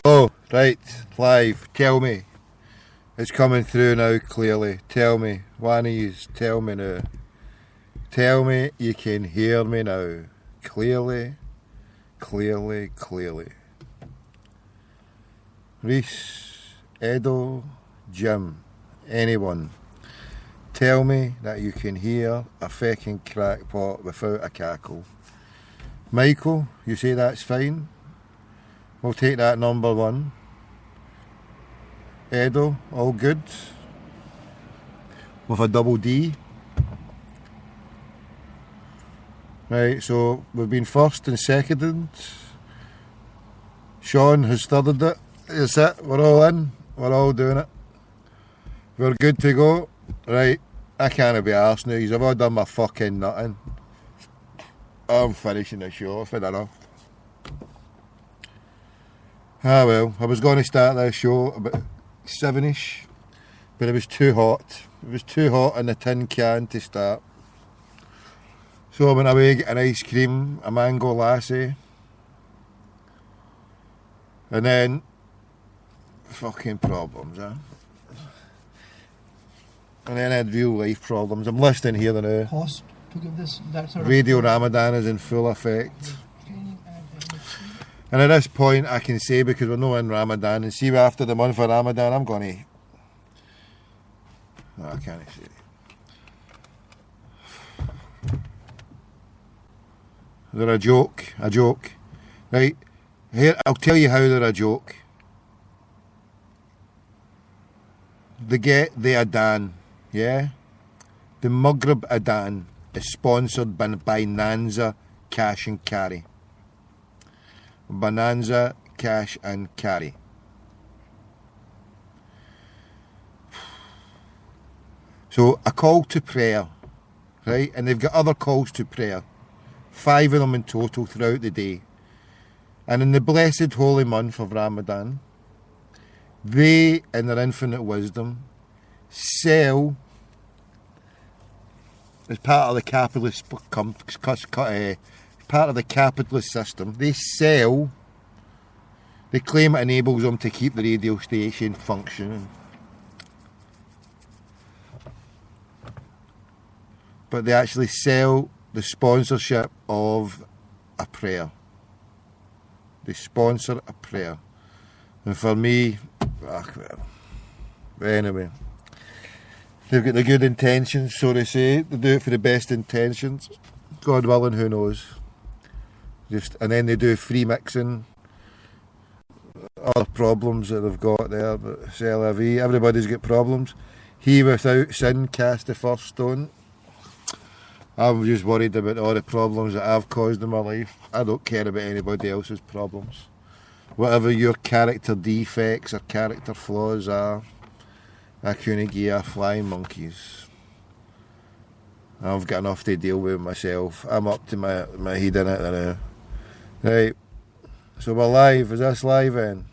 Hello, right, live, tell me. It's coming through now clearly. Tell me, one of yous, tell me now. Tell me you can hear me now. Clearly, clearly, clearly. Reese, Edo, Jim, anyone. Tell me that you can hear a fecking crackpot without a cackle. Michael, you say that's fine? We'll take that number one. Edo, all good? With a double D. Right, so we've been first and seconded. Sean has thirded it. That's it, we're all in. We're all doing it. We're good to go. Right, I can't be arsed now. You've all done my fucking nothing. I'm finishing the show, I've had enough. Ah well, I was going to start this show about 7ish, but it was too hot. It was too hot in the tin can to start. So I went away, get an ice cream, a mango lassie, and then fucking problems, huh? And then I had real life problems. I'm listening here now. Cost to give this that sort of Radio Ramadan is in full effect. And at this point I can say, because we're not in Ramadan, and see after the month of Ramadan I'm going to... No, I can't say it. They're a joke. Right, here, I'll tell you how they're a joke. They get the Adan, yeah? The Maghrib Adan is sponsored by Bonanza Cash and Carry. Bonanza Cash and Carry. So a call to prayer, right? And they've got other calls to prayer. 5 of them in total throughout the day. And in the blessed holy month of Ramadan, they, in their infinite wisdom, sell, as part of the capitalist part of the capitalist system, they claim it enables them to keep the radio station functioning. But they actually sell the sponsorship of a prayer. They sponsor a prayer. And for me, anyway, they've got the good intentions, so they say. They do it for the best intentions. God willing, who knows? And then they do free mixing, other problems that they've got there. But c'est la vie, everybody's got problems. He without sin cast the first stone. I'm just worried about all the problems that I've caused in my life. I don't care about anybody else's problems. Whatever your character defects or character flaws are, I couldn't give a flying monkeys. I've got enough to deal with myself. I'm up to my head in it now. Right, so we're live. Is this live then?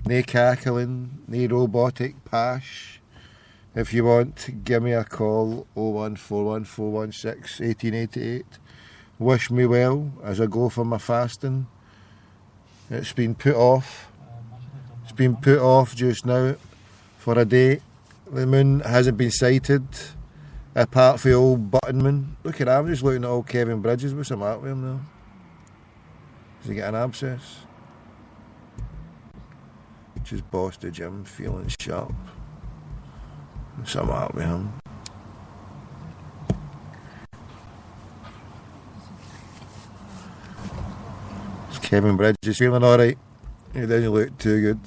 No cackling, no robotic pash. If you want, give me a call, 01414161888. Wish me well as I go for my fasting. It's been put off. It's been put off just now for a day. The moon hasn't been sighted, apart from the old button moon. Look at that, I'm just looking at old Kevin Bridges. What's the matter with him now? Does he get an abscess? Just bossed the gym, feeling sharp. What's the matter with him? Is Kevin Bridges feeling alright? He doesn't look too good.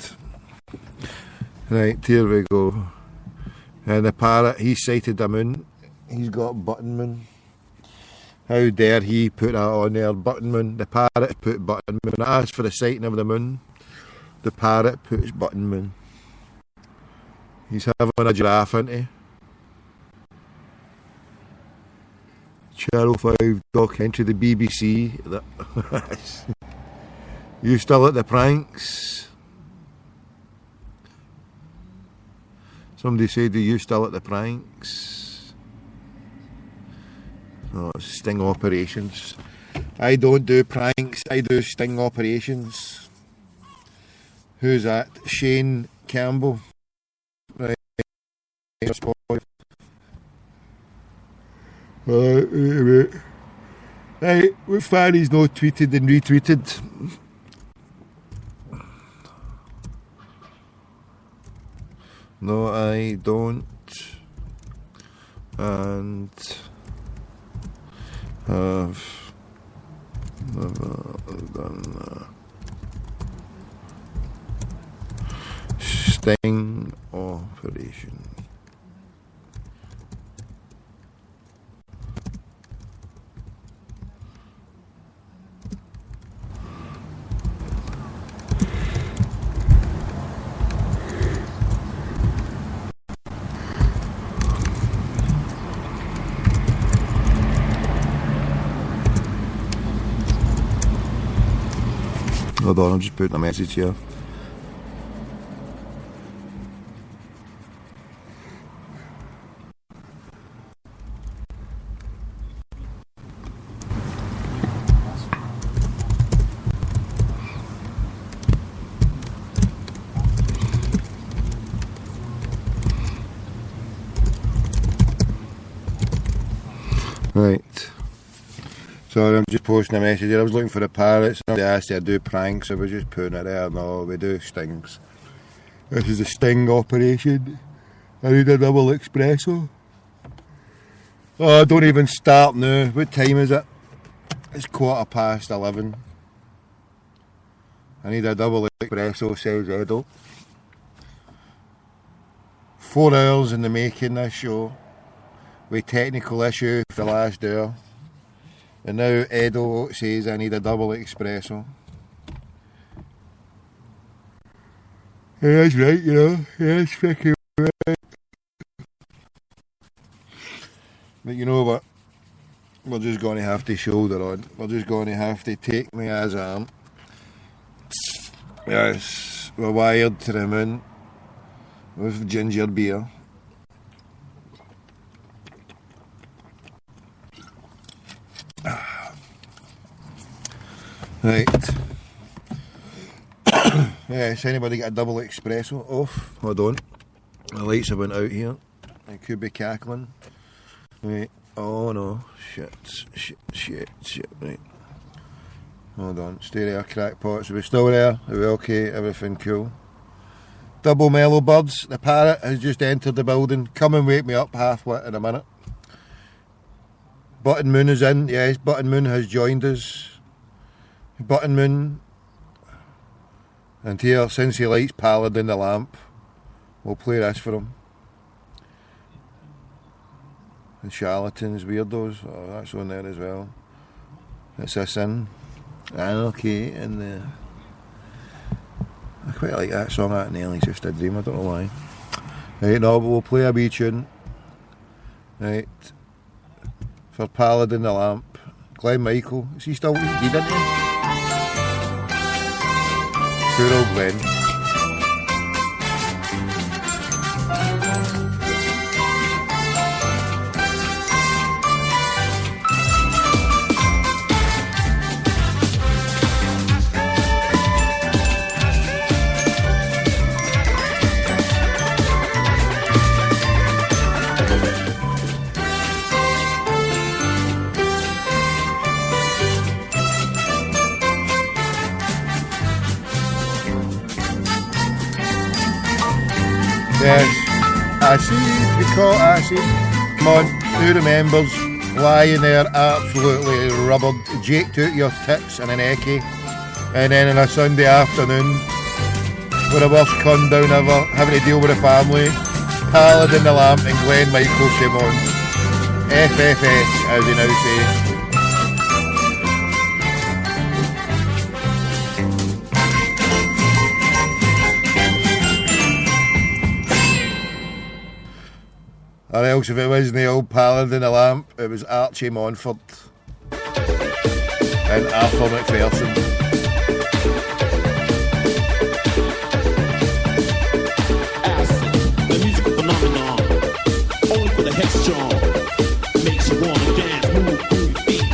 Right, here we go. And the parrot, he sighted the moon. He's got button moon. How dare he put that on there, button moon. The parrot put button moon. I asked for the sighting of the moon. The parrot puts button moon. He's having a giraffe, isn't he? Channel 5 documentary, the BBC. You still at the pranks? Somebody said, are you still at the pranks? Oh, it's sting operations. I don't do pranks, I do sting operations. Who's that? Shane Campbell. Right. Wait. Right, what Fanny's not tweeted and retweeted? No, I don't. And have never done a sting operation. Hold on, I'm just putting a message here. Right. Sorry, I'm just posting a message here. I was looking for the parrots. Somebody asked if I do pranks. I was just putting it there. No, we do stings. This is a sting operation. I need a double espresso. Oh, don't even start now. What time is it? It's 11:15. I need a double espresso, says Edo. 4 hours in the making, this show. With technical issue for the last hour. And now Edo says I need a double espresso. Yeah, that's right, you know. Yeah, that's fucking right. But you know what? We're just going to have to shoulder on. We're just going to have to take me as I am. Yes, we're wired to the moon with ginger beer. Right. Yes, anybody got a double espresso off? Hold on. The lights have went out here. I could be cackling. Right. Oh no. Shit. Right. Hold on. Stay there, crackpots. Are we still there? Are we okay? Everything cool? Double Mellow Birds. The parrot has just entered the building. Come and wake me up halfway in a minute. Button Moon is in. Yes, Button Moon has joined us. Button Moon, and here, since he likes Paladin the Lamp, we'll play this for him. And Charlatans, Weirdos, oh, that's on there as well. It's this in. Okay, and I quite like that song, that Nelly's Just a Dream, I don't know why. Right, no, but we'll play a wee tune. Right, for Paladin the Lamp. Glenn Michael, is he still what he did, isn't he? Poor old Glenn. Yes, acid, we call it acid. Come on, who remembers lying there absolutely rubbered, jaked out your tits in an eckie, and then on a Sunday afternoon, with the worst con down ever, having to deal with a family, Paladin the Lamp and Glenn Michael came on. FFS, as they now say. Or else if it wasn't the old Paladin the Lamp, it was Archie Montford and Arthur McPherson. Acid, the musical phenomenon, only for the headstrong, makes you wanna dance, move your feet,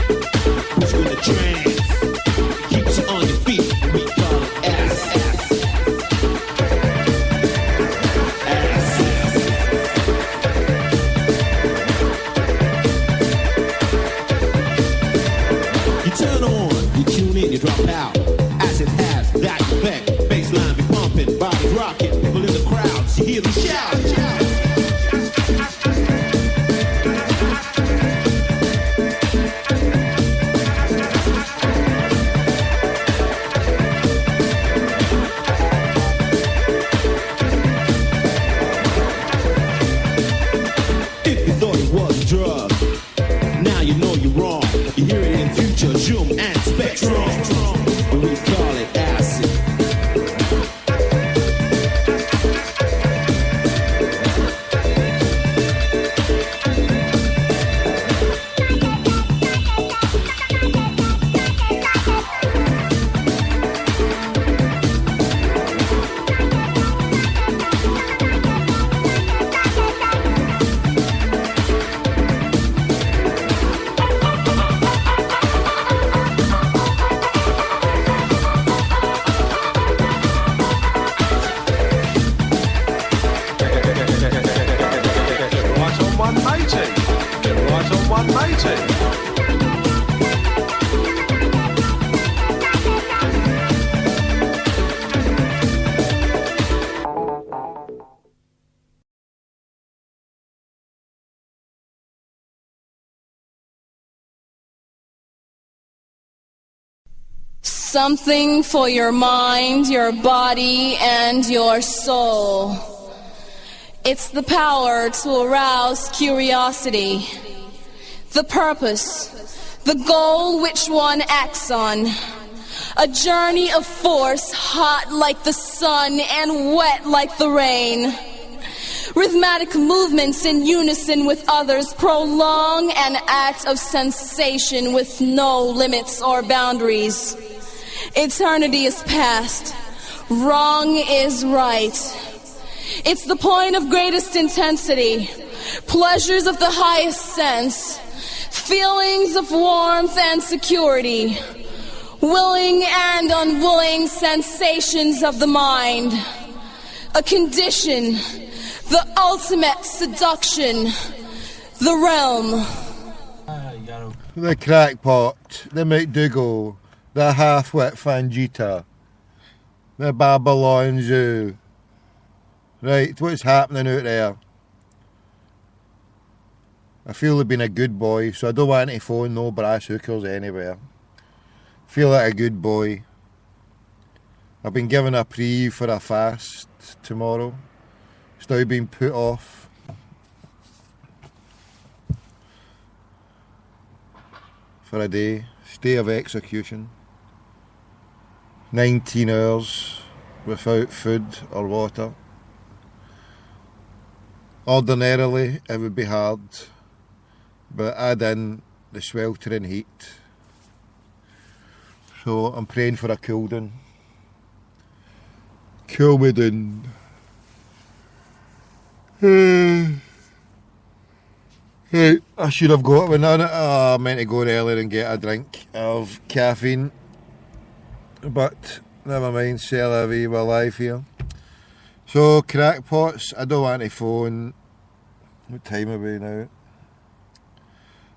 puts you in a trance, keeps you on your feet, we call it acid. turn on, you tune in, you drop out. As it has that effect, bassline be pumping, body rocking, people in the crowd, you hear them shout. If you thought it was a drug, now you know you're wrong. You hear it in future, zoom and spectrum. We call it acid. Something for your mind, your body, and your soul. It's the power to arouse curiosity, the purpose, the goal which one acts on. A journey of force, hot like the sun and wet like the rain. Rhythmic movements in unison with others prolong an act of sensation with no limits or boundaries. Eternity is past. Wrong is right. It's the point of greatest intensity. Pleasures of the highest sense. Feelings of warmth and security. Willing and unwilling sensations of the mind. A condition. The ultimate seduction. The realm. The crackpot. The McDougal. The half-wit Fangita, the Babylon Zoo. Right, what's happening out there? I feel I've been a good boy, so I don't want to phone no brass hookers anywhere. Feel like a good boy. I've been given a preview for a fast tomorrow. It's now been put off. For a day. Day of execution. 19 hours without food or water. Ordinarily it would be hard, but add in the sweltering heat. So I'm praying for a cool down. Cool me down. Hey, I should have got one on it. I meant to go earlier and get a drink of caffeine. But never mind, c'est la vie, we're live here. So, crackpots, I don't want to phone. What time are we now?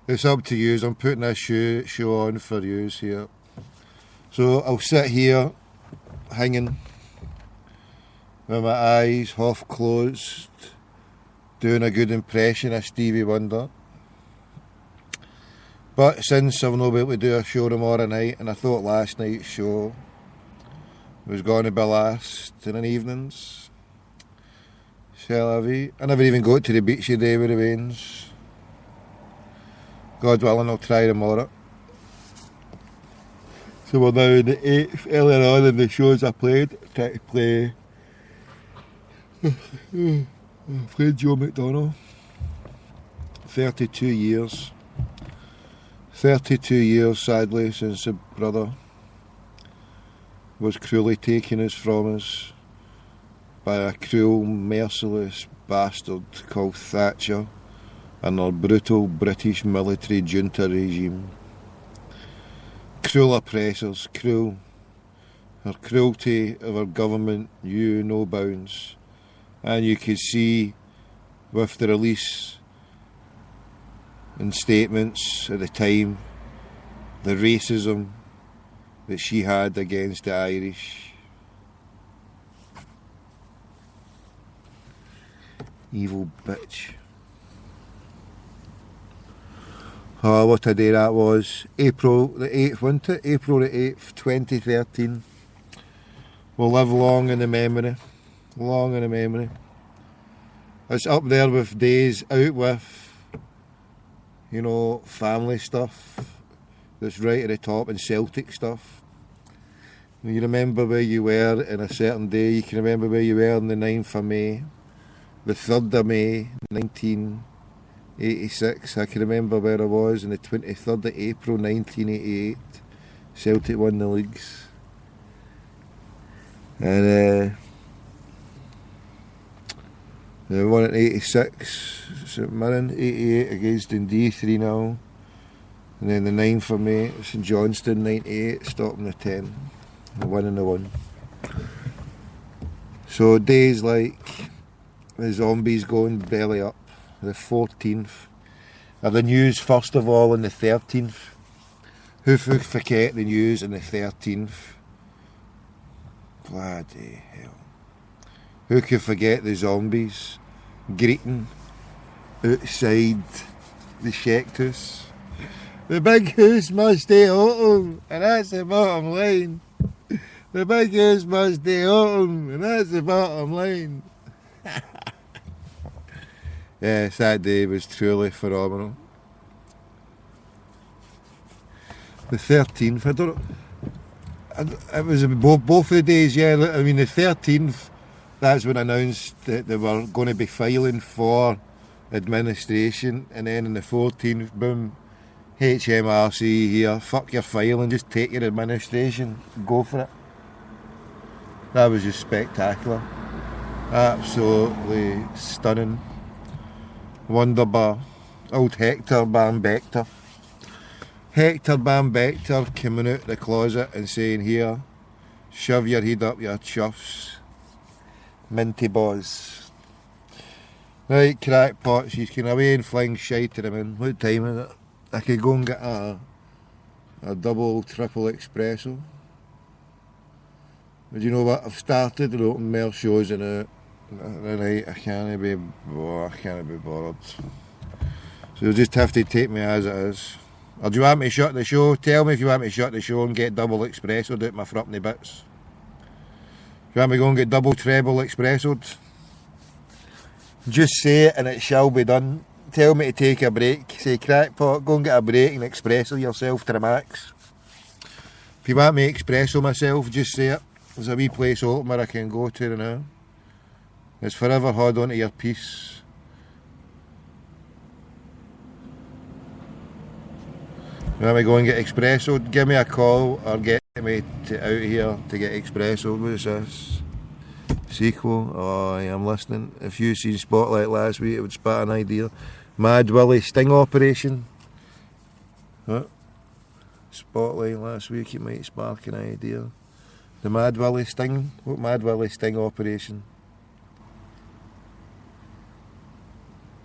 It's up to you. I'm putting this show on for you here. So, I'll sit here, hanging, with my eyes half closed, doing a good impression of Stevie Wonder. But since I've not been able to do a show tomorrow night, and I thought last night's show was going to be last in the evenings, c'est la vie. I never even got to the beach today with the rains. God willing, I'll try tomorrow. So we're now in the 8th. Earlier on in the shows I played, I tried to play Fred Joe McDonald. 32 years. 32 years, sadly, since the brother was cruelly taken from us by a cruel, merciless bastard called Thatcher and her brutal British military junta regime. Cruel oppressors, cruel. Her cruelty of her government knew no bounds, and you could see with the release and statements at the time the racism that she had against the Irish. Evil bitch. Oh, what a day that was. April the 8th, wasn't it? April the 8th, 2013. We'll live long in the memory. Long in the memory. It's up there with days out with, you know, family stuff. That's right at the top, and Celtic stuff. You remember where you were in a certain day. You can remember where you were on the 9th of May. The 3rd of May, 1986. I can remember where I was on the 23rd of April, 1988. Celtic won the leagues. And they won at 86, St Mirren, 88 against Dundee, 3-0. And then the 9th of May, St Johnstone, 98, stopping the 10. And winning the 1. So days like the zombies going belly up, the 14th. Or the news first of all on the 13th. Who forget the news on the 13th? Bloody hell. Who could forget the zombies greeting outside the Shecht house? The big house must stay open, and that's the bottom line. The big house must stay open, and that's the bottom line. Yes, that day was truly phenomenal. The 13th, I don't know. It was both of the days, yeah. I mean, the 13th, that's when I announced that they were going to be filing for administration, and then on the 14th, boom, HMRC here, fuck your filing, just take your administration, go for it. That was just spectacular. Absolutely stunning. Wonderbar. Old Hector Bambector. Hector Bambector coming out the closet and saying, here, shove your head up your chuffs. Minty boys. Right, crackpots, you can away and fling shite to them in. What time is it? I could go and get a double, triple espresso. But you know what? I've started to open more shows in it. Right, I can't be bothered. So you'll just have to take me as it is. Or do you want me to shut the show? Tell me if you want me to shut the show and get double espressoed out my frupney bits. Do you want me to go and get double, treble espressoed? Just say it and it shall be done. Tell me to take a break. Say, crackpot, go and get a break and espresso yourself to the max. If you want me to espresso myself, just say it. There's a wee place open where I can go to now. It's forever hold on to your piece. You want me to go and get espresso? Give me a call or get me out here to get espresso. What is this? Sequel? Oh, I am listening. If you seen Spotlight last week, it would spark an idea. Mad Willie sting operation. What? Spotlight last week, it might spark an idea. The Mad Willie sting? What Mad Willie sting operation?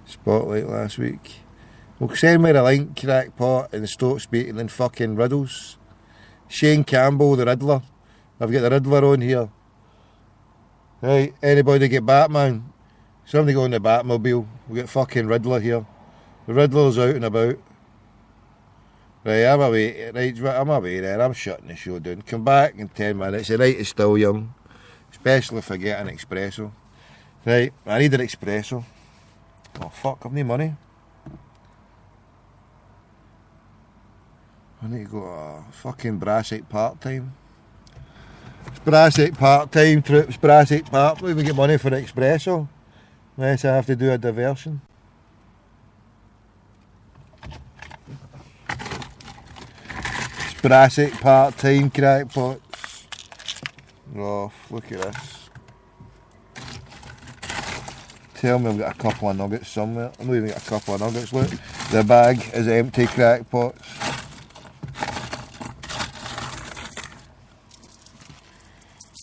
Spotlight last week. Well, send me the link, crackpot, and stop speaking in fucking riddles. Shane Campbell, the Riddler. I've got the Riddler on here. Right, anybody get Batman? Somebody go on the Batmobile. We've got fucking Riddler here. The Riddler's out and about. Right, I'm away. Right, I'm away then. I'm shutting the show down. Come back in 10 minutes. The night is still young. Especially if I get an espresso. Right, I need an espresso. Oh fuck, I've no money. I need to go fucking Brassic part-time. It's Brassic part-time, troops, Brassic part. We even get money for an espresso. Unless I have to do a diversion. It's Brassic part-time crackpots. Oh, look at this. Tell me I've got a couple of nuggets somewhere. I've not even got a couple of nuggets, look. The bag is empty, crackpots.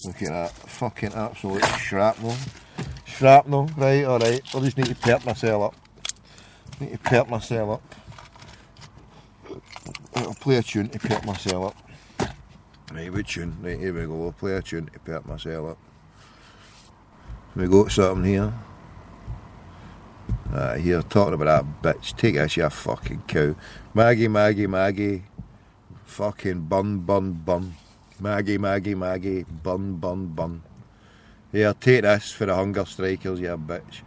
Look at that, fucking absolute shrapnel. Shrapnel, right, alright. I just need to perk myself up. I'll play a tune to perk myself up. Right, what tune? Right, here we go. We'll play a tune to perk myself up. We got something here. Here, talking about that bitch. Take this, you fucking cow. Maggie, Maggie, Maggie. Fucking bun, bun, bun. Maggie, Maggie, Maggie. Bun, bun, bun. Here, take this for the hunger strikers, you bitch.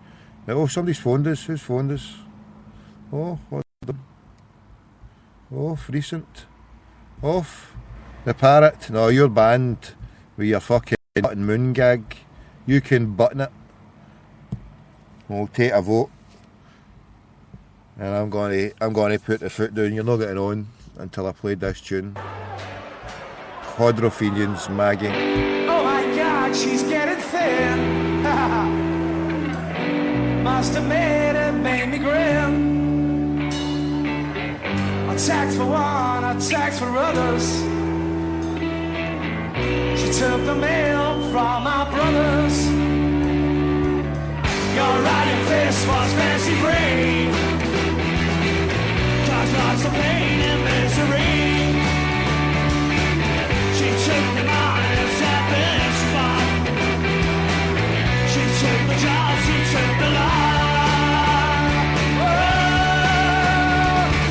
Oh, somebody's phoned us. Who's phoned us? Oh, what's them? Oh, recent. Off. The parrot. No, you're banned with your fucking button moon gag. You can button it. We'll take a vote. And I'm going to put the foot down. You're not getting on until I played this tune. Quadrophenians, Maggie. Oh my God, she's getting thin. Must have made me grin. Attacked for one, attacked for others. She took the mail from my brothers. Your iron fist was fancy free. Caused lots of pain and misery. She took the honors at this spot. She took the job, she took the life. Oh,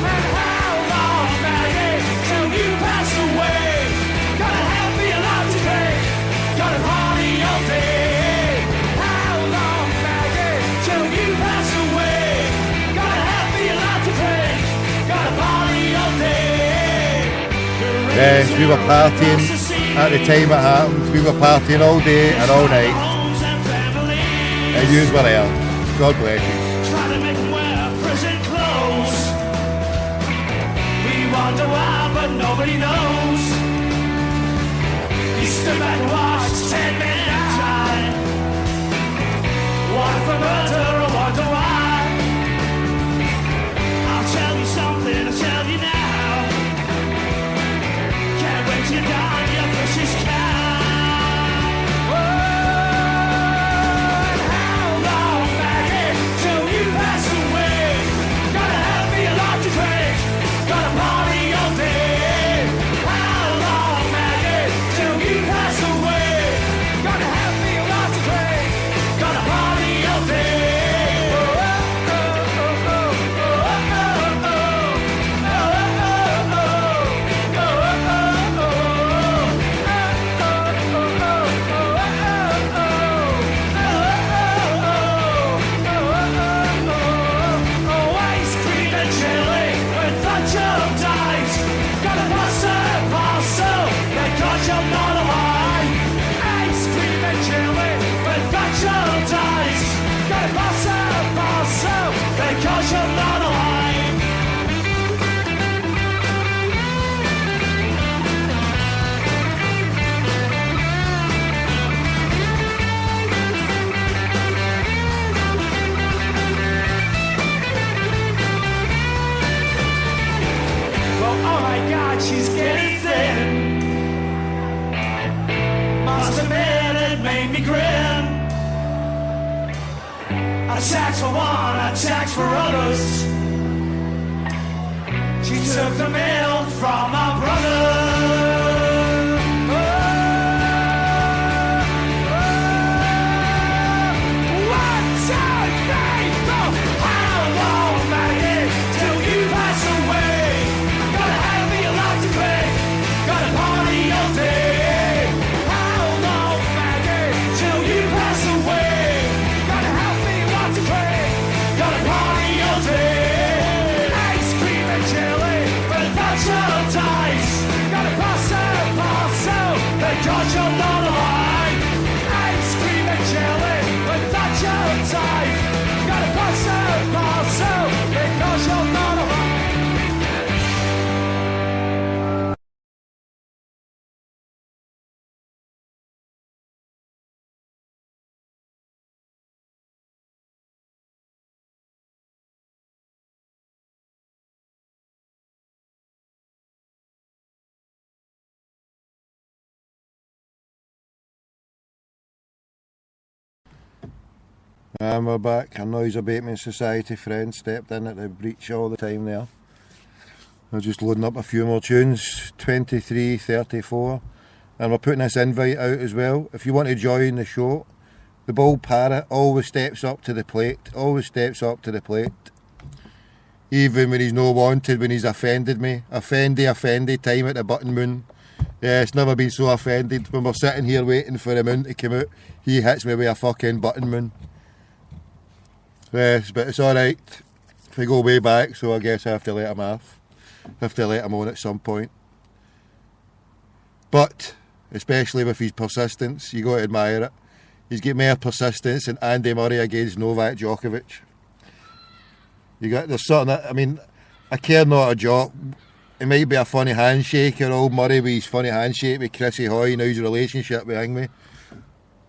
and how long, Maggie, till you pass away? Gotta have me alive today. Gotta party all day. How long, Maggie, till you pass away? Gotta have me alive today. Gotta party all day. Yes, we were partying at the time it happened. We were partying all day and all night. And you were there. God bless you. Try to make them wear prison clothes. We wonder why, but nobody knows. You stood back and watched 10 men die. One for murder, I wonder why. I'll tell you something, I'll tell you now. Can't wait till you die, your precious cow. Oh, and how long, Maggie, till you pass away? Gotta have me alive to drink. Gotta party all day. How long, Maggie, till you pass away? Gotta have me alive to drink. Gotta party all day. Oh, oh, oh, oh, oh, oh, oh, oh, oh, oh, oh, oh, ice cream and chili with Thatcher dies. Gotta pass it, because you're not alive. Ice cream and chili with Thatcher dies. Gotta pass it, because you're not alive. Well, oh my God, she's getting thin. Must admit it made me grin. Attacks for one, attacks for others. She took the mail from my brother. One, two, three, four. How long, Maggie, till you pass away? Gotta have me alive to drink. Gotta party all day. How long, Maggie, till you pass away? Gotta have me alive to drink. Gotta party all day. Ice cream and chili with Thatcher dice. Gotta pass out, because you're not alive. Ice cream and chili with Thatcher dice. Gotta pass out, because you're not alive. And we're back. Our noise abatement society friend stepped in at the breach all the time there. I'm just loading up a few more tunes, 23, 34. And we're putting this invite out as well. If you want to join the show, the Bald Parrot always steps up to the plate. Always steps up to the plate. Even when he's no wanted, when he's offended me. Offendy time at the Button Moon. Yeah, it's never been so offended. When we're sitting here waiting for the moon to come out, he hits me with a fucking Button Moon. Yes, but it's alright. If we go way back, so I guess I have to let him off. I have to let him on at some point. But, especially with his persistence, you got to admire it. He's got more persistence than Andy Murray against Novak Djokovic. There's something that, I mean, I care not a jot. It might be a funny handshake, or old Murray with his funny handshake with Chrissy Hoy, now his relationship with Ingme,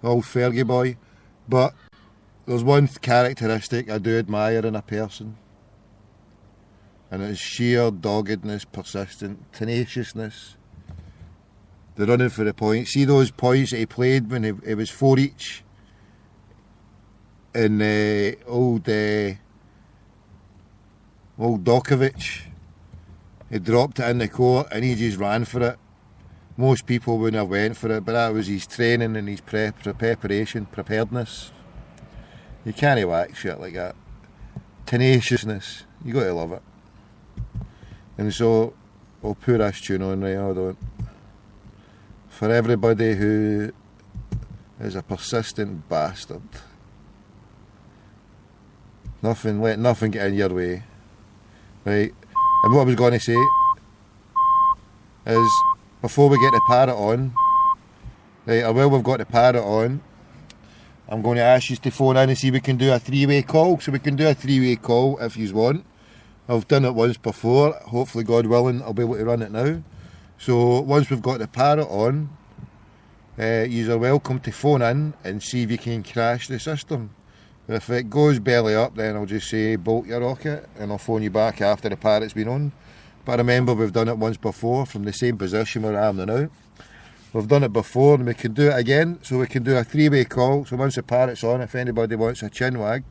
old Fergie boy. But there's one characteristic I do admire in a person, and it's sheer doggedness, persistent, tenaciousness. The running for the points. See those points that he played when it was 4 each in old Djokovic. He dropped it in the court and he just ran for it. Most people wouldn't have went for it, but that was his training and his preparedness. You can't whack shit like that. Tenaciousness. You got to love it. And so I'll put this tune on right, hold on. For everybody who is a persistent bastard. Let nothing get in your way. Right? And what I was going to say is, before we get the parrot on, right, or while we've got the parrot on, I'm going to ask you to phone in and see if we can do a three-way call. So we can do a three-way call if you want. I've done it once before. Hopefully, God willing, I'll be able to run it now. So once we've got the parrot on, you are welcome to phone in and see if you can crash the system. If it goes belly up, then I'll just say bolt your rocket and I'll phone you back after the parrot's been on. But remember, we've done it once before from the same position where I am now. We've done it before and we can do it again. So we can do a three-way call. So once the parrot's on, if anybody wants a chin wag,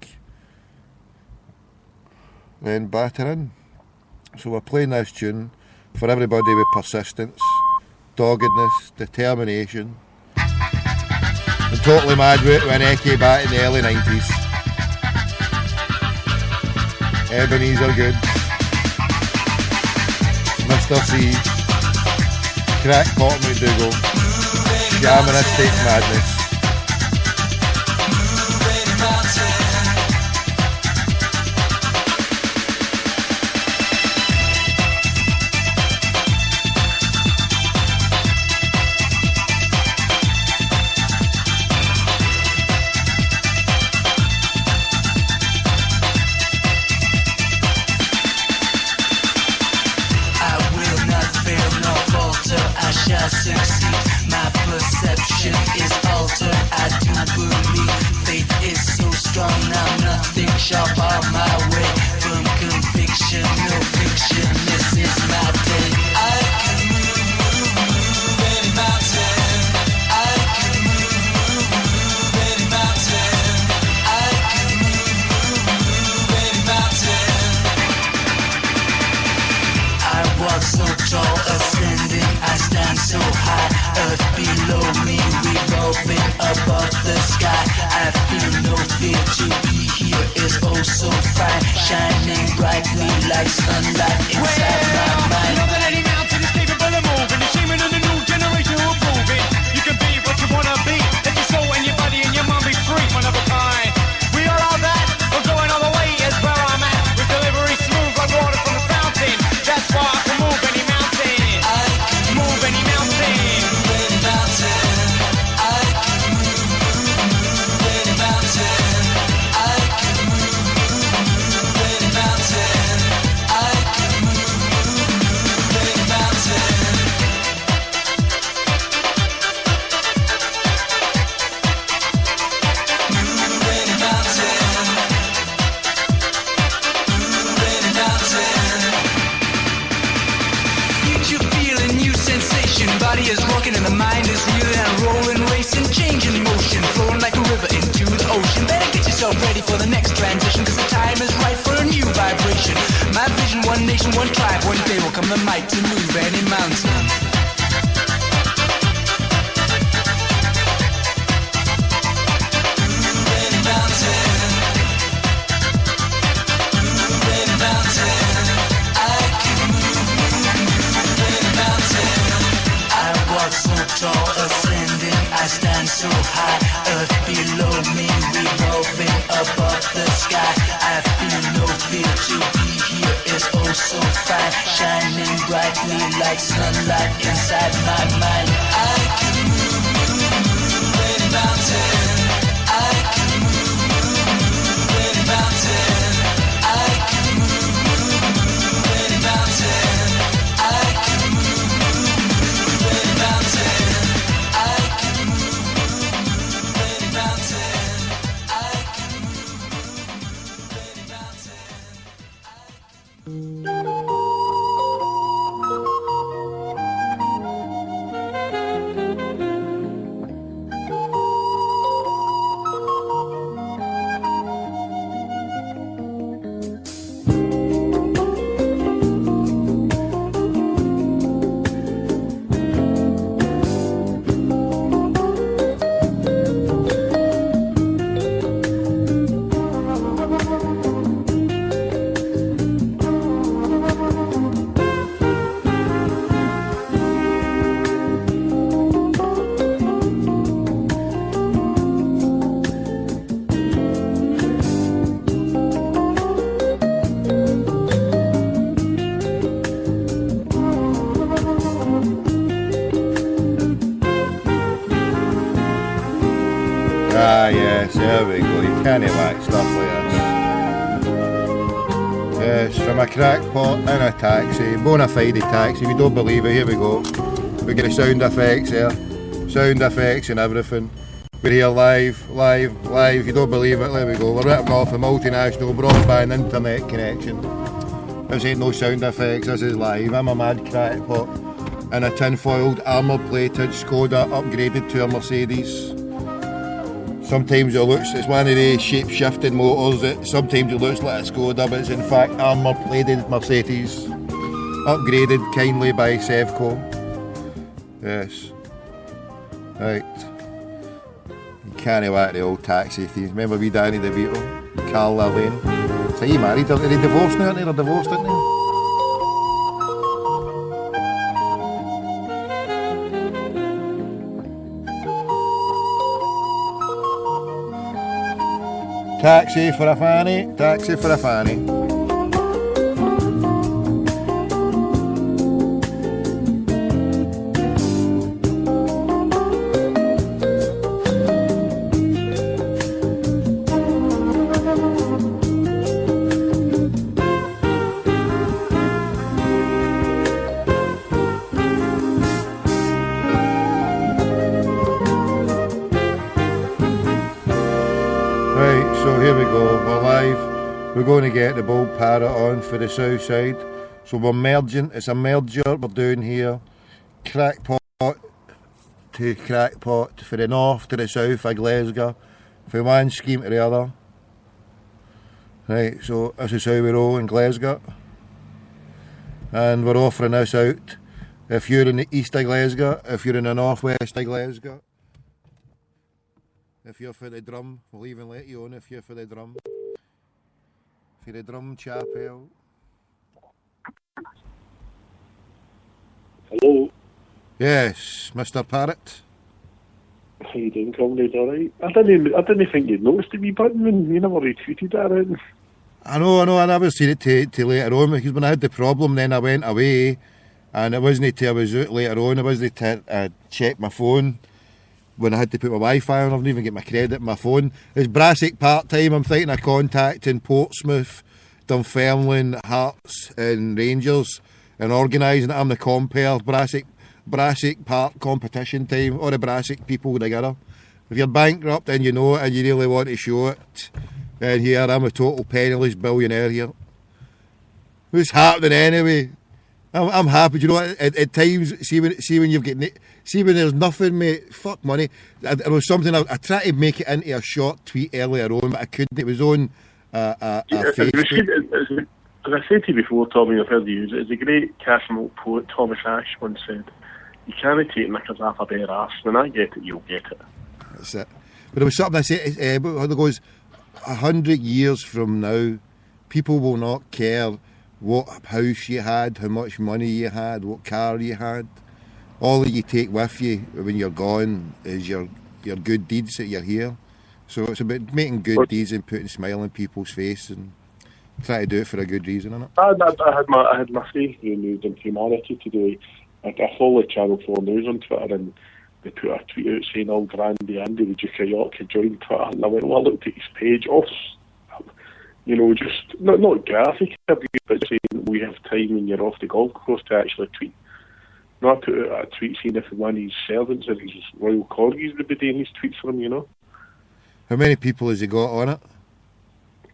then batter in. So we're playing this tune for everybody with persistence, doggedness, determination, and totally mad with an Eke back in the early 90s. Ebenezer Good, Mr. C, Crackpot McDougal, Shamanistic Madness. Succeed. My perception is altered. I do believe faith is so strong. Now nothing shall bar my way from conviction. No fiction. This is my day. I can move any mountain. I can move any mountain. I can move any mountain. I walk so tall, ascending. I stand so high, earth below me, revolving above the sky. I feel no fear, to be here is oh so fine, shining brightly like sunlight inside my mind. Not that any mountain is capable of moving, achievement of the new generation who are proving. You can be what you wanna be, let your soul and your body and your mind be free, one of a kind. We all are that, we're going all the way is where I'm at, with delivery smooth like water from the fountain. That's why I can move any mountain. Move any mountain. Move any mountain. I can move any mountain. I can move any mountain. I can move any mountain. Move any mountain. Move any mountain. Future feeling, new sensation. Body is rocking and the mind is reeling and rolling, racing, changing motion, flowing like a river into the ocean. Better get yourself yourself ready for the next transition, cause the time is right for a new vibration. My vision, one nation, one tribe. One day will come the might to move any mountain. Ascending, I stand so high, earth below me, revolving above the sky. I feel no fear to be here is oh so fine, shining brightly like sunlight inside my mind. I can move any mountain. I can move any mountain. I can move any mountain. I can move any mountain. Ah yes, there we go, you can't like stuff like this. Yes, from a crackpot in a taxi, bona fide taxi, if you don't believe it, here we go. We get the sound effects here, sound effects and everything. We're here live, if you don't believe it, there we go. We're ripping off a multinational broadband internet connection. This ain't no sound effects, this is live. I'm a mad crackpot in a tin-foiled, armour-plated Skoda upgraded to a Mercedes. Sometimes it looks, it's one of the shape-shifting motors that sometimes it looks like a Skoda, but it's in fact armour-plated Mercedes. Upgraded kindly by Sevco. Yes. Right. You can't whack the old taxi thieves. Remember wee Danny DeVito? Carl Lane. So he married, are they divorced now? They're divorced, aren't they? Taxi for a fanny, taxi for a fanny. So here we go, we're live. We're going to get the Bull Parrot on for the south side. So we're merging, it's a merger we're doing here. Crackpot to crackpot, for the north to the south of Glasgow. From one scheme to the other. Right, so this is how we roll in Glasgow. And we're offering this out. If you're in the east of Glasgow, if you're in the northwest of Glasgow. If you're for the drum, we'll even let you on if you're for the drum. For the drum chapel. Hello. Yes, Mr. Parrot. How you doing, comrade? Alright. I didn't think you'd noticed the wee button when you never retweeted that in. I know, I never seen it till later on, because when I had the problem then I went away and it wasn't till I was out later on, it wasn't till I checked my phone. When I had to put my Wi-Fi on, I didn't even get my credit on my phone. It's Brassic part-time, I'm thinking of contacting Portsmouth, Dunfermline, Hearts and Rangers and organising it. I'm the compere, Brassic part competition time, all the Brassic people together. If you're bankrupt and you know it and you really want to show it, then here I'm a total penniless billionaire here. What's happening anyway? I'm happy. You know what? At times, see when you've got see when there's nothing, mate. Fuck money. There was something I tried to make it into a short tweet earlier on, but I couldn't. It was on Facebook. As I said to you before, Tommy, I've heard you use it. As the great Casanova poet Thomas Ashe once said, "You can't take knickers off a bare arse. When I get it, you'll get it." That's it. But there was something I said. It goes 100 years from now, people will not care what house you had, how much money you had, what car you had. All that you take with you when you're gone is your good deeds that you're here. So it's about making good deeds and putting a smile on people's face and try to do it for a good reason, innit? I had my faith renewed in humanity today. I follow Channel 4 News on Twitter, and they put a tweet out saying, "All Grande Andy, the Duke of York, had joined Twitter." And I went, well, I looked at his page, just not graphic, but saying we have time when you're off the golf course to actually tweet. No, I put out a tweet saying if one of his servants or his royal corgis would be doing his tweets for him, How many people has he got on it?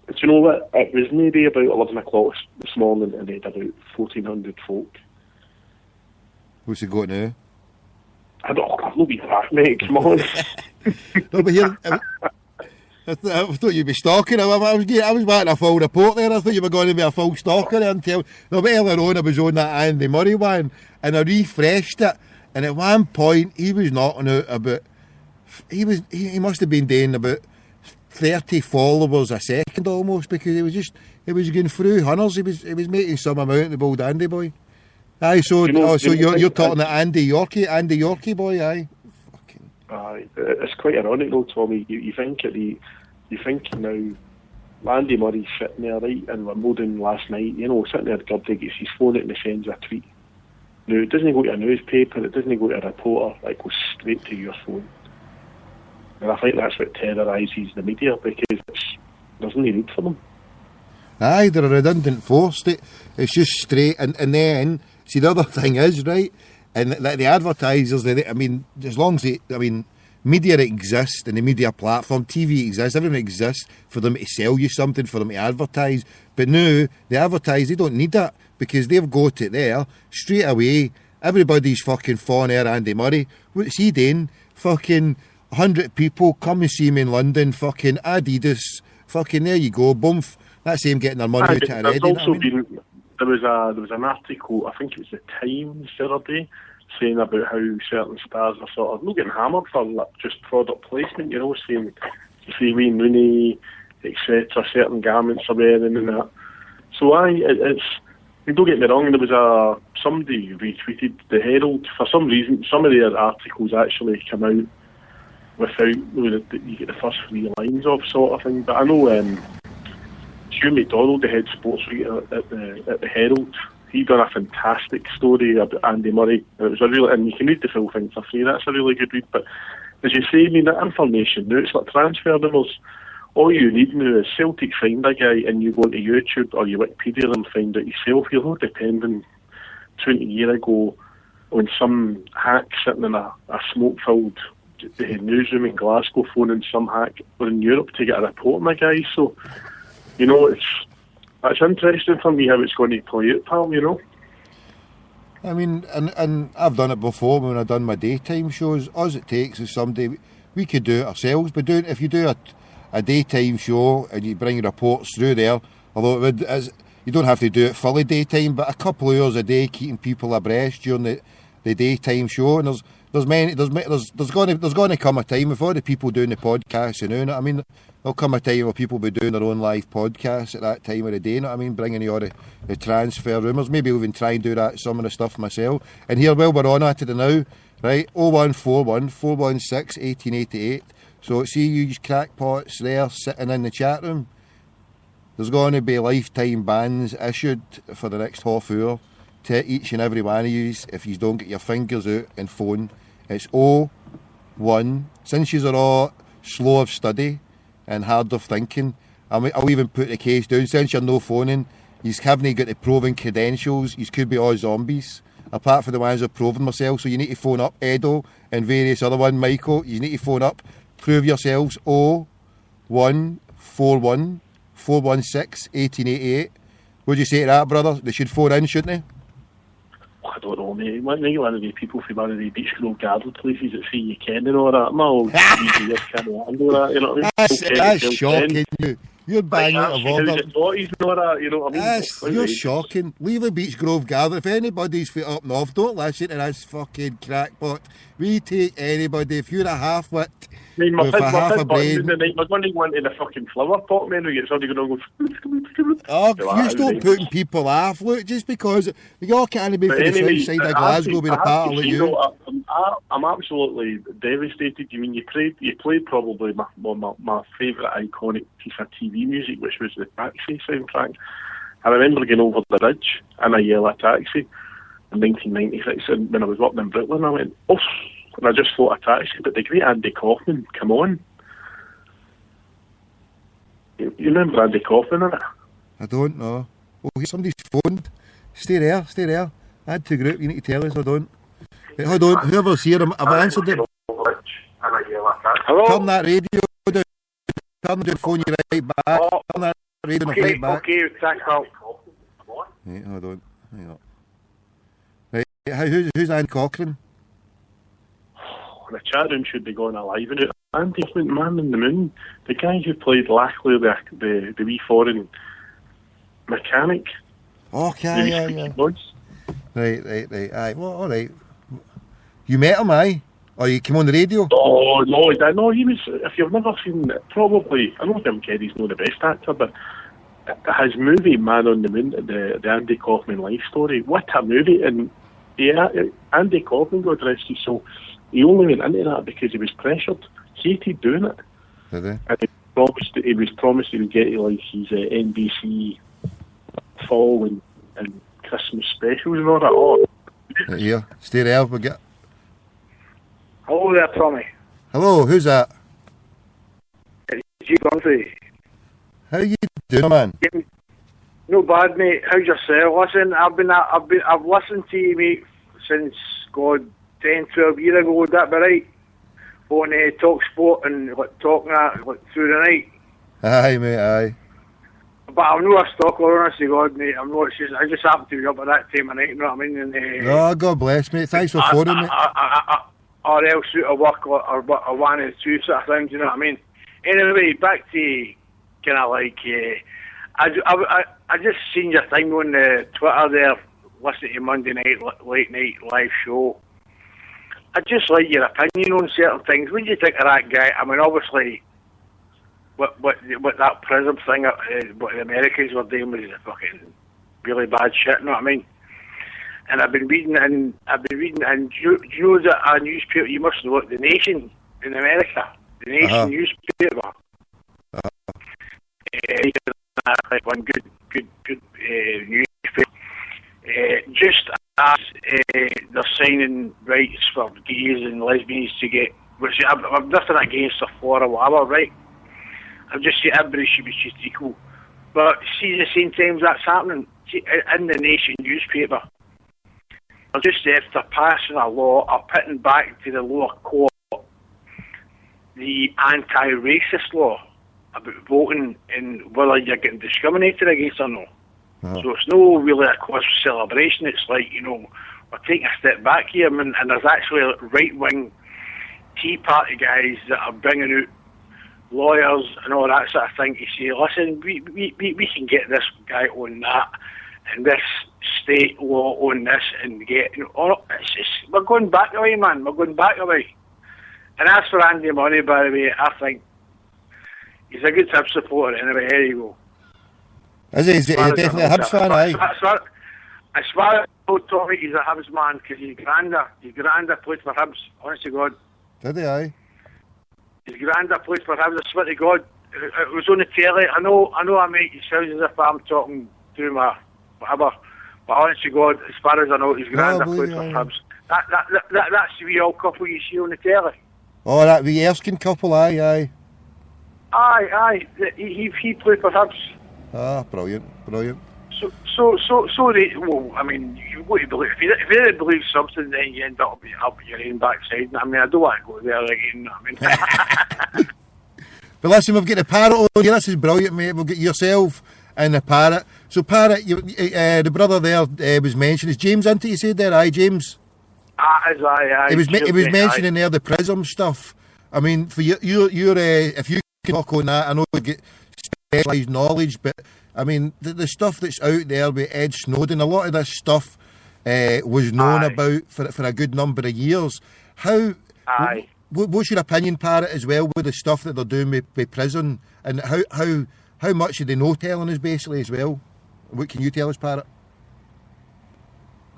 Do you know what? It was maybe about 11 o'clock this morning, and they had about 1,400 folk. What's he got now? I've not been back, mate, come on. No, but here, I thought you'd be stalking. I was writing a full report there. I thought you were going to be a full stalker until. No, but earlier on I was on that Andy Murray one, and I refreshed it. And at one point he was knocking out about. He must have been doing about 30 followers a second almost, because he was going through hunters. He was making some amount of old Andy boy. Aye, so you're talking to Andy Yorkie boy, aye. Aye, it's quite ironic though, Tommy. You think now, Andy Murray's sitting there, right, and Wimbledon last night, sitting there at Gubby gets his phone out and he sends a tweet. Now, it doesn't go to a newspaper, it doesn't go to a reporter, it goes straight to your phone. And I think that's what terrorises the media, because there's no need for them. Aye, they're a redundant force. It's just straight, and then, see, the other thing is, right, and the advertisers, as long as media exists, and the media platform, TV exists, everything exists for them to sell you something, for them to advertise. But now, they advertise, they don't need that, because they've got it there, straight away. Everybody's fucking fawning at Andy Murray. What's he doing? Fucking 100 people come and see me in London, fucking Adidas, fucking there you go, boom. That's him getting their money out of already. There was an article, I think it was the Times the other day, saying about how certain stars are sort of not getting hammered for just product placement, saying Wayne Rooney, etc., certain garments are wearing and that. So don't get me wrong, there was somebody retweeted the Herald. For some reason, some of their articles actually come out without you get the first 3 lines of sort of thing. But I know Hugh McDonald, the head sports writer at the Herald, he done a fantastic story about Andy Murray, and it was and you can read the full thing for free. That's a really good read. But as you say, that information now, it's like transfer rumours. All you need now is Celtic find a guy, and you go into YouTube or your Wikipedia and find out yourself. You're not depending 20 years ago on some hack sitting in a smoke-filled newsroom in Glasgow phoning some hack in Europe to get a report on a guy. So, it's interesting for me how it's going to play out, pal, And I've done it before when I've done my daytime shows. All it takes is somebody, we could do it ourselves, but if you do a daytime show and you bring reports through there, although you don't have to do it fully daytime, but a couple of hours a day keeping people abreast during the daytime show. And there's going to come a time with all the people doing the podcasts and there'll come a time where people will be doing their own live podcasts at that time of the day, bringing you all the transfer rumours. Maybe even try and do some of the stuff myself. And here, while we're on at it now, right, 0141 416 1888. So see you crackpots there sitting in the chat room. There's going to be lifetime bans issued for the next half hour to each and every one of you if you don't get your fingers out and phone. It's 01, since you are all slow of study and hard of thinking, I'll even put the case down, since you're no phoning, you haven't got the proven credentials, you could be all zombies, apart from the ones who've proven themselves. So you need to phone up Edo and various other ones, Michael, you need to phone up, prove yourselves, 0141 416 1888. What do you say to that, brother? They should phone in, shouldn't they? I don't know, mate. One of the people from one of the Beach Grove Garden places that say you can and all that. My old years can't handle that, you know what I mean? That's shocking, you. You're banging out of order. You know what I mean? You're shocking. Leave the Beach Grove Garden. If anybody's fit up north, don't listen to this fucking crackpot. We take anybody. If you're a half-wit with a half a brain... We're going to go into the fucking flower pot, man. We get somebody going to go... Oh, you stop putting people off. Look, just because you all can't be from the south side of Glasgow with a part like you. I'm absolutely devastated. You mean you played probably my favourite iconic piece of TV music, which was the Taxi soundtrack. I remember getting over the ridge in a yellow taxi in 1996, and when I was working in Brooklyn, I went, oh, and I just thought a taxi, but the great Andy Kaufman, come on. You remember Andy Kaufman in it? I don't know. Oh, somebody's phoned. Stay there. Add to group, you need to tell us, I don't. Wait, hold on, whoever's here, I've answered it. Hello? Turn that radio down. Turn the phone you right back. Turn that radio right back. Okay, thanks, pal. Right, hold on. Hang on. Right, who's Anne Cochran? The chat room should be going alive in it. Andy Flint, Man in the Moon, the guy who played Lackley, the wee foreign mechanic. Okay, yeah. Boys. Right. Aye, well, all right. You met him, aye? Or you came on the radio? Oh, no, he was, if you've never seen it, probably, I know Jim Carrey's not the best actor, but his movie, Man on the Moon, the Andy Kaufman life story, what a movie. And yeah, Andy Kaufman got arrested, so he only went into that because he was pressured. He hated doing it. Did he? And he was promised he would get like his NBC fall and Christmas specials and all that. Oh. Right here, stay there, we'll get... Hello there, Tommy. Hello, who's that? It's G. Bunty. How you doing, man? No bad, mate. How's yourself? Listen, I've listened to you, mate, since 10, 12 years ago. Would that be right? On Talk Sport and talking through the night. Aye, mate, aye. But I'm not a stalker, honestly, God, mate. I'm not. I just happen to be up at that time of night. You know what I mean? And, oh, God bless, mate. Thanks for phoning, mate. Or else out of work or one of the two sort of things. You know what I mean? Anyway, back to kind of like. I just seen your thing on Twitter there, listening to Monday night late night live show. I just like your opinion on certain things. What do you think of that guy? I mean, obviously, what that prison thing, what the Americans were doing was fucking really bad shit. You know what I mean? And I've been reading, and do you know that a newspaper? You must know it, The Nation in America, The Nation newspaper. Like one good newspaper. Just as they're signing rights for gays and lesbians to get, which I've nothing against or for or whatever, right? I'm just saying everybody should be treated equal. But see, at the same time that's happening, see, in the Nation newspaper, they're just after passing a law or putting back to the lower court the anti-racist law about voting and whether you're getting discriminated against or not. So it's no really a cause for celebration. It's like, you know, we're taking a step back here, and there's actually right-wing Tea Party guys that are bringing out lawyers and all that sort of thing to say, listen, we can get this guy on that and this state law on this and get, you know, we're going back away, man. We're going back away. And as for Andy Murray, by the way, I think he's a good Hibs supporter anyway. Here you go. Is he? He's definitely a Hibs fan, aye? As far as I know, Tommy, he's a Hibs man because his granda played for Hibs, honest to God. Did he, aye? His granda played for Hibs, I swear to God. It was on the telly. I know I make it sound as if I'm talking through my whatever, but honest to God, as far as I know, his granda played for Hibs. That's the wee old couple you see on the telly. Oh, that wee Erskine couple, aye. Aye. He played for Hibs. Ah, brilliant. So they, well, I mean, you've got to believe, if you didn't believe something, then you end up your own backside. I mean, I don't want to go there again. I mean. But listen, we've got the parrot on here. This is brilliant, mate. We've got yourself and the parrot. So Parrot, the brother there was mentioned. Is James into you said there? Aye, James. He was mentioning there the PRISM stuff. I mean, for you're if you can talk on that, I know you get specialised knowledge, but I mean the stuff that's out there with Ed Snowden, a lot of this stuff was known about for a good number of years. What's your opinion, Parrot, as well, with the stuff that they're doing with PRISM, and how much do they know telling us basically as well? What can you tell us, Parrot?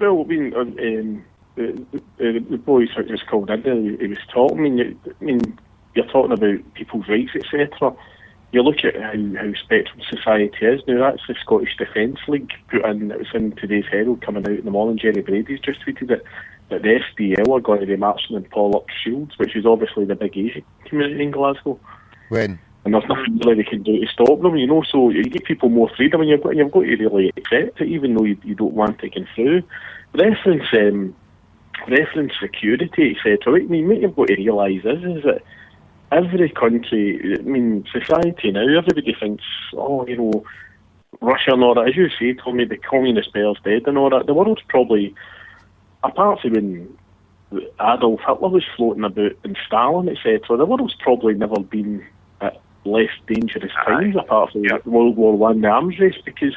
Well, I mean, the boy who was called in there, he was talking. I mean, you're talking about people's rights, etc. You look at how Spectrum Society is now. That's the Scottish Defence League put in. It was in today's Herald coming out in the morning. Jerry Brady's just tweeted it, that the SDL are going to be marching in Pollock Shields, which is obviously the big Asian community in Glasgow. When? And there's nothing really they can do to stop them, you know, so you give people more freedom, and you've got to really accept it, even though you don't want to get through. Reference security, etc. I mean, what you've got to realise is that every country, I mean, society now, everybody thinks, oh, you know, Russia and all that, as you say, told me the communist bear's dead and all that. The world's probably, apart from when Adolf Hitler was floating about and Stalin, etc., the world's probably never been at less dangerous times, apart from World War I, the arms race, because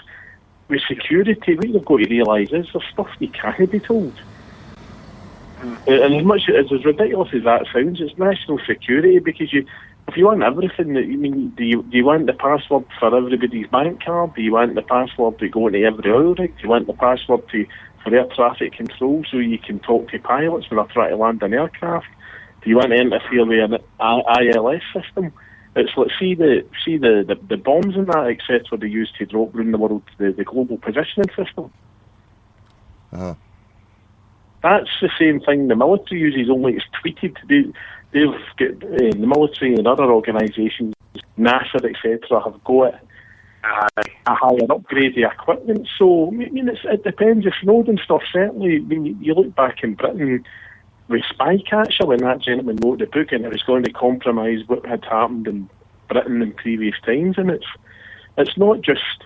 with security, what you've got to realise is there's stuff you can't be told. And as ridiculous as that sounds, it's national security, because if you want everything, do you want the password for everybody's bank card? Do you want the password to go into every oil rig? Do you want the password for air traffic control so you can talk to pilots when they're trying to land an aircraft? Do you want to interfere with an ILS system? It's like see the bombs and that, etc. they use to drop around the world, the global positioning system. That's the same thing the military uses, only it's tweeted. They've got the military and other organisations, NASA, etc., have got a higher upgrade of equipment. So I mean, it depends. If Snowden stuff, certainly. I mean, you look back in Britain with Spycatcher when that gentleman wrote the book, and it was going to compromise what had happened in Britain in previous times. And it's not just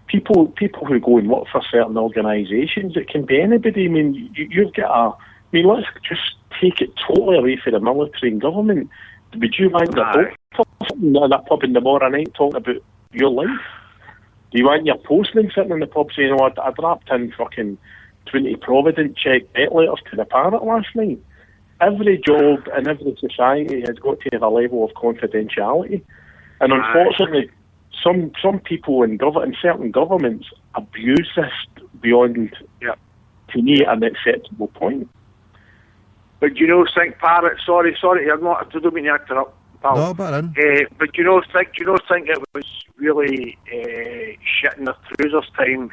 people who go and work for certain organisations. It can be anybody. I mean, you've got let's just take it totally away from the military and government. Would you want your doctor sitting in a pub in the morning night talking about your life? Do you want your postman sitting in the pub saying, oh, I dropped in fucking 20 Provident check debt letters to the Parrot last night? Every job and every society has got to have a level of confidentiality. And unfortunately, some people in certain governments abuse this beyond, to me, an acceptable point. But you know, think, Parrot, sorry, I don't mean to interrupt, pal. No, but you know, think it was really shit in their trousers time.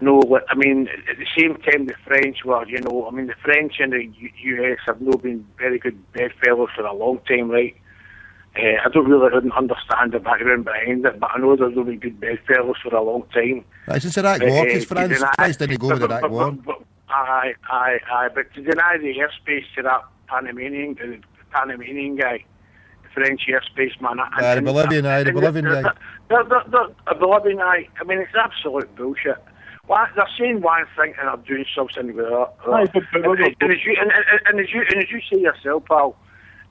No, I mean, at the same time, the French were, you know, I mean, the French and the US have not been very good bedfellows for a long time, right? I don't really understand the background behind it, but I know there's really good bedfellows for a long time. It's just Iraq War, because France didn't go with the Iraq War. Aye, but to deny the airspace to that Panamanian guy, the French airspace man. The Bolivian guy. The Bolivian guy, I mean, it's absolute bullshit. They're saying one thing and they're doing something with that. And as you say yourself, pal,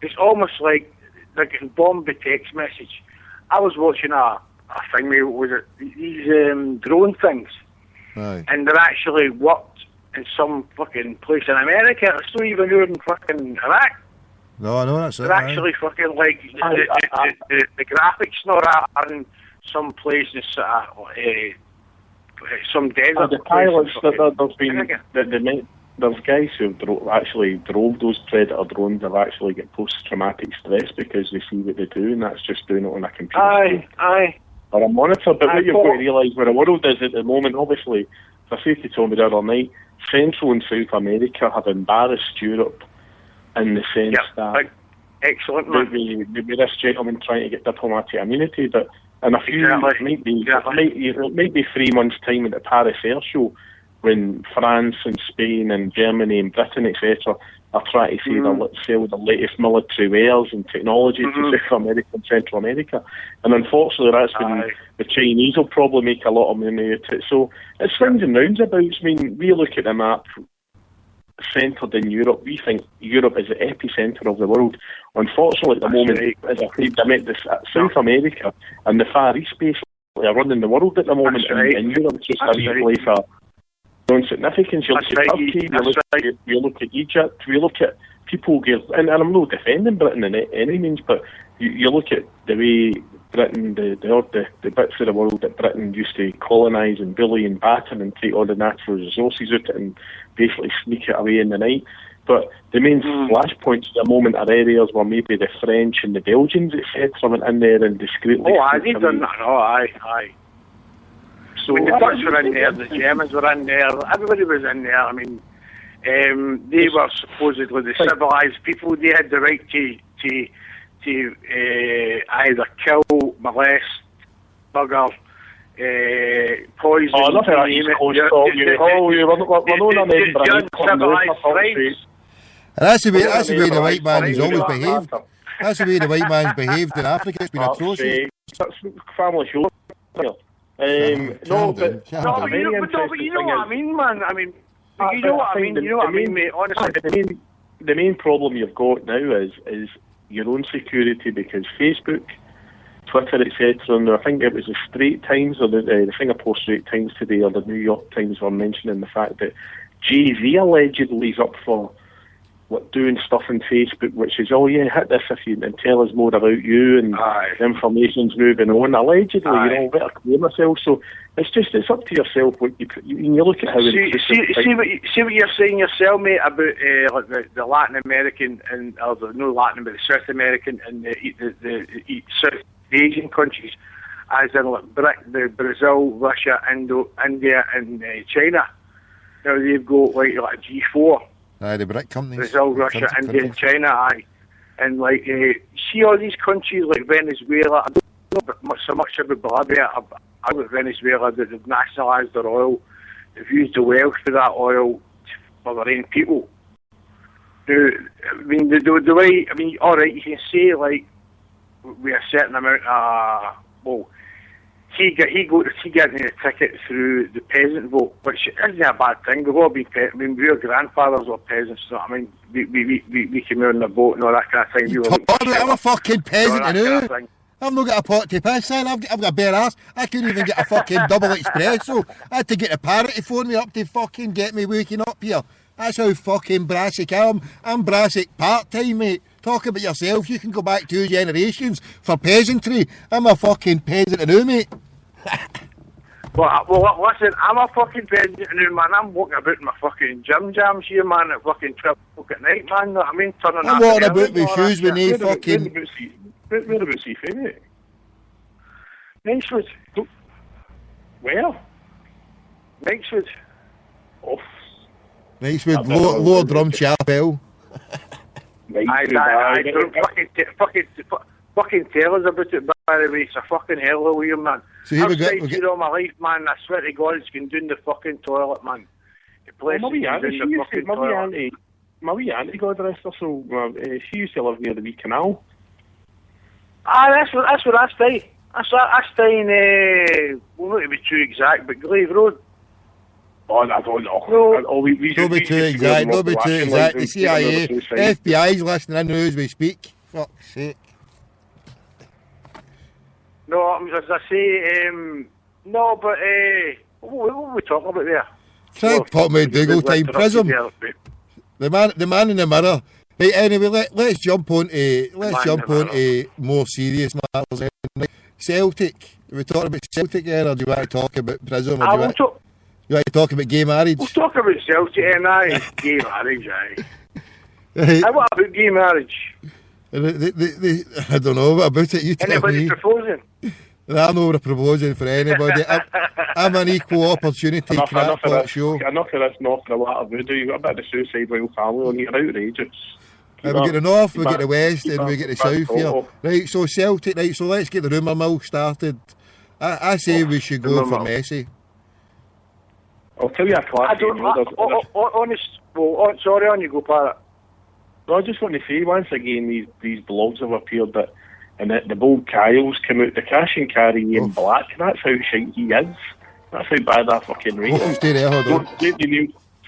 it's almost like they're getting bombed by text message. I was watching a thing, these drone things, and they're actually worked in some fucking place in America. It's not even here in fucking Iraq. No, I know that's it. They're actually fucking like the graphics not are in some place in some desert. The pilots there's guys who actually drove those Predator drones have actually got post-traumatic stress because they see what they do, and that's just doing it on a computer. Or a monitor. But what you've got to realise where the world is at the moment, obviously, as I said to Tommy the other night, Central and South America have embarrassed Europe in the sense that excellent, man. Maybe this gentleman trying to get diplomatic immunity, but in a few it might be 3 months' time at the Paris Air Show, when France and Spain and Germany and Britain, etc., are trying to say they'll sell the latest military wares and technology to South America and Central America. And unfortunately, that's when the Chinese will probably make a lot of money out of it. So it's swings and roundabouts. I mean, we look at the map centred in Europe. We think Europe is the epicentre of the world. Unfortunately, at the moment, as I said, South America and the Far East basically are running the world at the moment. And Europe's just a real place of non-significance. You look at Turkey, we look at Egypt, we look at people, and I'm not defending Britain in any means, but you look at the way Britain, the bits of the world that Britain used to colonise and bully and batter and take all the natural resources out it and basically sneak it away in the night. But the main flashpoints at the moment are areas where maybe the French and the Belgians, etc., went in there and discreetly... they've done that. Aye. So, I mean, the Dutch were in there, the Germans were in there, everybody was in there. I mean, they were supposedly the civilised people. They had the right to either kill, molest, bugger, poison. Nothing like East Coast talk. We're not on Edinburgh. And that's the way the white man has always behaved. That's the way the white man's behaved in Africa. It's been atrocious. That's family show. But you know what I mean, man. I mean, you know what I mean, mate. Honestly, the main problem you've got now is your own security, because Facebook, Twitter, etc., and I think it was the Straits Times or the Singapore Straits Times today, or the New York Times, were mentioning the fact that Jay-Z allegedly is up for doing stuff on Facebook, which is, hit this if you and tell us more about you, and the information's moving on. Allegedly, better clear myself. So it's up to yourself what you look at how. See what you're saying yourself, mate, about like the Latin American but the South American and the South Asian countries, as in like the Brazil, Russia, India, and China. Now they've got like G4. The BRIC companies. Brazil, Russia, India, and China, And see all these countries like Venezuela, I don't know so much about Bolivia, about Venezuela, that they've nationalised their oil, they've used the wealth for that oil for their own people. The way, alright, you can say like, with a certain amount of, he getting the ticket through the peasant vote, which isn't a bad thing. We've all been our grandfathers were peasants, so I mean, we came out on the vote and all that kind of thing. I'm a fucking peasant, I've not got a pot to piss in, I've got a bare ass. I couldn't even get a fucking double espresso. I had to get a parrot to phone me up to fucking get me waking up here. That's how fucking brassic I am. I'm brassic part-time, mate. Talk about yourself. You can go back 2 generations for peasantry. I'm a fucking peasant now, mate. Well, listen, I'm a fucking peasant now, man. I'm walking about in my fucking gym jams here, man, at fucking 12 o'clock at night, man. You know what I mean? I'm walking about with shoes with no fucking... Whereabouts are you from, mate? Knightswood. Where? Knightswood. Oh. Knightswood, Lower Drumchapel. I don't fucking tell us about it, by the way. It's a fucking hell of a weird, man. So here I've stayed here all my life, man. I swear to God, it's been down the fucking toilet, man. The place my wee auntie, God rest her soul, she used to live near the wee canal. That's where I stay. I stay in, not to be too exact, but Glaive Road. I don't know. No. Don't be too exact. The CIA, FBI's listening in now as we speak. Fuck's sake. No, as I say, no, but what were we talking about there? Craig put me Dougal time prism. The man in the mirror. Right, anyway, let's jump on to more serious matters. Celtic. Are we talking about Celtic here, or do you want to talk about prism? Or you want to talk about gay marriage? We'll talk about Celtic and gay marriage, What about gay marriage? I don't know about it. You tell Anybody me. proposing? I'm not proposing for anybody. I'm an equal opportunity crackpot show. Enough of this north of the water voodoo. You've got a bit of the suicidal family on here, outrageous. We get the north, we get the west, and we get the south here. Right, so Celtic, right, so let's get the rumour mill started. I say we should go for Messi. I'll tell you a I classic. don't. Honest. Well, sorry, on you go, Parrot. No, I just want to say once again, these blogs have appeared that, and the bold Kyle's come out, the cash and carry in black. That's how shite he is. That's how bad that fucking rate is. Stay there, hold on.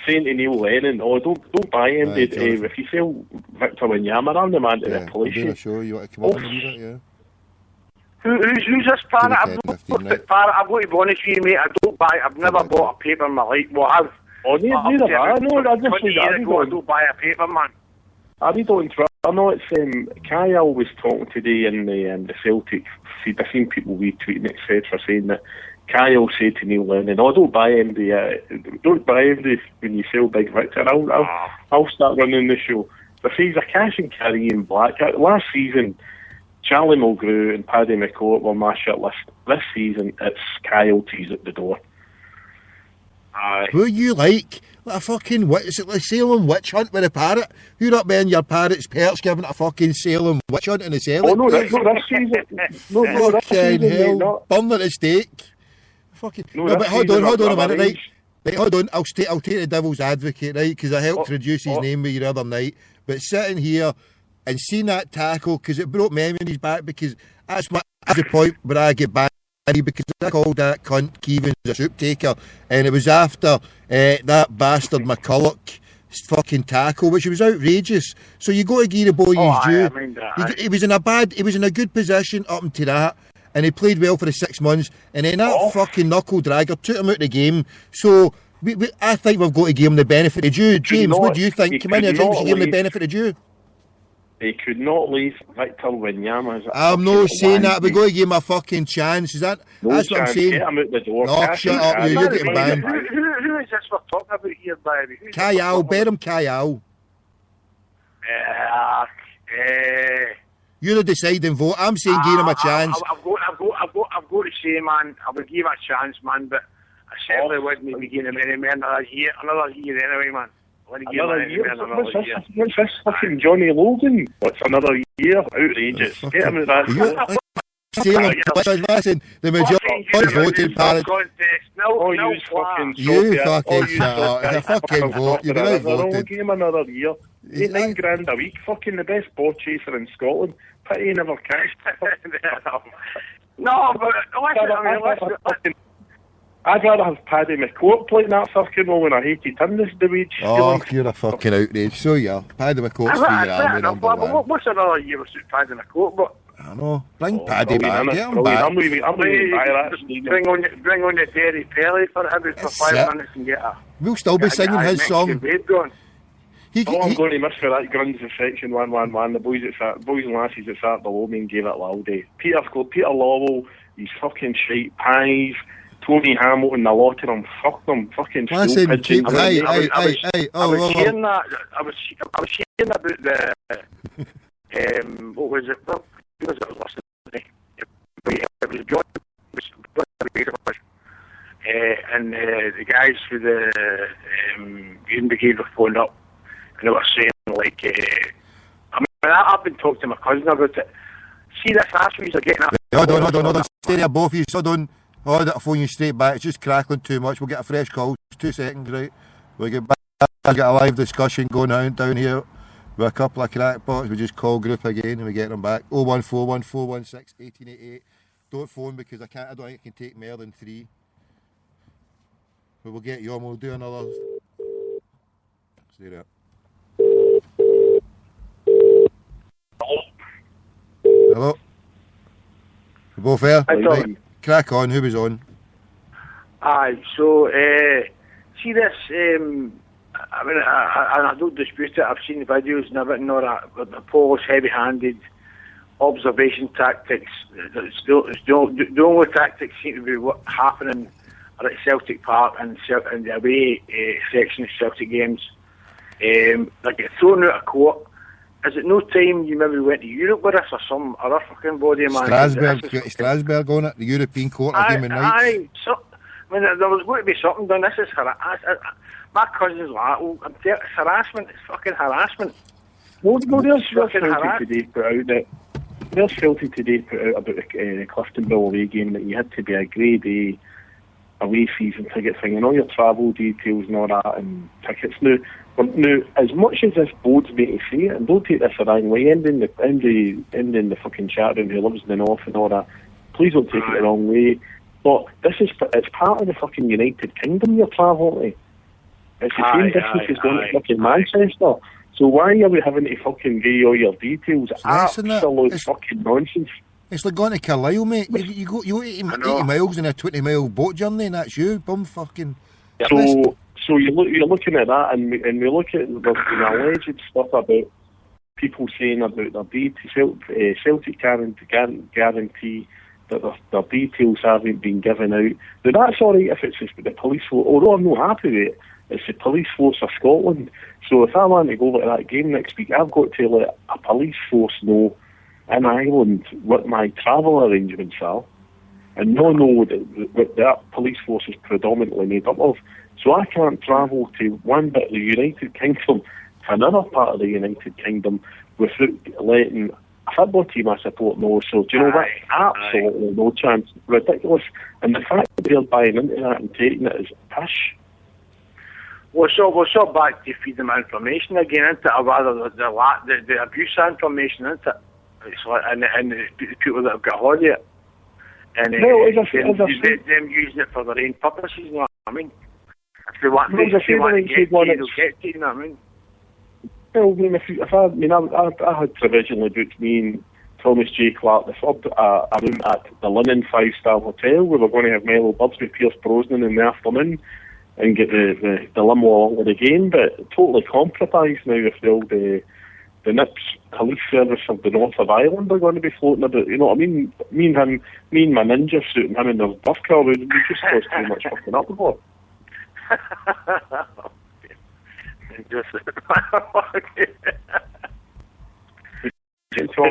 Saying to Neil Lennon, don't buy him. If you sell Victor Wanyama, I'm the man to replace you. Show you want to come on and read it, yeah. Who's this Parrot? I've got to be honest with you, mate. I've never bought a paper in my life. Well, I've. Oh, neither have I. No, I just 20 years ago, I don't buy a paper, man. I read on Twitter. I know it's Kyle was talking today in the Celtic feed. I've seen people retweeting etc. saying that Kyle said to Neil Lennon, "Oh, don't buy MD when you sell Big Victor. I'll start running the show." But he's a cash and carry in black. Last season, Charlie Mulgrew and Paddy McCourt were my shit list. This season, it's Kyle T's at the door. Who you like a fucking is it like Salem witch hunt with a parrot? You're up there in your parrot's perch giving a fucking Salem witch hunt in the cellar. Oh no, that's not this season. No, that's fucking season, hell, bum at the stake. Fucking no, but hold on a minute, right? Right, hold on. I'll take the devil's advocate, right? Because I helped reduce his name with you the other night. But sitting here and seeing that tackle, because it broke memories back, because that's the point where I get back. Because I called that cunt Keevan's a soup taker, and it was after that bastard McCulloch fucking tackle, which was outrageous. So you got to give the boy his due. He was in a good position up until that, and he played well for the 6 months, and then that fucking knuckle dragger took him out of the game. So I think we've got to give him the benefit of due. James, what do you think? Come in here, James, give him the benefit of due. He could not leave Victor Wanyama. I'm not saying that. We've got to give him a fucking chance. That's what I'm saying. Get him out the door. No, shut up. You're getting banned. Who is this we're talking about here, baby? Kyle. Berham Kyle. You're the deciding vote. I'm saying give him a chance. I've got to say, man, I would give him a chance, man, but I certainly wouldn't be giving him any more another year anyway, man. Another year? What's this fucking Johnny Logan? What's another year? Outrageous. Get him out that. Listen, the majority voted Parrot. You fucking shut up. It's a fucking vote. You've been outvoted. Give him another year. £9 grand a week. Fucking the best ball chaser in Scotland. Pity he never cashed. No, but listen. I'd rather have Paddy McCourt playing that fucking role when I hated him this the wage. Oh, you're a fucking outrage. So yeah, Paddy McCourt's for your army number one. What's another year with Paddy McCourt? But I know. Bring Paddy back. Get him back. I'm leaving by that. Bring on the Derry Pelly for 5 minutes and get a. We'll still be singing his song. I'm going to miss for that Gruns of Section 111. The boys and lasses that sat below me and gave it loud. Peter Lowell, these fucking shite pies. Tony Hamilton, the lot of them, fuck them, fucking listen, I was hearing about the what was it? Who was it last night? It was John, and the guys for the Green Brigade were phoned up, and they were saying like, I've been talking to my cousin about it. See this ass are getting up. Hold on, stay there, both of you. Hold on. I'll phone you straight back. It's just crackling too much. We'll get a fresh call. 2 seconds, right? We'll get back. I'll get a live discussion going on down here with a couple of crackpots. We just call group again and we get them back. 01414161888. Don't phone because I don't think I can take more than 3. But we'll get you on. We'll do another. Stay there. Hello? We both there? Right. Crack on, who was on? Aye, so, see this, I don't dispute it, I've seen the videos and everything, all that, but the Polish heavy-handed observation tactics, the only tactics seem to be what happening at Celtic Park and the away section of Celtic games. They get thrown out of court. Is it no time you maybe went to Europe with us or some other fucking body, man? Strasbourg on it, the European Court of Human Rights. There was going to be something done. This is my cousin's like, it's harassment. It's fucking harassment. There's Celtic today put out about the Cliftonville away game that you had to be a grade A away season ticket thing and all your travel details and all that and tickets. Now, as much as this board's me to say it, and don't take this the wrong way, ending the fucking chat room who lives in the north and all that, please don't take it the wrong way. But it's part of the fucking United Kingdom you're travelling to. It's the same distance as going to fucking Manchester. So why are we having to fucking give all your details? Absolute fucking nonsense. It's like going to Carlisle, mate. You go 80 miles in a 20-mile boat journey, and that's you, bum fucking. So you're looking at that, and we look at the alleged stuff about people saying about their Celtic guarantee that their details haven't been given out. Now that's all right if it's the police force, although I'm not happy with it. It's the police force of Scotland. So if I want to go to that game next week, I've got to let a police force know in Ireland what my travel arrangements are, and know what that police force is predominantly made up of. So I can't travel to one bit of the United Kingdom to another part of the United Kingdom without letting a football team I support know. So do you know what? Absolutely no chance. Ridiculous. And the fact that they're buying into that and taking it is pish. We're so back to freedom of information again, isn't it? Or rather, the abuse of information, isn't it? It's like, and the people that have got hold of it. And them using it for their own purposes, you know what I mean? If they want to get to you, they'll get to you, you know what I mean? Well, I had provisionally booked me and Thomas J. Clark, the third, a room at the Linen 5-star Hotel. We were going to have Mellow Birds with Pierce Brosnan in the afternoon and get the limo along with the game, but totally compromised now if the NIPS police service of the north of Ireland are going to be floating about, you know what I mean? Me and my ninja suit and him in the bus car, we just caused too much fucking uproar. Is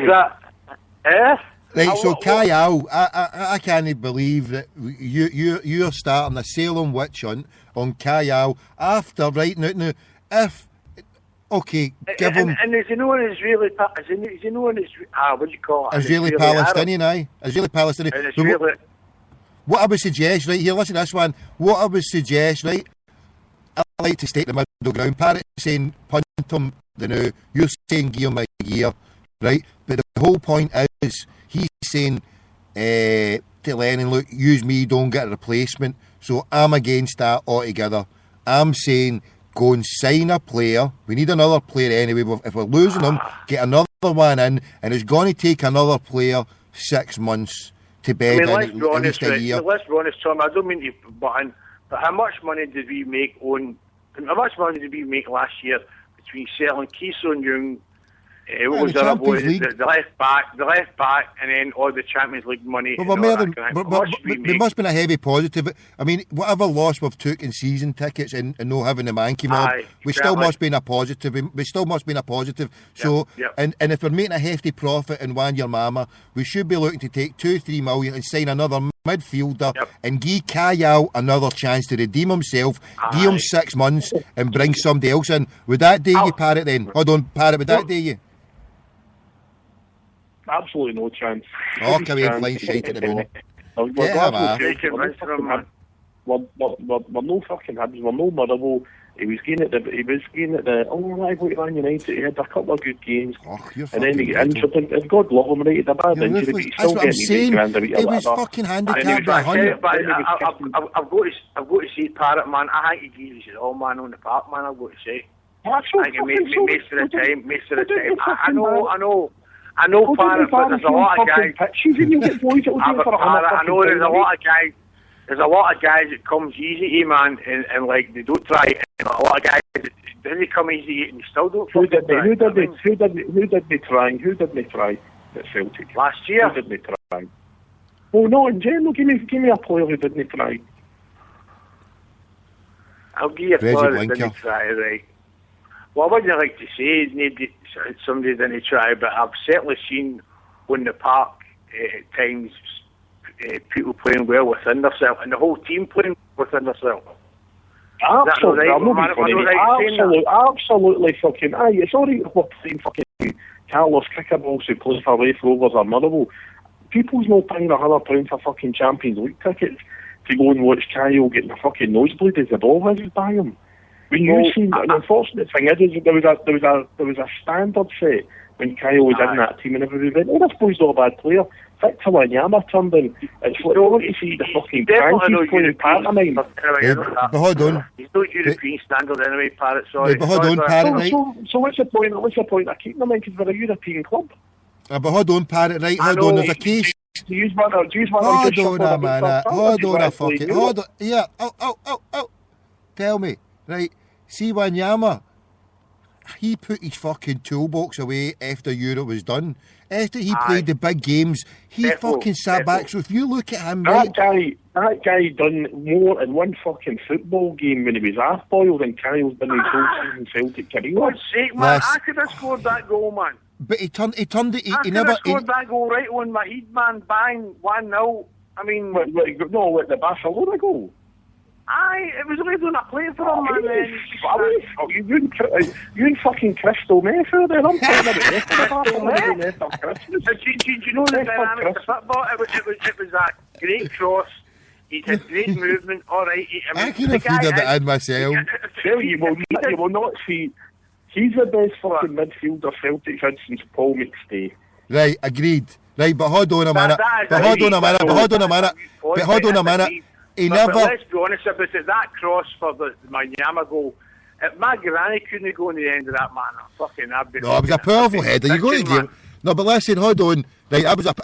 that right, so Kyle, I can't believe that you're starting a Salem witch hunt on Kyle after right now. If give him. And is he no an Israeli? What do you call it? Israeli Palestinian, aye. Israeli Palestinian. What I would suggest, right here, listen to this one. What I would suggest, right, I like to stake the middle ground. Parrot saying punt him the now, you're saying give him a year, right? But the whole point is he's saying to Lennon, look, use me, don't get a replacement. So I'm against that altogether. I'm saying go and sign a player. We need another player anyway. If we're losing him, get another one in, and it's going to take another player 6 months to bed in let's be honest, Tom, I don't mean to butt in, but how much money did we make last year between selling Keystone Young, the left back, and then all the Champions League money? Well, there must have been a heavy positive. I mean, whatever loss we've took in season tickets and no having the Mankey mob, we still must be in a positive. We still must be in a positive. So, and if we're making a hefty profit in 1 year mama, we should be looking to take 2-3 million and sign another midfielder and give Kayal another chance to redeem himself. Give him 6 months and bring somebody else in. Would that do you, Parrot? Then hold on, Parrot. Would that do you? Absolutely no chance. Oh, come here, flying shite at the moment. We're no fucking Hibs, we're no Motherwell. He was getting at the I go to Man United, he had a couple of good games. And then he got injured, and God love him, right? He had a bad injury, but he's still getting $8,000 a week. He was fucking handicapped by 100. I've got to say, Parrot, man, I think he gives it all, man, on the park, man, I've got to say. I think he makes for the time. I know, Parrot, but there's a lot of guys. I know there's a lot of guys. There's a lot of guys that comes easy to, man, and like they don't try. And a lot of guys that didn't come easy and still don't. Who did they try at Celtic last year? Who did they try? Oh no, in general, give me a player who didn't try. I'll give you a player who didn't try, right? Well, I wouldn't like to say somebody didn't try, but I've certainly seen on the park at times people playing well within themselves, and the whole team playing within themselves. Absolutely, absolutely fucking aye. It's alright if we're playing fucking Carlos Kickerballs who plays for Raith Rovers or Motherwell. People's no paying £100 for fucking Champions League tickets. to go and watch Kyle getting a fucking nosebleed as the ball whizzes by him. When you seen, the unfortunate thing is there was a standard set when Kyle was in that team, and everybody went, "Oh, this boy's not a bad player." Victor Wanyama turned in. It's like, oh, to see the fucking Yankees playing pantomime. But hold on. He's not European standard anyway, Parrot, sorry. But hold on, Parrot, right? So what's the point? What's the point of keeping them in, because we're a European club? But hold on, Parrot, right? Hold on, there's a case. Hold on a minute. Hold on a fucking... Hold on. Yeah, oh. Tell me, right? See Wanyama, he put his fucking toolbox away after Europe was done. After he played the big games, he fucking sat back. So if you look at him, right... That guy done more in one fucking football game when he was half-boiled than Kyle's done his whole season Celtic career. God's sake, man, I could have scored that goal, man. But he turned it. He never scored that goal right on my head, man. Bang, 1-0. I mean, what the Barcelona goal? Aye, it was laid on a plate for him, man. You and fucking Crystal Mayfield there. I'm talking about Do you know the dynamics of football? It was a great cross. He had great movement. All right. I could have figured it in myself. You will not see. He's the best fucking midfielder Celtic had since Paul McStay. Right, agreed. Right, but hold on a minute. He never... But let's be honest about it. That cross for the Wanyama goal, if my granny couldn't go in the end of that, man, I'd be... No, it was a powerful header. You got to give... No, but listen, hold on. Right, that was a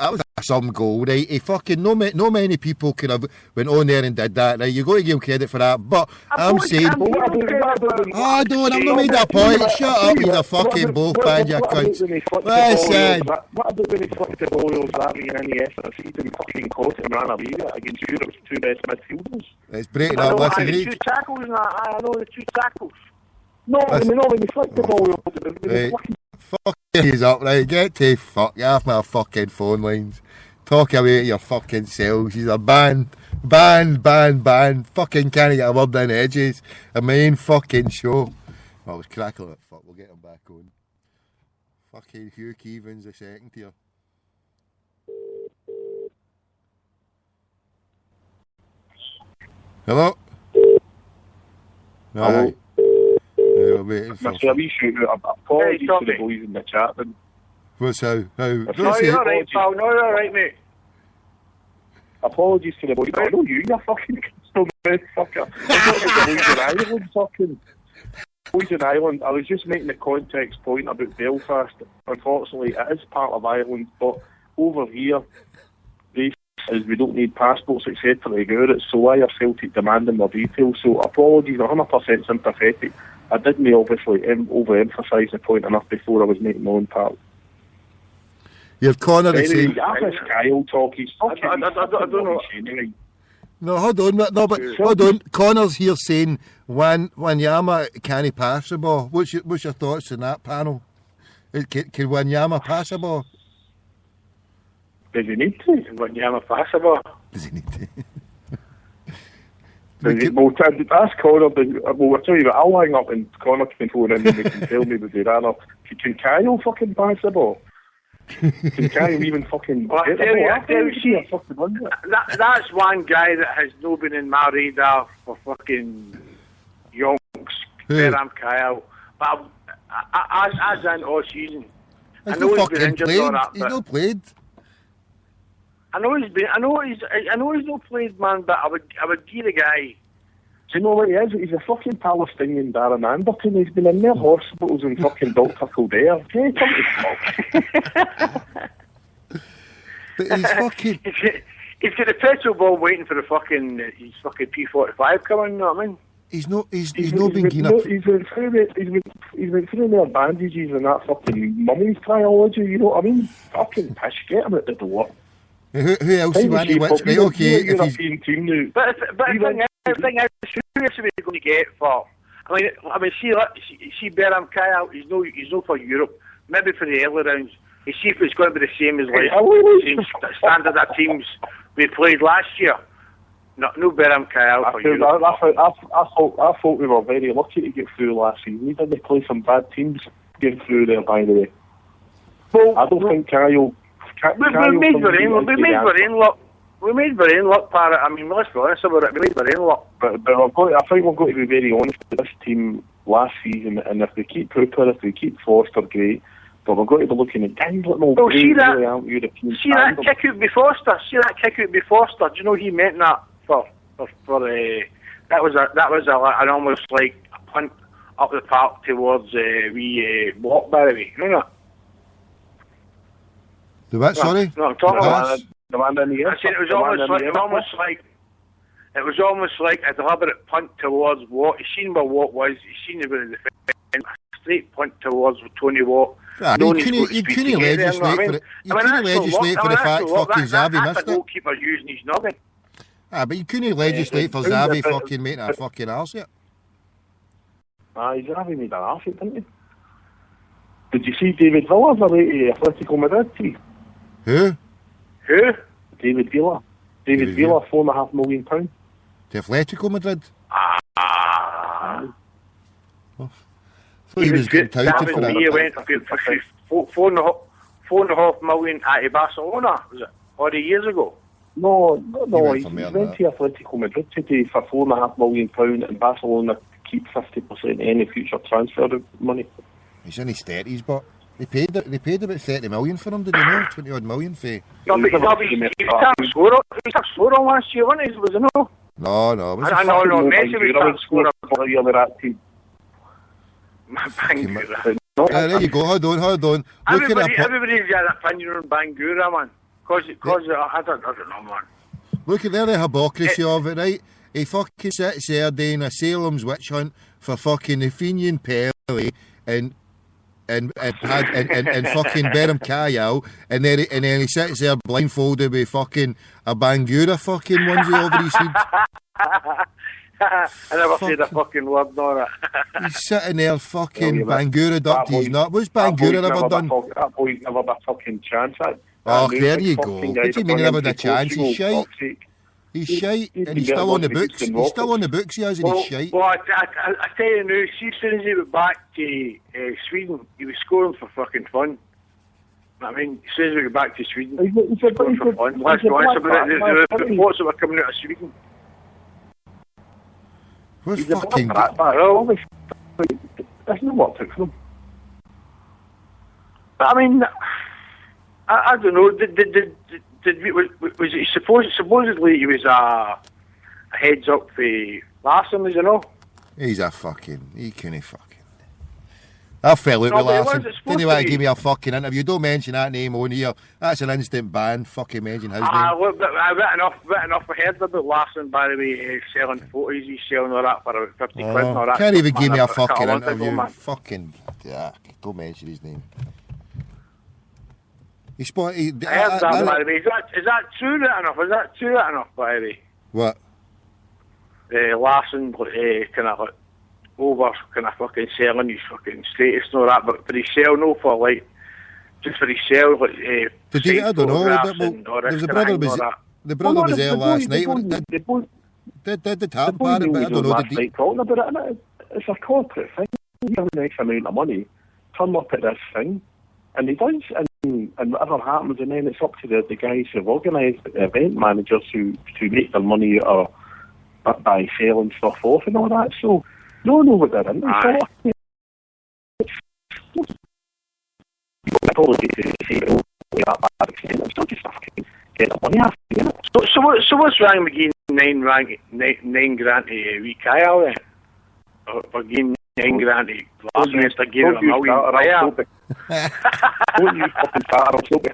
some goal, right? He fucking... No many people could have went on there and did that, right? You got to give him credit for that. But I'm saying... Hold on, I'm not made that point. Shut up, you're fucking both bad, you cunts. Listen. What about when he flicked the ball over that in the effort? He didn't fucking caught it and ran away against Europe's two best midfielders. It's breaking up, listen. The two tackles, I know the two tackles. No, when he flicked the ball over, fuck he's up, right? Get to fuck off my fucking phone lines. Talk away to your fucking selves. He's a banned. Fucking can't get a word in edges. A main fucking show. I was crackling it. Fuck, we'll get him back on. Fucking Hugh Keevan's a second here. Hello? Hello? We're waiting for... Mr. Wee shoot out. Apologies to the boys in the chat. What's how? No, you're alright, pal. No, you're alright, mate. Apologies to the boys. I know you fucking motherfucker. I'm not like the boys in Ireland fucking... Boys in Ireland, I was just making the context point about Belfast. Unfortunately, it is part of Ireland, but over here, they is we don't need passports, etc. to go it, so why are Celtic demanding more details? So apologies, 100% sympathetic. I didn't obviously overemphasise the point enough before I was making my own part. You've Connor the same. Kyle talk. He's fucking. I don't know. No, hold on. No, but hold on. Connor's here saying Wanyama can't pass the ball. What's your thoughts on that panel? Can Wanyama pass the ball? Does he need to? Wanyama pass the ball? Does he need to? Ask Connor. Well, I'll tell you what, I'll hang up and Connor can phone in and he can tell me that they ran up. Can Kyle fucking pass the ball? Can Kyle even fucking get the ball? That's one guy that has not been in my radar for fucking yonks. Beram Kyle. But as in all season. I know he's been injured or that. He's not played. I know he's not played, man. But I would give the guy. Do you know what he is? He's a fucking Palestinian Darren Anderton. He's been in their hospitals and fucking Dr. Kildare. Can you come to But he's fucking... He's got a petrol ball waiting for his fucking P45 coming, you know what I mean? He's not been getting up... He's went through their bandages and that fucking mummy's triology, you know what I mean? Fucking pish, get him at the door. Who else do you want to watch? Right, okay. European team now. But the thing is, who else are we going to get for? I mean, see, Beram Kyle. He's no for Europe. Maybe for the early rounds. You see if it's going to be the same as the same standard of teams we played last year. No Beram Kyle for Europe. I thought we were very lucky to get through last season. We didn't play some bad teams getting through there, by the way. Well, I don't think Kyle... We made our own luck. we made our own luck, Parrot. I mean, let's be honest about it. We made our own luck. But I think we've got to be very honest with this team last season, and if they keep Hooper, if they keep Foster, great. But we've got to be looking at guys like no Well, see that European See that kick out by Foster. See that kick out by Foster. Do you know he meant that for that was an almost like a punt up the park towards walk, by the way. You know that? The what, sorry? No, I'm talking about. The man in the air. I said it was almost like a deliberate punt towards Watt. He seen where Watt was. He seen where the defence. Straight punt towards Tony Watt. You couldn't legislate for it. You couldn't legislate for the fact fucking Xavi missed it. That's a goalkeeper using his noggin. But you couldn't legislate for Xavi fucking making a fucking arse yet. Xavi made an arse, didn't he? Did you see David Villa for Atletico Madrid team? Who? David Villa. David Villa, £4.5 million. To Atletico Madrid? He was getting touted for that. He went for £4.5 million at Barcelona, was it? Or years ago? No. He for went to Atletico Madrid today for £4.5 million, and Barcelona keep 50% of any future transfer money. He's in his 30s, but they paid about 30 million for him, did you know? 20 odd million for. He was top scorer last year, wasn't he? Was it no? No. No, Messi was top scorer for the year of that team. Bangura. There you go, hold on. Everybody's got an opinion on Bangura, man. Because I don't know, man. Look at the hypocrisy of it, right? He fucking sits there doing a Salem's witch hunt for fucking the Fenian Pele and fucking Berham Kayal, and then he sits there blindfolded with fucking a Bangura fucking onesie over his head. I never said a fucking word, Nora. He's sitting there fucking Bangura up to his nut. What's Bangura ever done? That boy's never had a fucking chance. There you go. What do you mean he never had a chance? He's shite. He's shite, and he's still on the books. He's still on the books, he is, and he's shite. Well, I tell you now, see, as soon as he went back to Sweden, he was scoring for fucking fun. I mean, as soon as we go back to Sweden, he's scoring for fun. Let's be honest about it. The reports that were coming out of Sweden. What's fucking... That's not what took for him. But I mean, I don't know. Was he supposedly he was a heads up for Larson, as you know? He's a fucking... He couldn't fucking... I fell out with Larson. Didn't want to give me a fucking interview. Don't mention that name on here. That's an instant ban. Fucking mention his name. I've written off. I heard about Larson, by the way, selling photos. He's selling all that for about 50 quid and all that. Can't even give me a fucking interview. Fucking... Yeah, don't mention his name. I heard that, by the way. Is that true that enough? Is that true that enough, by the way? What? Larson, kind of like, over kind of fucking selling his fucking status and all that, but for his sale, no, for like, just for his sale, like, did he? I don't know. There's a brother the brother was there last night. Did the tap about it, but I don't know. Did he? Talking about it, it's a corporate thing. He has an X amount of money, turn up at this thing, and he does, and whatever happens, and then it's up to the guys who've organised the event managers who make their money or by selling stuff off and all that. So no know what they're in. So what's wrong with giving nine grand to wee Kyle then? Or giving 9 grand to Larson instead of giving him $1 million? Don't you fucking start, I'll still be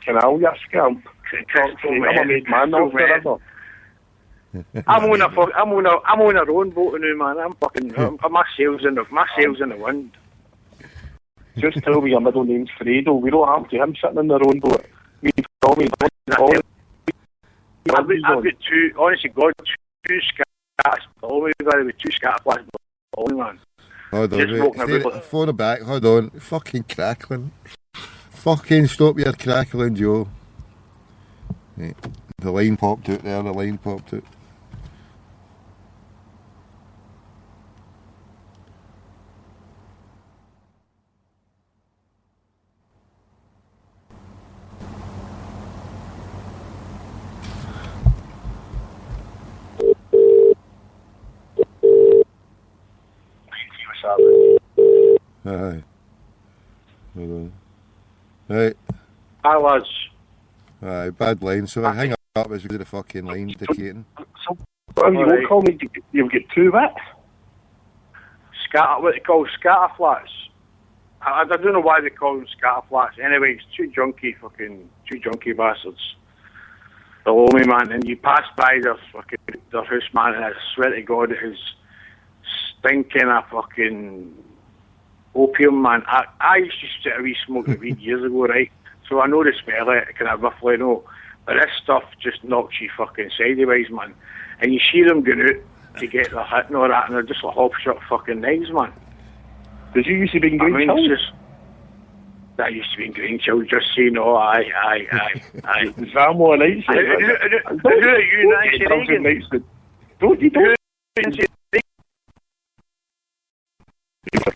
canal, you scamp. I'm a made man now forever. I'm on a rowing boat now, man. I'm fucking my sails in the wind. Just tell me your middle name's Fredo. We don't have to him sitting in the rowing boat. I've got two, honestly God, two scats below me, with two scat flags below me, man. Hold on, phone it back, hold on. Fucking crackling. Fucking stop your crackling, Joe. Right. The line popped out there, Aye. Hold on. Right. Hi, lads. Aye, bad line. So I hang up as we do the fucking line dictating. So, well, you won't call me, you'll get 2 what? What they call scatter flats. I don't know why they call them scatter flats. Anyway, it's two junky bastards below me, man. And you pass by their house, man, and I swear to God, it is stinking of fucking opium, man. I used to sit a wee smoke of weed years ago, right? So I know the smell of it, kind of roughly know. But this stuff just knocks you fucking sideways, man. And you see them going out to get their hit and all that, and they're just like hop-shot fucking knives, man. Did you used to be in Greenchill? That used to be in Greenchill, just saying, oh, aye. Is that more nights? Who are you, Nancy Reagan? Don't you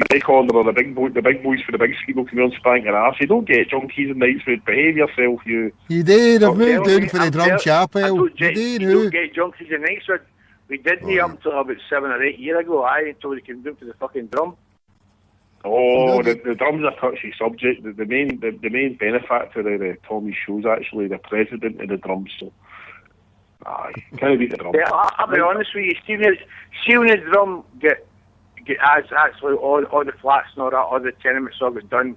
they call them the big boys for the big scheme will come here and spank your ass. You don't get junkies and nights food. Behave yourself, you. You did. I've moved down for the drum chapel. You don't get junkies and nights food. We didn't up until about 7 or 8 years ago. Until we came down to the fucking drum. Oh, the drum's a touchy subject. The main benefactor of the Tommy show's actually the president of the drums. So, can't beat the drum. Yeah, I'll be honest with you. See when the drum get as actually all the flats and all that, all the tenements all got done,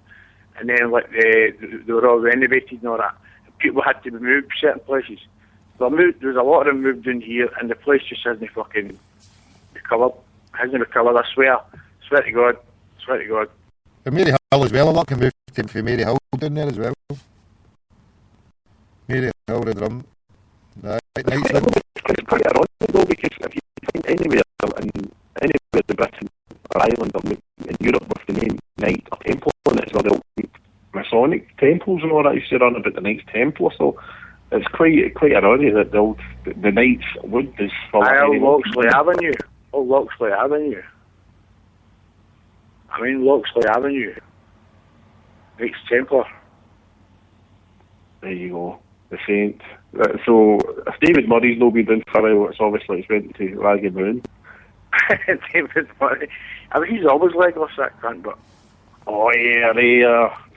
and then like they were all renovated and all that. People had to be moved certain places. There's a lot of them moved in here, and the place just hasn't fucking recovered. Hasn't recovered. I swear to God. And Mary Hill as well. A lot can move to Mary Hill down there as well. Mary Hill, the drum. It's quite ironic though, because if you find anywhere in Britain or Ireland or in Europe with the name Knight or Templar in it, as well, they'll Masonic temples and all that used to run about the Knights Templar, so it's quite ironic that the Knights would is for Loxley Avenue. Oh, Loxley Avenue. I mean Loxley Avenue. Knights Templar. There you go. The Saint. So if David Murray's not been done for a while, it's obviously it's went to Raggy Moon. David Murray. I mean, he's always legless, that cunt, but... Oh, yeah,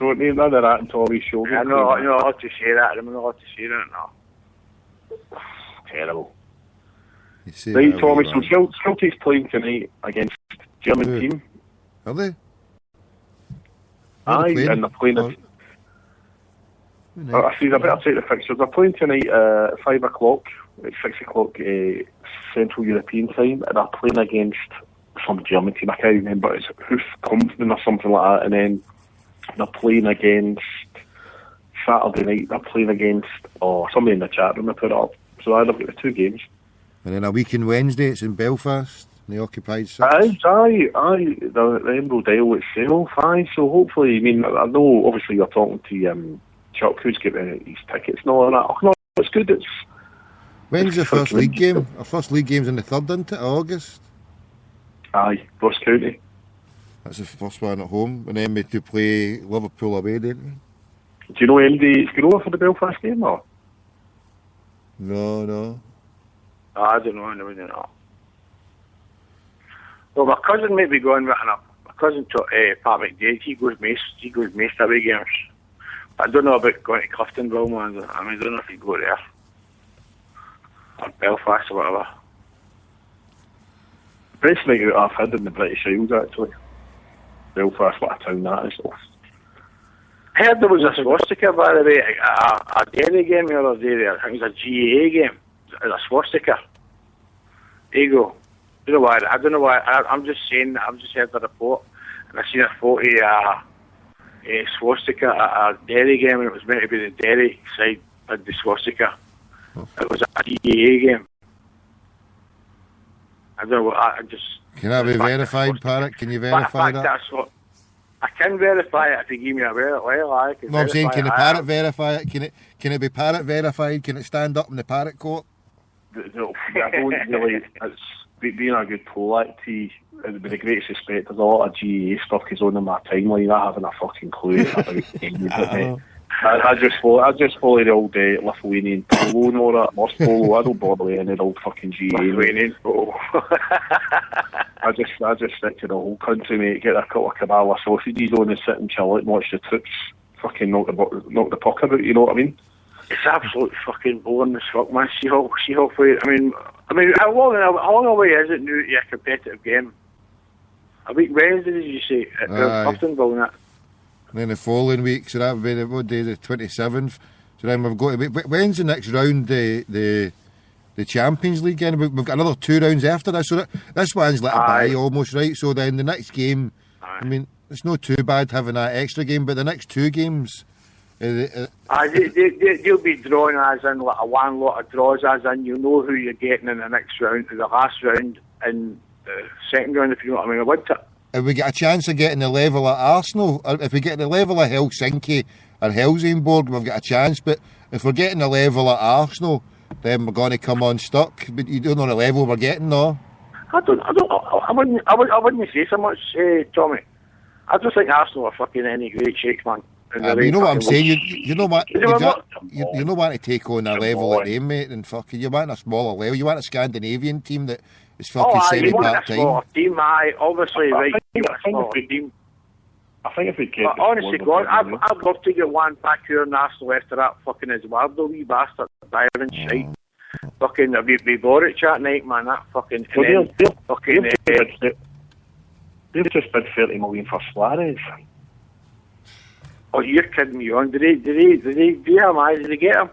don't need none of that until his show. I'm not allowed to say that. I'm not allowed to say that now. Terrible. Right, Tommy, so Celtic's playing tonight against German team. Are they? Aye, and they're playing... I see, I better take the fixtures. They're playing tonight at 5 o'clock, at 6 o'clock Central European time, and they're playing against some German team. I can't remember, it's Hoofkampfen or something like that, and then they're playing against Saturday night, they're playing against somebody in the chat room, they put it up. So I've got the 2 games. And then a week on Wednesday, it's in Belfast, in the occupied six. Aye, the Emerald Isle itself, so hopefully, I mean, I know obviously you're talking to Chuck, who's getting his tickets and all that. Oh, no, it's good. When's the first league game? Our first league game's on the 3rd, isn't it? August? Aye, Ross County. That's the first one at home, and then we to play Liverpool away, don't we? Do you know MD is going over for the Belfast game, or? No. I don't know, I don't know. Well, my cousin may be going with my cousin to Pat McDade. He goes most away games. I don't know about going to Cliftonville, man. I mean, I don't know if he'd go there. Or Belfast or whatever. Best night out I've had in the British Isles, actually. Belfast, what a town that is. I heard there was a swastika, by the way, a Derry game the other day there. I think it was a GAA game. It was a swastika. There you go. I don't know why. I'm just saying that. I've just heard the report, and I seen a photo a swastika at a Derry game, and it was meant to be the Derry side of the swastika. It was a GAA game. I don't know what I just... Can that be verified, Parrot? Can you verify that? I can verify it if you give me a well, I can. No, I'm saying, can the Parrot verify it? Can it be Parrot verified? Can it stand up in the Parrot court? No, I don't really... It's being a good poll acty, with the greatest respect, there's a lot of GAA stuff goes on in my timeline. Not having a fucking clue about anything. I just follow the old Lithuanian polo and all that, Moss polo. I don't bother with any old fucking GAA. Lithuanian polo. I just stick to the whole country, mate. Get a couple of Kabbalah sausages on and sit and chill out and watch the troops fucking knock the puck about. You know what I mean? It's absolutely fucking boring as fuck, man. See how far. I mean, how long away is it now to a competitive game? A week Wednesday, did you say? At Cliftonville and that. And then the following week, so that would be what day? The 27th. So then we've got to. When's the next round? The Champions League game. We've got another 2 rounds after that. So this one's like a bye almost, right? So then the next game. I mean, it's not too bad having that extra game, but the next 2 games. They'll be drawing as in like a one lot of draws, as in you know who you're getting in the next round, the last round, and the second round, if you know what I mean. I want it. If we get a chance of getting the level at Arsenal, or if we get the level of Helsinki or Helsingborg, we've got a chance. But if we're getting the level at Arsenal, then we're going to come unstuck. But you don't know the level we're getting, no? I wouldn't say so much, Tommy. I just think Arsenal are fucking any great shakes, man. You know what I'm saying? You know what? You don't want to take on a level like them, mate. And fucking, you want a smaller level. You want a Scandinavian team that is fucking semi-part-time. You want a smaller team, obviously, right? I think if we get. Honestly, God, I'd love to get one back here in Arsenal after that fucking Eduardo wee bastard Byron shite. Fucking we Boric that night, man. That fucking. They've just bid 30 million for Suarez. Oh, you're kidding me on? Did they get him? Did they get him?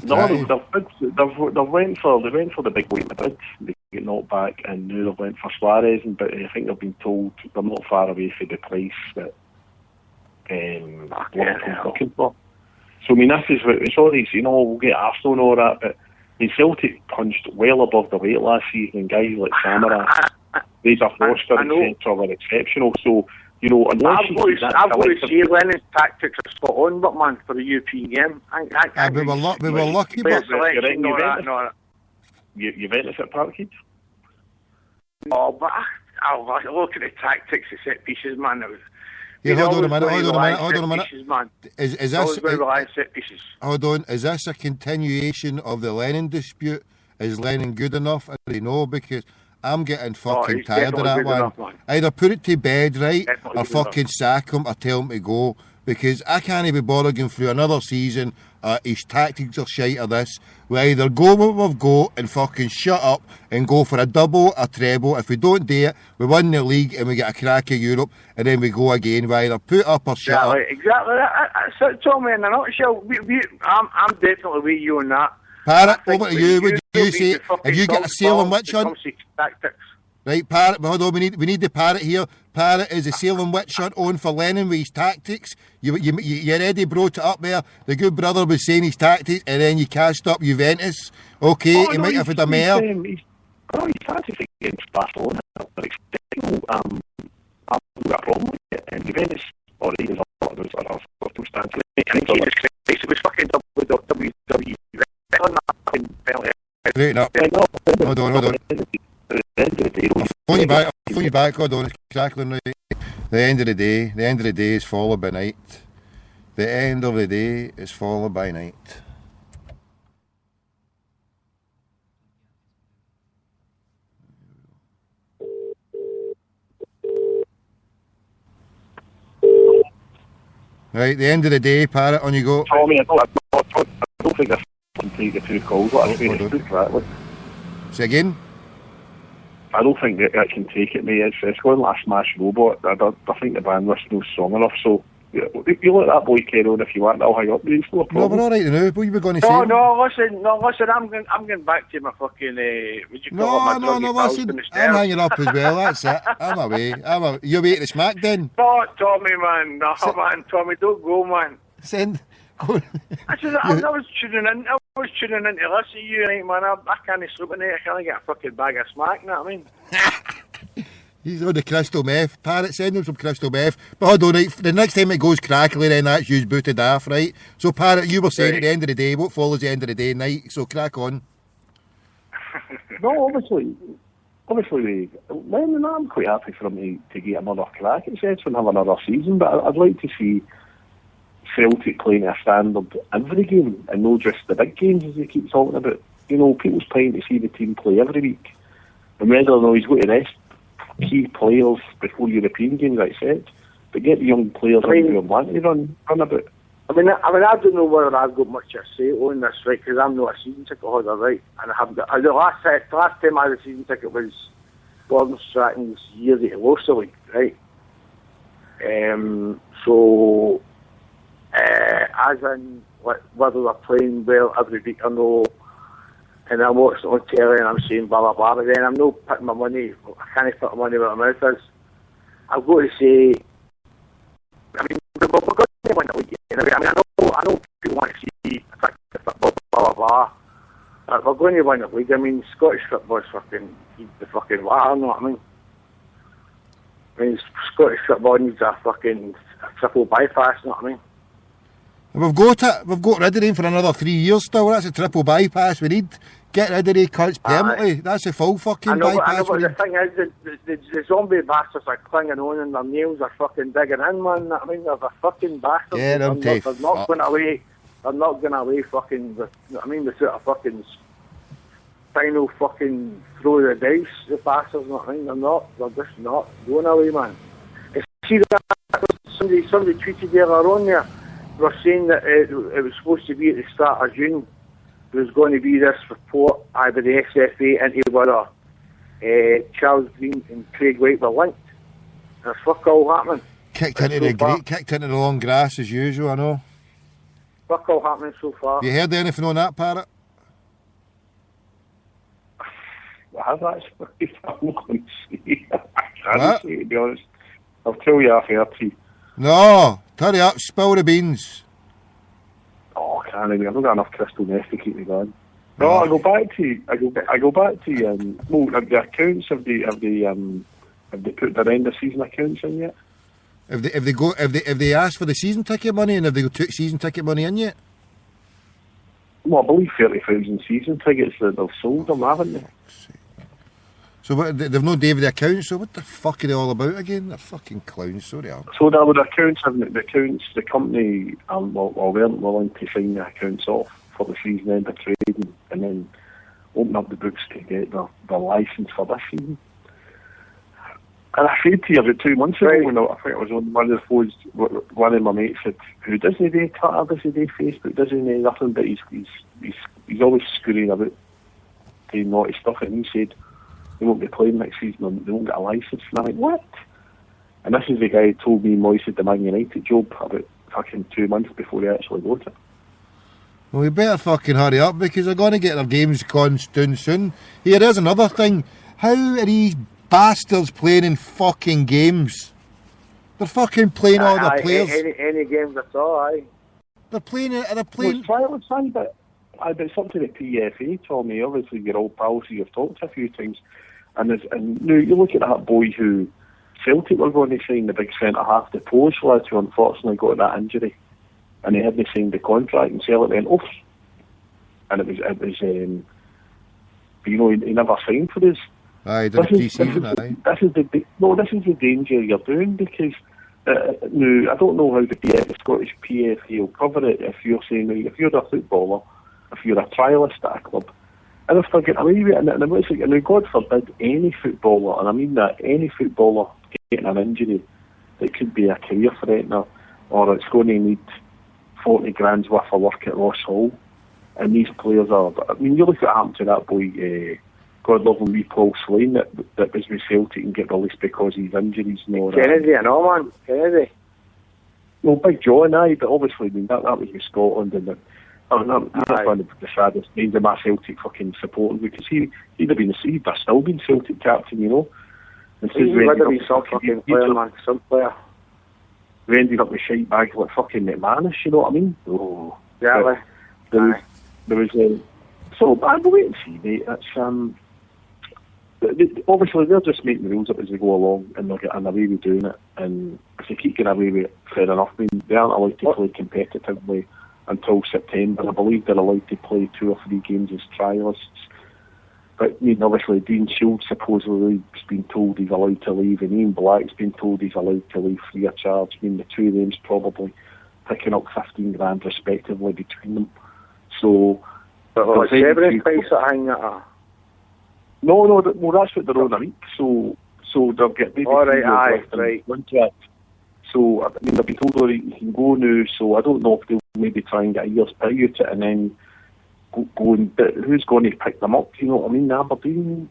No, they went for the big boy in the bid. They get knocked back, and now they went for Suarez. But I think they've been told they're not far away from the price that Liverpool's looking for. So I mean, this is what it's all these. You know, we'll get Arsenal and all that, but Celtic punched well above the weight last season. And guys like Samara, Fraser Foster, etc., were exceptional. So. You know, I've got to say Lennon's tactics are spot on, but man, for the European game, we were lucky, but Juventus at Parkhead. Oh, but I look at the tactics of set pieces, man. Hold on a minute. Pieces, man. Is this set pieces. Hold on, is this a continuation of the Lennon dispute? Is Lennon good enough? I don't know, because I'm getting fucking tired of that one. Enough, Either put it to bed, right, definitely or fucking sack him or tell him to go. Because I can't even bother going through another season. His tactics are shite of this. We either go what we've got and fucking shut up and go for a double or treble. If we don't do it, we win the league and we get a crack at Europe, and then we go again. We either put up or shut up. Exactly. So, Tommy, in a nutshell, I'm definitely with you on that. Parrot, over to you. Would you say, have you got a Salem witch hunt? Right, Parrot, hold on, we need the Parrot here. Parrot, is a Salem witch hunt on for Lennon with his tactics? You already brought it up there. The good brother was saying his tactics, and then you cast up Juventus. Okay, he might have had a mare. His tactics against Barcelona are exceptional. I've got a problem with it. And Juventus already is a lot of those other circumstances. It was fucking WWE. Straighten up. Hold on. I'll phone you back, hold on, it's crackling right. The end of the day is followed by night. The end of the day is followed by night. Right, the end of the day, Parrot, on you go. Tommy, I don't think I can take the 2 calls. What I say correctly. Say again? I don't think that I can take it, mate. It's going like a smash robot. I think the bandwidth's not strong enough, so you let that boy carry on if you want. I'll hang up. It's no problem. No, we're all right now. What you were going to say? No, listen. I'm going back to my fucking. Would you call it my listen. I'm hanging up as well. That's it. I'm away. You're away to the smack then. No, Tommy, man. No, man. Tommy, don't go, man. Send. I was tuning in. I was tuning in to listen to you, right, man. I can't sleep at night. I can't get a fucking bag of smack. You know what I mean? He's on the crystal meth. Parrot, send him some crystal meth. But hold on, right, the next time it goes crackly, then that's you booted off, right? So, Parrot, you were saying at the end of the day, what follows the end of the day night? So, crack on. No, obviously, Lennon, I'm quite happy for him to get another crack at Sets and have another season, but I'd like to see Celtic playing a standard every game and not just the big games as they keep talking about. You know, people's paying to see the team play every week. And whether or not he's going to rest key players before European games, I said. But get the young players who want to run about. I mean, I don't know whether I've got much to say on this, right? Because I'm not a season ticket holder, right? And I haven't got. The last time I had a season ticket was Gordon Stratton's year that he lost the league, right? So, as in whether they're playing well every week or no, and I'm watching on telly and I'm saying blah blah blah, but then I'm not putting my money. I can't put my money where my mouth is. I've got to say, I mean, we're going to win the league. I mean, I know people want to see effective football, blah blah blah. But we're going to win the league. I mean, Scottish football's fucking the fucking water, you know what I mean? I mean, Scottish football needs a triple bypass, you know what I mean? We've got rid of him for another 3 years still. That's a triple bypass we need. Get rid of the cunts permanently. That's a full fucking bypass. But the thing is, the zombie bastards are clinging on and their nails are fucking digging in, man. I mean, they're the fucking bastards. Yeah, they're not going away. They're not going away fucking, without a fucking final fucking throw of the dice, the bastards, you know what I mean? They're just not going away, man. See that, somebody tweeted earlier on there, they were saying that it was supposed to be at the start of June. There was going to be this report by the SFA into whether Charles Green and Craig White were linked. And it's fuck all happening. Kicked into the long grass as usual, I know. Fuck all happening so far. You heard anything on that, Parrot? I have actually. I'm not going to say. I can't say, to be honest. I'll tell you after 30. No, hurry up, spill the beans. Oh, I can't even. I've not got enough crystal meth to keep me going. No, I go back to. The accounts have they put their end of season accounts in yet? Have they asked for the season ticket money and have they took season ticket money in yet? Well, I believe 30,000 season tickets that they've sold them, haven't they? So they've no day with the accounts, so what the fuck are they all about again? They're fucking clowns, sorry. So now with the accounts, the company weren't willing to sign the accounts off for the season end of trading and then open up the books to get the licence for this season. And I said to you about 2 months ago, when I think it was on one of the phones, one of my mates said, "Who doesn't he do Twitter, doesn't he do Facebook, doesn't he nothing, but he's always scurrying about doing naughty stuff," and he said, "They won't be playing next season, they won't get a licence." And I'm like, what? And this is the guy who told me Moyes had the Man United job about fucking 2 months before he actually got it. Well, we better fucking hurry up because they're going to get their games gone soon. Here is another thing. How are these bastards playing in fucking games? They're fucking playing all the players. Any games at all, aye. They're playing. Well, but something the PFA told me. Obviously, your old pals who you've talked to a few times, and now you look at that boy who Celtic were going to sign, the big centre half, the Polish lad who unfortunately got that injury, and he hadn't signed the contract, and Celtic went off, and it was he never signed for us. Aye, did pre-season. This is the danger you're doing because. No, I don't know how the Scottish PFA will cover it if you're saying if you're a footballer, if you're a trialist at a club, and if they're getting away with it, and it's like, now God forbid any footballer, and I mean that, any footballer getting an injury that could be a career threatener, or it's going to need 40 grand's worth of work at Ross Hall, and these players are, I mean, you look at what happened to that boy, God love him, wee Paul Slane, that was with Celtic and get released because of his injuries and all that. Kennedy, I know, man. Kennedy. Well, Big John, aye, but obviously, I mean, that was with Scotland, and that's one of the saddest names of my Celtic fucking supporting, because he'd have still been Celtic captain, you know. And he would have been some fucking player, man, some player. We ended up with shite bags like fucking McManus, you know what I mean? Oh, exactly. There was so I'll wait and see, mate. That's obviously they're just making the rules up as they go along, and they're getting away with doing it. And if they keep getting away with it, fair enough. I mean, they aren't allowed to play competitively until September. I believe they're allowed to play 2 or 3 games as trialists. But I mean, obviously, Dean Shields supposedly has been told he's allowed to leave, and Ian Black's been told he's allowed to leave free of charge. I mean, the 2 of them's probably picking up 15 grand respectively between them. So, but severance price at hanging at No, well, that's what they're on a week. So so they'll get maybe All right, 3 years aye, left in right. the contract. So, I mean, they've been told already you can go now, so I don't know if they'll maybe try and get a year's pay out it and then go and... Who's going to pick them up, you know what I mean? Aberdeen...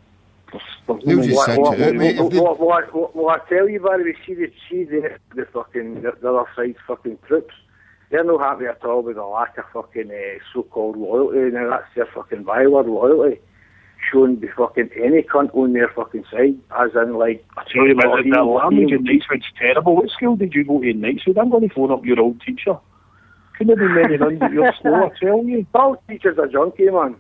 They'll just send it out, mate. Well, I tell you, Barry, see the fucking, the other side's fucking troops. They're not happy at all with the lack of fucking so-called loyalty. Now that's their fucking byword, loyalty. Shown by fucking any cunt on their fucking side, as in like... I tell you, man, that language in Knightswood's terrible. What school did you go to in Knightswood? I'm going to phone up your old teacher. Couldn't have been many runs at your school, I tell you. Old teacher's a junkie, man.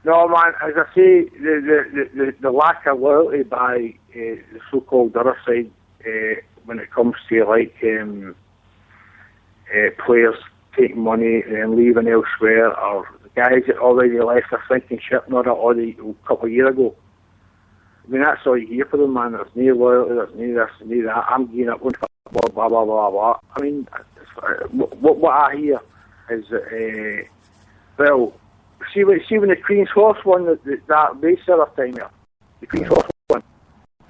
No, man, as I say, the lack of loyalty by the so-called other side when it comes to like players taking money and leaving elsewhere, or the guys that already left a sinking ship not already a couple of years ago. I mean, that's all you hear for them, man. There's no loyalty, there's no this, no that. I'm getting up on blah, blah, blah, blah, blah. I mean, what I hear is that, well, see when the Queen's Horse won that race the other time here, the Queen's Horse won.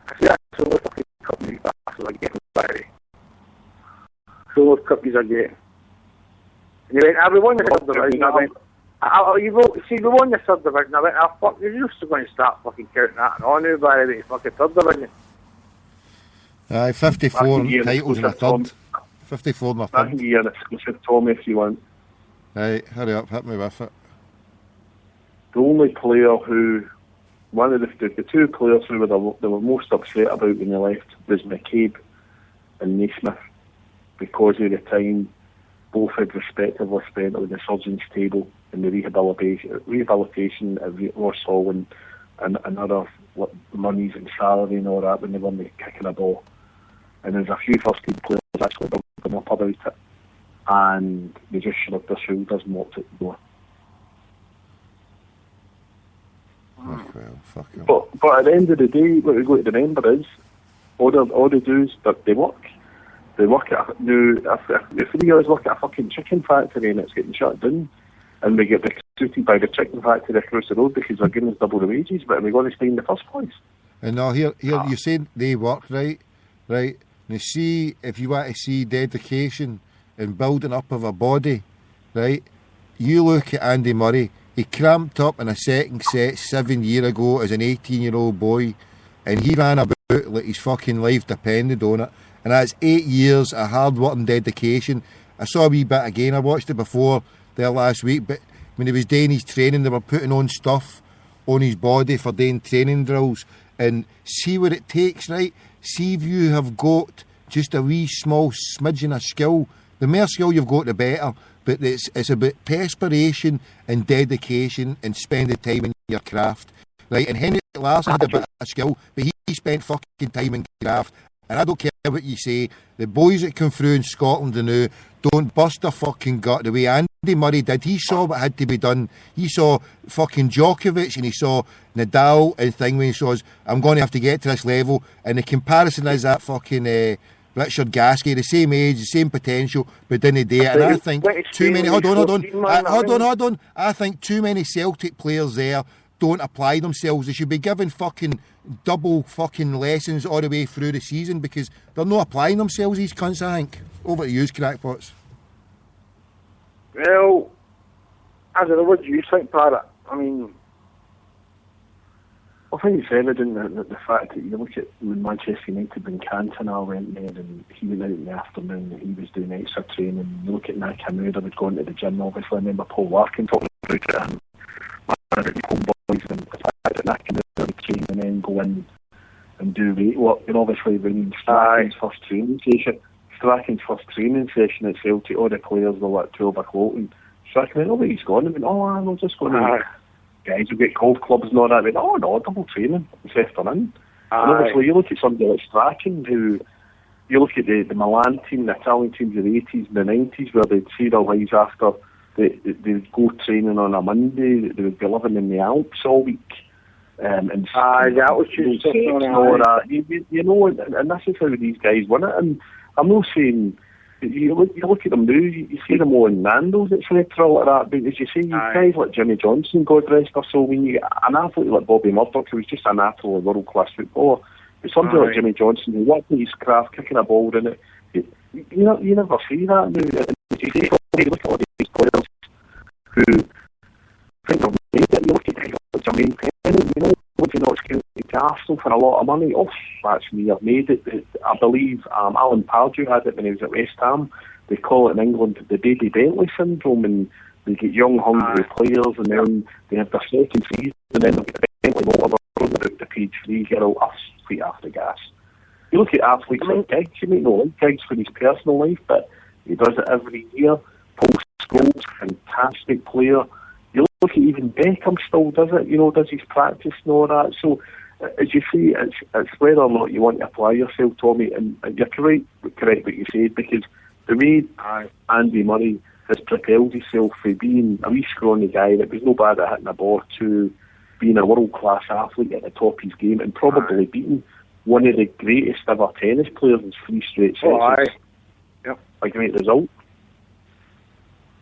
I see that's the only fucking cup these bastards are getting, Barry. That's the only cup these are getting. And they went, we won the third division. I went, we won the third division. I went, fuck, you're just going to start fucking counting that and on now, Barry, the fucking third division. Aye, 54 titles in a third. 54 in a third. I can give you an exclusive, Tommy, if you want. Right, hurry up, hit me with it. The only player who, one of the two players who they were most upset about when they left was McCabe and Naismith, because of the time both had respectively spent on the surgeon's table and the rehabilitation of Ross Hall and other monies and salary and all that when they won the kicking a ball. And there's a few first team players actually building up about it, and they just shrugged their shoulders and walked out the door. Well, but at the end of the day, what we've got to remember is all they do is that they work. They work at if the guys work at a fucking chicken factory and it's getting shut down, and we get recruited by the chicken factory across the road because they're giving us double the wages, but are we going to stay in the first place? And now here you're saying they work, right? Now see, if you want to see dedication and building up of a body, right? You look at Andy Murray. He cramped up in a second set 7 years ago as an 18-year-old boy, and he ran about like his fucking life depended on it. And that's 8 years of hard work and dedication. I saw a wee bit again. I watched it before there last week, but when he was doing his training, they were putting on stuff on his body for doing training drills. And see what it takes, right? See if you have got just a wee small smidgen of skill. The more skill you've got, the better. But it's about perspiration and dedication and spending time in your craft, right? And Henrik Larsson had a bit of skill, but he spent fucking time in craft. And I don't care what you say, the boys that come through in Scotland and now don't bust their fucking gut the way Andy Murray did. He saw what had to be done. He saw fucking Djokovic and he saw Nadal and thing when he says, I'm going to have to get to this level. And the comparison is that fucking Richard Gasquet, the same age, the same potential, but didn't do it. And I think too many... Hold on. I think too many Celtic players there don't apply themselves. They should be given fucking double fucking lessons all the way through the season because they're not applying themselves, these cunts, I think. Over to you, crackpots. Well, I don't know, what do you think, Parrot? I mean... I think it's evident that the fact that you look at when Manchester United, when Cantona went there and he went out in the afternoon and he was doing extra training, you look at Nakamura would go into the gym, obviously. I remember Paul Larkin talking about it and the homeboys and the fact that Nakamura would train and then go in and do weight work. And obviously when Strachan's first training session at Celtic, all the players were at 12 o'clock and Strachan went, oh, where he's gone? I went, oh, I'm just going to... Guys who get golf clubs and all that, went, oh no, double training this afternoon. And obviously you look at somebody like Strachan, who you look at the Milan team, the Italian teams of the 80s and the 90s, where they'd see their lives after they'd go training on a Monday, they would be living in the Alps all week. And that was just all that. You know, and this is how these guys win it. And I'm not saying You look at them now, you see them on Nando's, it's an extra like that. But as you say, you guys like Jimmy Johnson, God rest her soul, when you get an athlete like Bobby Murdoch, who was just a natural world-class footballer, but somebody like Jimmy Johnson, who worked at his craft, kicking a ball in it, you never see that now. As you say, you look at all these players who think they've made it, you look at guys like Jermaine Pennant, you know, would you not scout to Arsenal for a lot of money? Oh, that's me, I've made it. I believe Alan Pardew had it when he was at West Ham. They call it in England the Davy Bentley syndrome, and they get young, hungry players, and then they have their second season, and then they get the Bentley motor on the page 3, get out us feet after gas. You look at athletes like Giggs, you might not like Giggs for his personal life, but he does it every year. Paul Scholes, fantastic player. You look at even Beckham still does it, you know, does his practice and all that. So, as you see, it's whether or not you want to apply yourself, Tommy, and you're correct what you said, because the way Andy Murray has propelled himself from being a wee scrawny guy that was no bad at hitting a ball to being a world-class athlete at the top of his game and probably beating one of the greatest ever tennis players in 3 straight sets. A great result.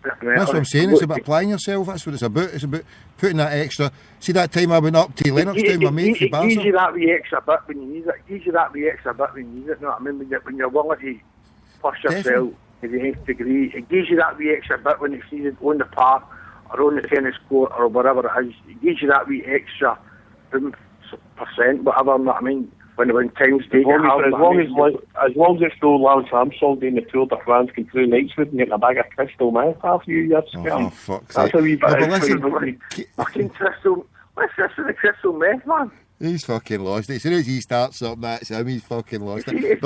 That's what I'm saying, it's about applying yourself, that's what it's about putting that extra. See that time I went up to Lennox Town, my mate from Barca? Gives you that wee extra bit when you need it, you know what I mean, when you're willing to push yourself to the nth degree, it gives you that wee extra bit when it's needed on the park or on the tennis court or whatever it is, it gives you that wee extra percent, whatever, you know what I mean? When times take as long as it's no Lance Armstrong doing the Tour de France going through Knightswood and getting a bag of crystal meth half a few years ago. Oh, fuck's that's sake. A wee bit fucking crystal. What's this in the crystal meth, man? He's fucking lost it. As soon as he starts something, that's him. He's fucking lost it.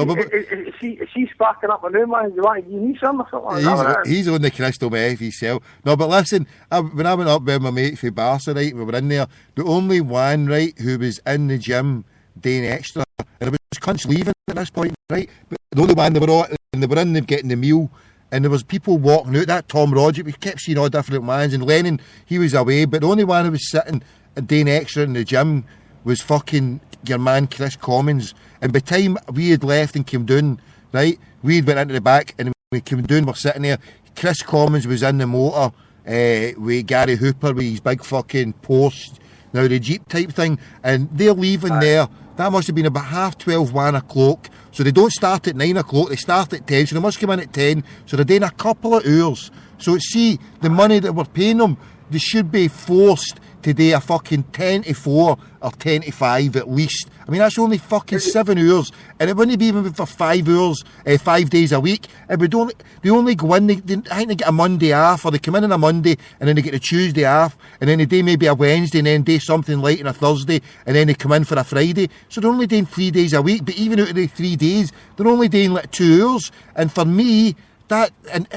Is he sparking up a new man? You need some or something like that? He's on the crystal meth himself. No, but listen, when I went up with my mate from Barca, right, we were in there, the only one, right, who was in the gym doing extra, and it was cunts leaving at this point, right? But the only one they were all, and they were in there getting the meal, and there was people walking out. That Tom Roger, we kept seeing all different ones, and Lennon, he was away, but the only one who was sitting and doing extra in the gym was fucking your man Chris Commons. And by the time we had left and came down, right, we had went into the back, and when we came down, we're sitting there, Chris Commons was in the motor with Gary Hooper with his big fucking Porsche, now the Jeep type thing, and they're leaving there. That must have been about 12:30, 1 o'clock. So they don't start at 9 o'clock, they start at 10, so they must come in at 10. So they're doing a couple of hours. So see, the money that we're paying them, they should be forced to do a fucking 10 to 4 or 10 to 5 at least. I mean, that's only fucking 7 hours, and it wouldn't be even for 5 hours, 5 days a week. It would only, they only go in, I think they get a Monday off, or they come in on a Monday, and then they get a Tuesday off, and then they do maybe a Wednesday, and then do something late on a Thursday, and then they come in for a Friday. So they're only doing 3 days a week, but even out of the 3 days, they're only doing like 2 hours. And for me, that, and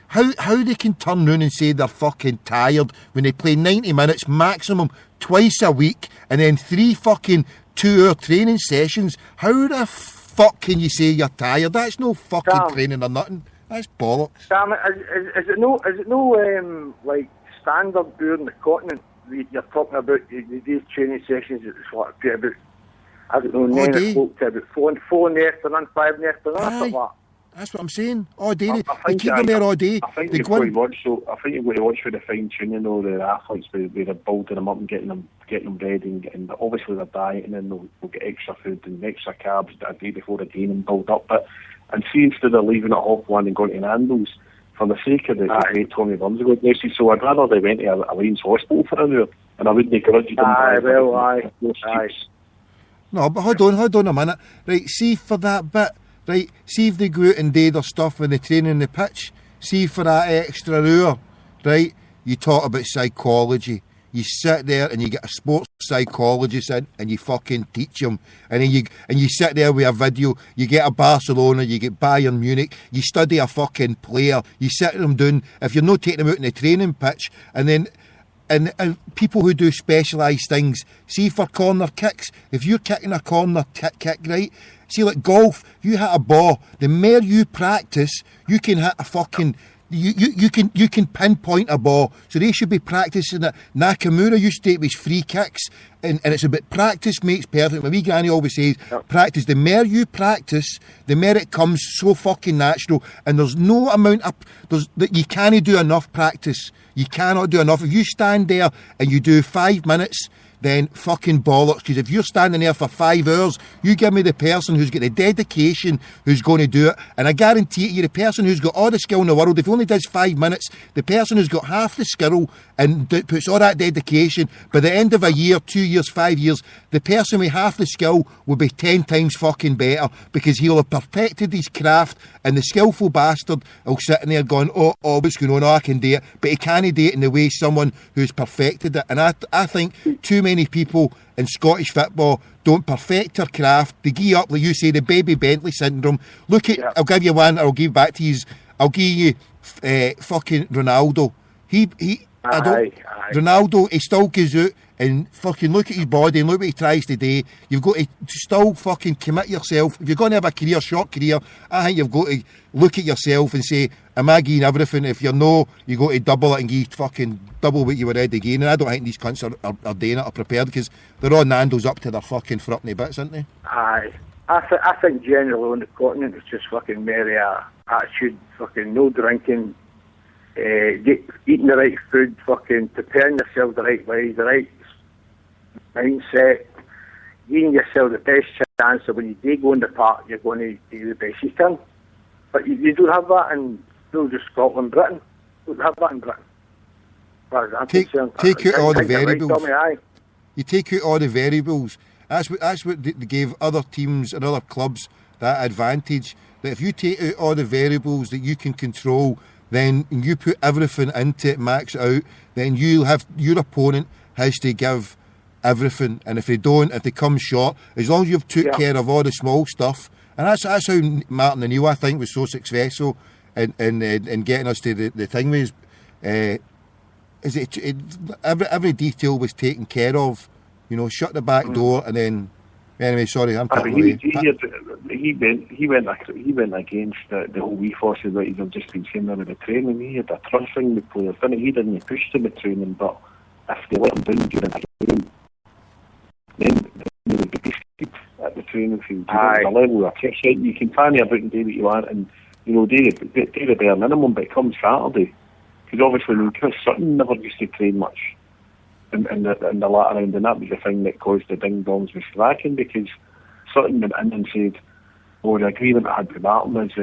how they can turn around and say they're fucking tired when they play 90 minutes maximum twice a week, and then 3 fucking 2-hour training sessions. How the fuck can you say you're tired? That's no fucking training or nothing. That's bollocks. Sam, is it no like standard during the continent? You're talking about these training sessions. It's what about, I don't know, 9 o'clock to about 4 in the afternoon, 5 in the afternoon, something like that. That's what I'm saying. All day. They keep them there all day. I think you've got to watch for the fine tuning of the athletes, where they're building them up and getting them ready, and obviously they're dieting, and they'll get extra food and extra carbs a day before the game and build up. And see, instead of leaving at 1:30 and going to Nando's, for the sake of the great Tommy Burns, so I'd rather they went to a Lions hospital for an hour, and I wouldn't grudge them. No, but hold on a minute. Right, see for that bit. Right, see if they go out and do their stuff when they train in the pitch, see for that extra hour, right, you talk about psychology. You sit there and you get a sports psychologist in and you fucking teach them. And then you sit there with a video, you get a Barcelona, you get Bayern Munich, you study a fucking player, you sit them down, if you're not taking them out in the training pitch, and then and people who do specialised things, see for corner kicks, if you're kicking a corner kick, right, see like golf, you hit a ball, the more you practice, you can hit you can pinpoint a ball, so they should be practicing it. Nakamura used to take his free kicks, and it's about practice makes perfect. My wee granny always says, practice. The more you practice, the more it comes so fucking natural. And there's no amount of you can't do enough practice. You cannot do enough. If you stand there and you do 5 minutes, then fucking bollocks. Because if you're standing there for 5 hours, you give me the person who's got the dedication who's going to do it. And I guarantee you, the person who's got all the skill in the world, if he only does 5 minutes, the person who's got half the skill and puts all that dedication, by the end of a year, 2 years, 5 years, the person with half the skill will be 10 times fucking better, because he'll have perfected his craft, and the skillful bastard will sit in there going, oh, what's going on? Oh, I can do it. But he can't do it in the way someone who's perfected it. And I think too many people in Scottish football don't perfect their craft. They give up, like you say, the baby Bentley syndrome. Look at, I'll give you one, I'll give back to you. I'll give you fucking Ronaldo. Ronaldo, he still goes out and fucking look at his body and look what he tries to do. You've got to still fucking commit yourself. If you're going to have a career, short career, I think you've got to look at yourself and say, am I giving everything? If you're no, you got to double it and give fucking double what you were ready again. And I don't think these cunts are doing it or prepared, because they're all Nando's up to their fucking frotny bits, aren't they? Aye. I think generally on the continent it's just fucking merry attitude, fucking no drinking, eating the right food, fucking preparing yourself the right way, the right mindset, giving yourself the best chance that when you do go in the park, you're going to do the best you can. But you don't have that in just Scotland, Britain. You don't have that in Britain. Take out all the variables. You take out all the variables. That's what they gave other teams and other clubs that advantage. That if you take out all the variables that you can control, then you put everything into it, max it out, then you'll have your opponent has to give everything. And if they don't, if they come short, as long as you've took care of all the small stuff, and that's how Martin O'Neill, I think, was so successful in getting us to the thing was, every detail was taken care of. You know, shut the back door, and then anyway. Sorry, I'm cutting away. He went against the whole ethos of what he'd just been saying there with the training. He had a trust thing with players, didn't he? He didn't push them with training, but if they let him down during the game, then they would be beasted at the training field. The level of attention, you can fanny about and do what you want, and you know, do the bare minimum. But it comes Saturday, because obviously Chris Sutton never used to train much in the latter round, and that was the thing that caused the ding dongs with slacking, because Sutton went in and said, "Oh, the agreement I had with Martin is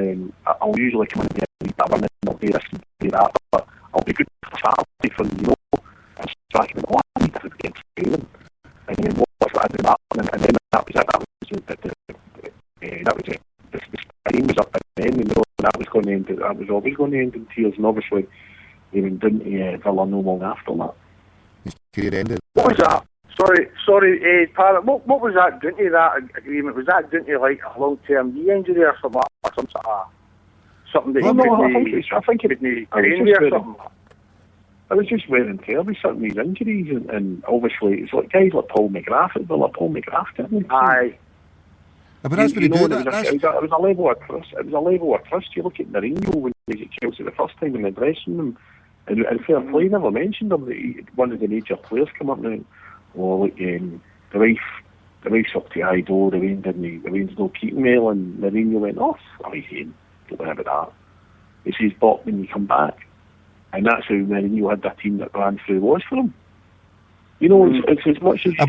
I'll usually come in and get a wee bit of running, I'll do this and do that, but I'll be good for Saturday for you know." And Slacking went, "Oh, I need to get training." And then what's what I do Martin, and then that was it. The game was up at the end, you know, that was always going to end in tears, and obviously he went down to Villa no long after that. His career ended. What was that? Sorry, Parrot. What was that doing to that agreement? Was that doing to like a long-term knee injury or something? Or something that I think it was just wear and tear with some of these injuries, and obviously it's like guys like Paul McGrath at Villa. Paul McGrath, didn't he? Aye. But that's what he did. It was a level of trust. It was a level of trust. You look at Mourinho when he was at Chelsea the first time in the dressing room. And fair play, never mentioned him. One of the major players come up now. Oh, look, the wife's up to high door. The rain's no keeping well. And Mourinho went off. Oh, he's in. Don't worry about that. He says, "But when you come back," and that's how Mourinho had that team that ran through was for him. You know, it's as much as you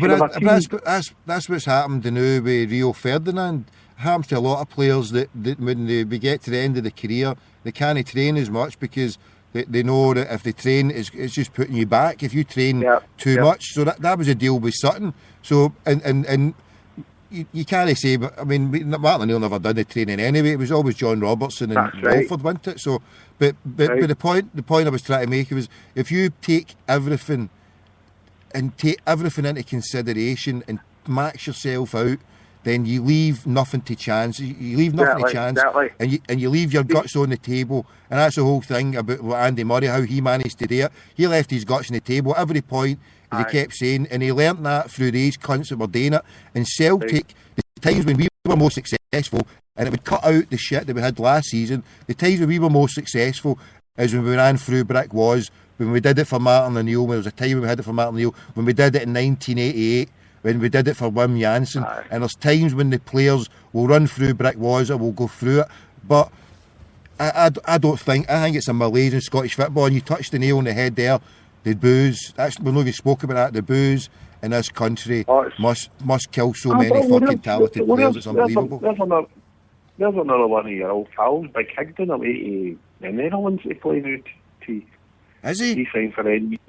that's what's happened now with Rio Ferdinand. It happens to a lot of players that when they get to the end of the career, they can't train as much because they know that if they train, it's just putting you back if you train too much. So that was a deal with Sutton. So and you can't say, but I mean, Martin O'Neill never done the training anyway. It was always John Robertson and Walford, wasn't it? So, but the point I was trying to make was, if you take everything into consideration and max yourself out, then you leave nothing to chance. You leave nothing to chance, and you leave your guts on the table. And that's the whole thing about Andy Murray, how he managed to do it. He left his guts on the table at every point, as he kept saying, and he learnt that through these cunts that were doing it. And Celtic, the times when we were most successful, and it would cut out the shit that we had last season, the times when we were most successful, is when we ran through brick walls, when we did it for Martin O'Neill, when there was a time when we had it for Martin O'Neill, when we did it in 1988, when we did it for Wim Jansen, and there's times when the players will run through brick walls or will go through it, but I think it's a Malaysian Scottish football, and you touched the nail on the head there, the boos, we've not even spoken about that, the boos in this country must kill so many fucking talented players, it's unbelievable. There's another one of your old pals, Big Higdon, away to the Netherlands to play now. Is he? He signed for NEC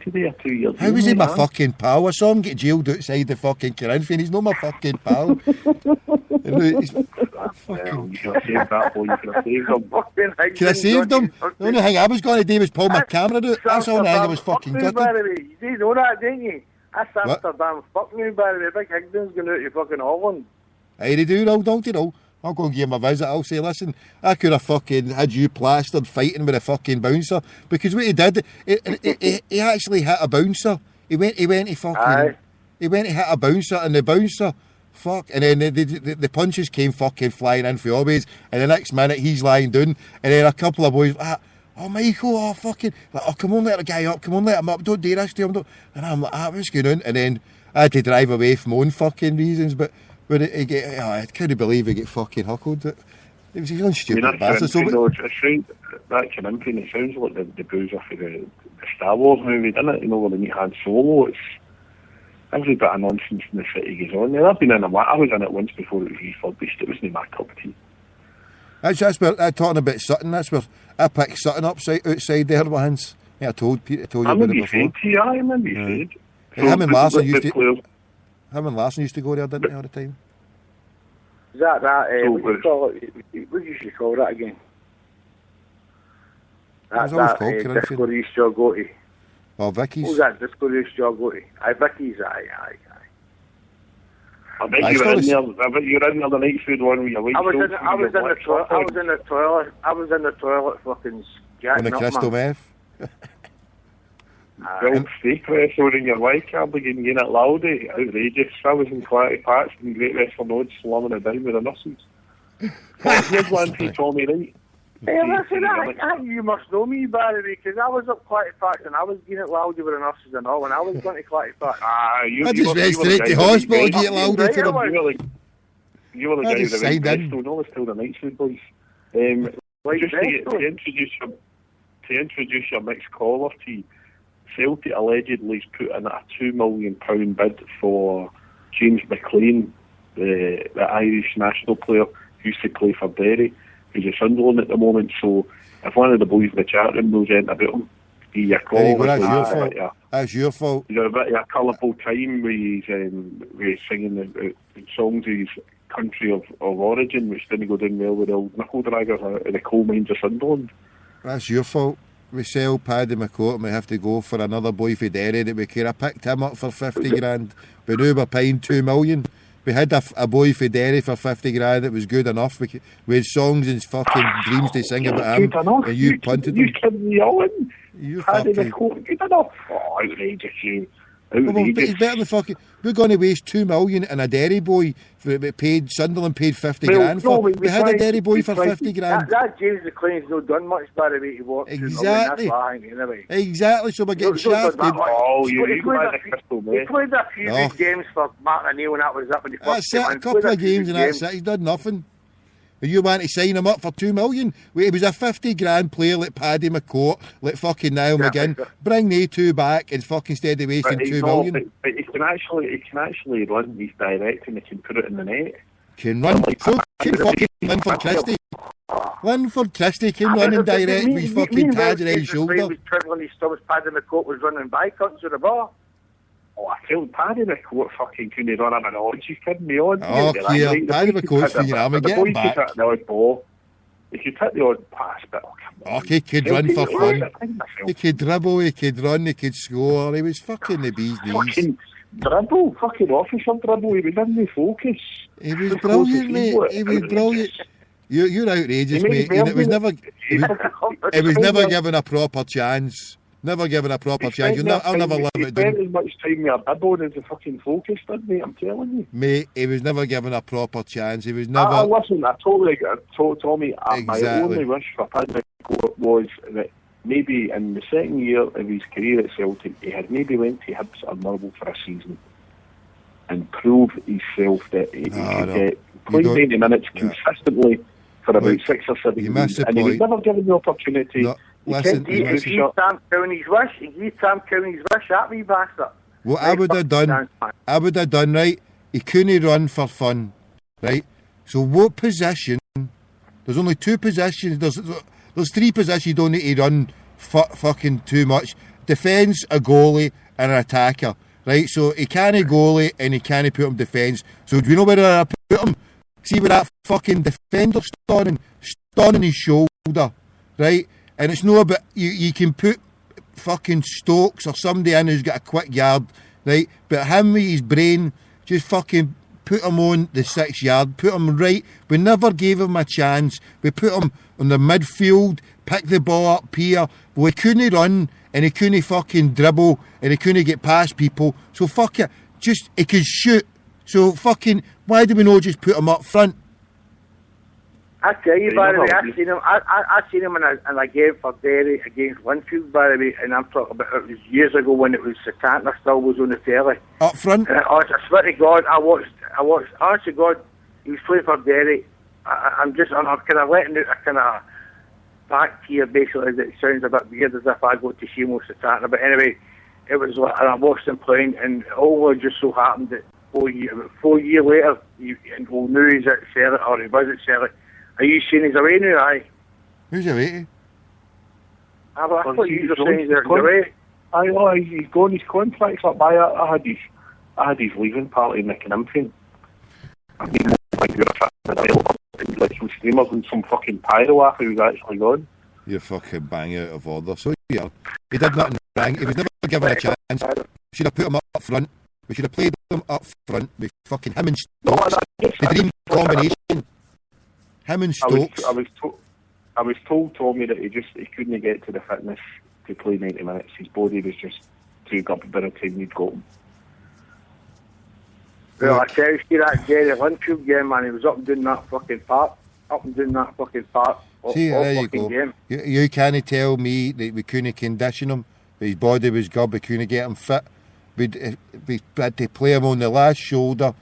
today 2 years ago. How is he my fucking pal? I saw him get jailed outside the fucking Corinthian. He's not my fucking pal. He's fucking... You could have saved that boy, you could have saved him. Could I saved him? The only thing I was going to do was pull my camera out. That's the only thing I was fucking gutted. You do know that, don't you? That's Amsterdam fuck me, by the way. Big Higdon's going out to fucking Holland. Aye, they do, don't you know? I'll go and give him a visit. I'll say, listen, I could have fucking had you plastered fighting with a fucking bouncer, because what he did, he actually hit a bouncer. He went to fucking, he went to hit a bouncer, and the bouncer, and then the punches came fucking flying in for always, and the next minute he's lying down, and then a couple of boys, oh Michael, fucking, come on, let the guy up, come on, let him up, don't do this to him, and I'm like, what's going on? And then I had to drive away for my own fucking reasons, but I couldn't believe he get fucking huckled. It was his own stupid bastard. That Corinthian, it sounds like the boozer for the Star Wars movie, doesn't it? You know, when they meet Han Solo, it's every bit of nonsense in the city goes on there. I was in it once before it was refurbished. It wasn't my cup of tea. That's where I'm talking about Sutton. That's where I picked Sutton up outside there once. Yeah, I told you about it before. I remember you said. Him and Larson used to go there, didn't they, all the time? Is that what do you call it? What do you call that again? That's Disco East you'll go to. Oh, Vicky's. Who's that Disco East you'll go to? Vicky's, aye. I bet you were in there the night food one with your white I was in the toilet fucking jacking up, man. Crystal meth? Grilled steak wrestling in your white cardigan getting it loudy, outrageous. I was in Clarity Patch and Great Western Road slamming it down with the nurses. Here's one for Tommy, right? Hey, listen, you must know me, Barry, because I was up Clarity Patch and I was getting it loudy with the nurses and all when I was going to Clarity Patch. I just went straight to hospital to get it loudy to them. You were the guy with the right Bristol, no, it's still the night food boys. Just to introduce your next caller to you, Celtic allegedly has put in a £2 million bid for James McLean, the Irish national player who used to play for Derry, who's at Sunderland at the moment. So if one of the boys in the chat room knows anything about him, give you a call. That's your fault. He's had a bit of a colourful time where he's singing the songs of his country of origin, which didn't go down well with the old knuckle draggers in the coal mines of Sunderland. That's your fault. We sell Paddy McCourt and we have to go for another boy for Derry that we could have picked him up for 50 grand, but now we're paying 2 million. We had a boy for Derry for 50 grand that was good enough. We had songs and fucking dreams to sing about him, and you punted them. You kidding me on? Paddy McCourt, good enough? Oh, outrageous, you. He's better than fucking. We're going to waste 2 million and a Derry boy Sunderland paid 50 grand for. We had a Derry boy for 50 grand. That James McLean's not done much by the way he walks. Exactly. Exactly. So we're getting shafted. He played a few big games for Martin O'Neill and that was up when he first came in. That's it. A couple of games and that's it. He's done nothing. You want to sign him up for 2 million? He was a 50 grand player like Paddy McCourt, like fucking Niall McGinn. Bring they two back and fucking steady wasting 2 million. But he can actually run these direct and he can put it in the net. Can run. So can fucking Linford Christie. Linford Christie can run in direct with his fucking Taj on his shoulder. He was travelling his stumps, Paddy McCourt was running by cuts with the ball. Oh, I tell Paddy McCourt fucking couldn't run him an odd. She's kidding me on. Oh, yeah. Paddy McCourt's figuring out and getting back. Hit the odd ball. He could hit the odd pass, but he could run for fun. He could dribble, he could run, he could score. He was fucking the bee's knees. Fucking dribble, fucking officer dribble. He was in the focus. He was brilliant, mate. He was brilliant. You're outrageous, mate. It was never given a proper chance. Never given a proper chance. I'll never live it down. He spent as much time with a bibble as the fucking focus did, mate, I'm telling you. Mate, he was never given a proper chance. He was never... Listen, I totally told Tommy, my only wish for Paddy was that maybe in the second year of his career at Celtic, he had maybe went to Hibs or Millwall for a season and proved himself that he could get playing 90 minutes consistently for about 6 or 7 years, and he was never given the opportunity. No, listen, He gave Sam Cowney's wish. He gave Sam Cowney's wish, that wee bastard. What I would have done, right? He couldn't run for fun, right? So what position? There's only 2 positions. There's 3 positions you don't need to run fucking too much. Defence, a goalie, and an attacker, right? So he can't goalie and he can't put him defence. So do you know where I put him? See where that fucking defender stood on his shoulder, right? And it's not about you can put fucking Stokes or somebody in who's got a quick yard, right? But him with his brain, just fucking put him on the 6 yard, put him right. We never gave him a chance. We put him on the midfield, pick the ball up here. But we couldn't run and he couldn't fucking dribble and he couldn't get past people. So fuck it. Just, he could shoot. So fucking, why do we not just put him up front? I tell you, by the way, I seen him in a game for Derry against Linfield, by the way, and I'm talking about it was years ago when it was Satanta still was on the telly. Up front? And I swear to God, I watched, honest to God, he was playing for Derry. I'm kind of letting out a kind of fact here, basically, that it sounds a bit weird as if I go to see most Satanta, but anyway, it was like, and I watched him playing, and all just so happened that 4 years later, well, now he's at Celtic, or he was at Celtic. Are you saying he's away now, aye? Who's away? I thought you were saying he's away. Aye, he's gone, his contract's up by. I had his leaving party making him thing. I mean, like you're a like some streamers and some fucking pyro after he was actually gone. You're fucking bang out of order. So yeah, he did nothing wrong. He was never given a chance. We should have put him up front. We should have played him up front with fucking him and Stokes. The dream combination. Him and Stokes. I was told Tommy that he couldn't get to the fitness to play 90 minutes. His body was just too gutted by the time he'd got him. Well, I tell you, see that Derry Linfield game, man, he was up and down that fucking park. See, there you go. Game. You can't tell me that we couldn't condition him. His body was good, we couldn't get him fit. We had to play him on the last shoulder.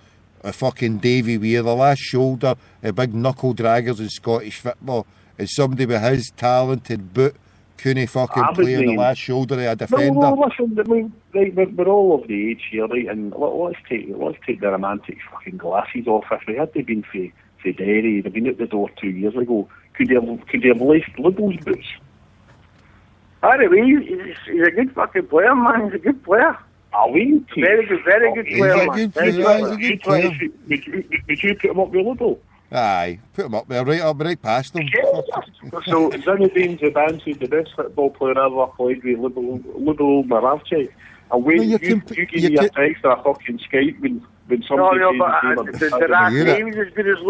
A fucking Davy Weir, the last shoulder, a big knuckle draggers in Scottish football, and somebody with his talented boot couldn't fucking play on the last shoulder of a defender. No, listen, I mean, right, we're all of the age here, right? And let's take the romantic fucking glasses off. If they had been for Derry, they'd been out the door 2 years ago. Could they have laced Liddell's boots? Anyway, he's a good fucking player, man. He's a good player. Very good player, man. Would you put him up with Liddell? Aye, put him up there, right past him. So Zinedine Zidane said the best football player ever played with Liddell Maravchik. And when you give me a text or a fucking Skype when somebody did I say he was as good as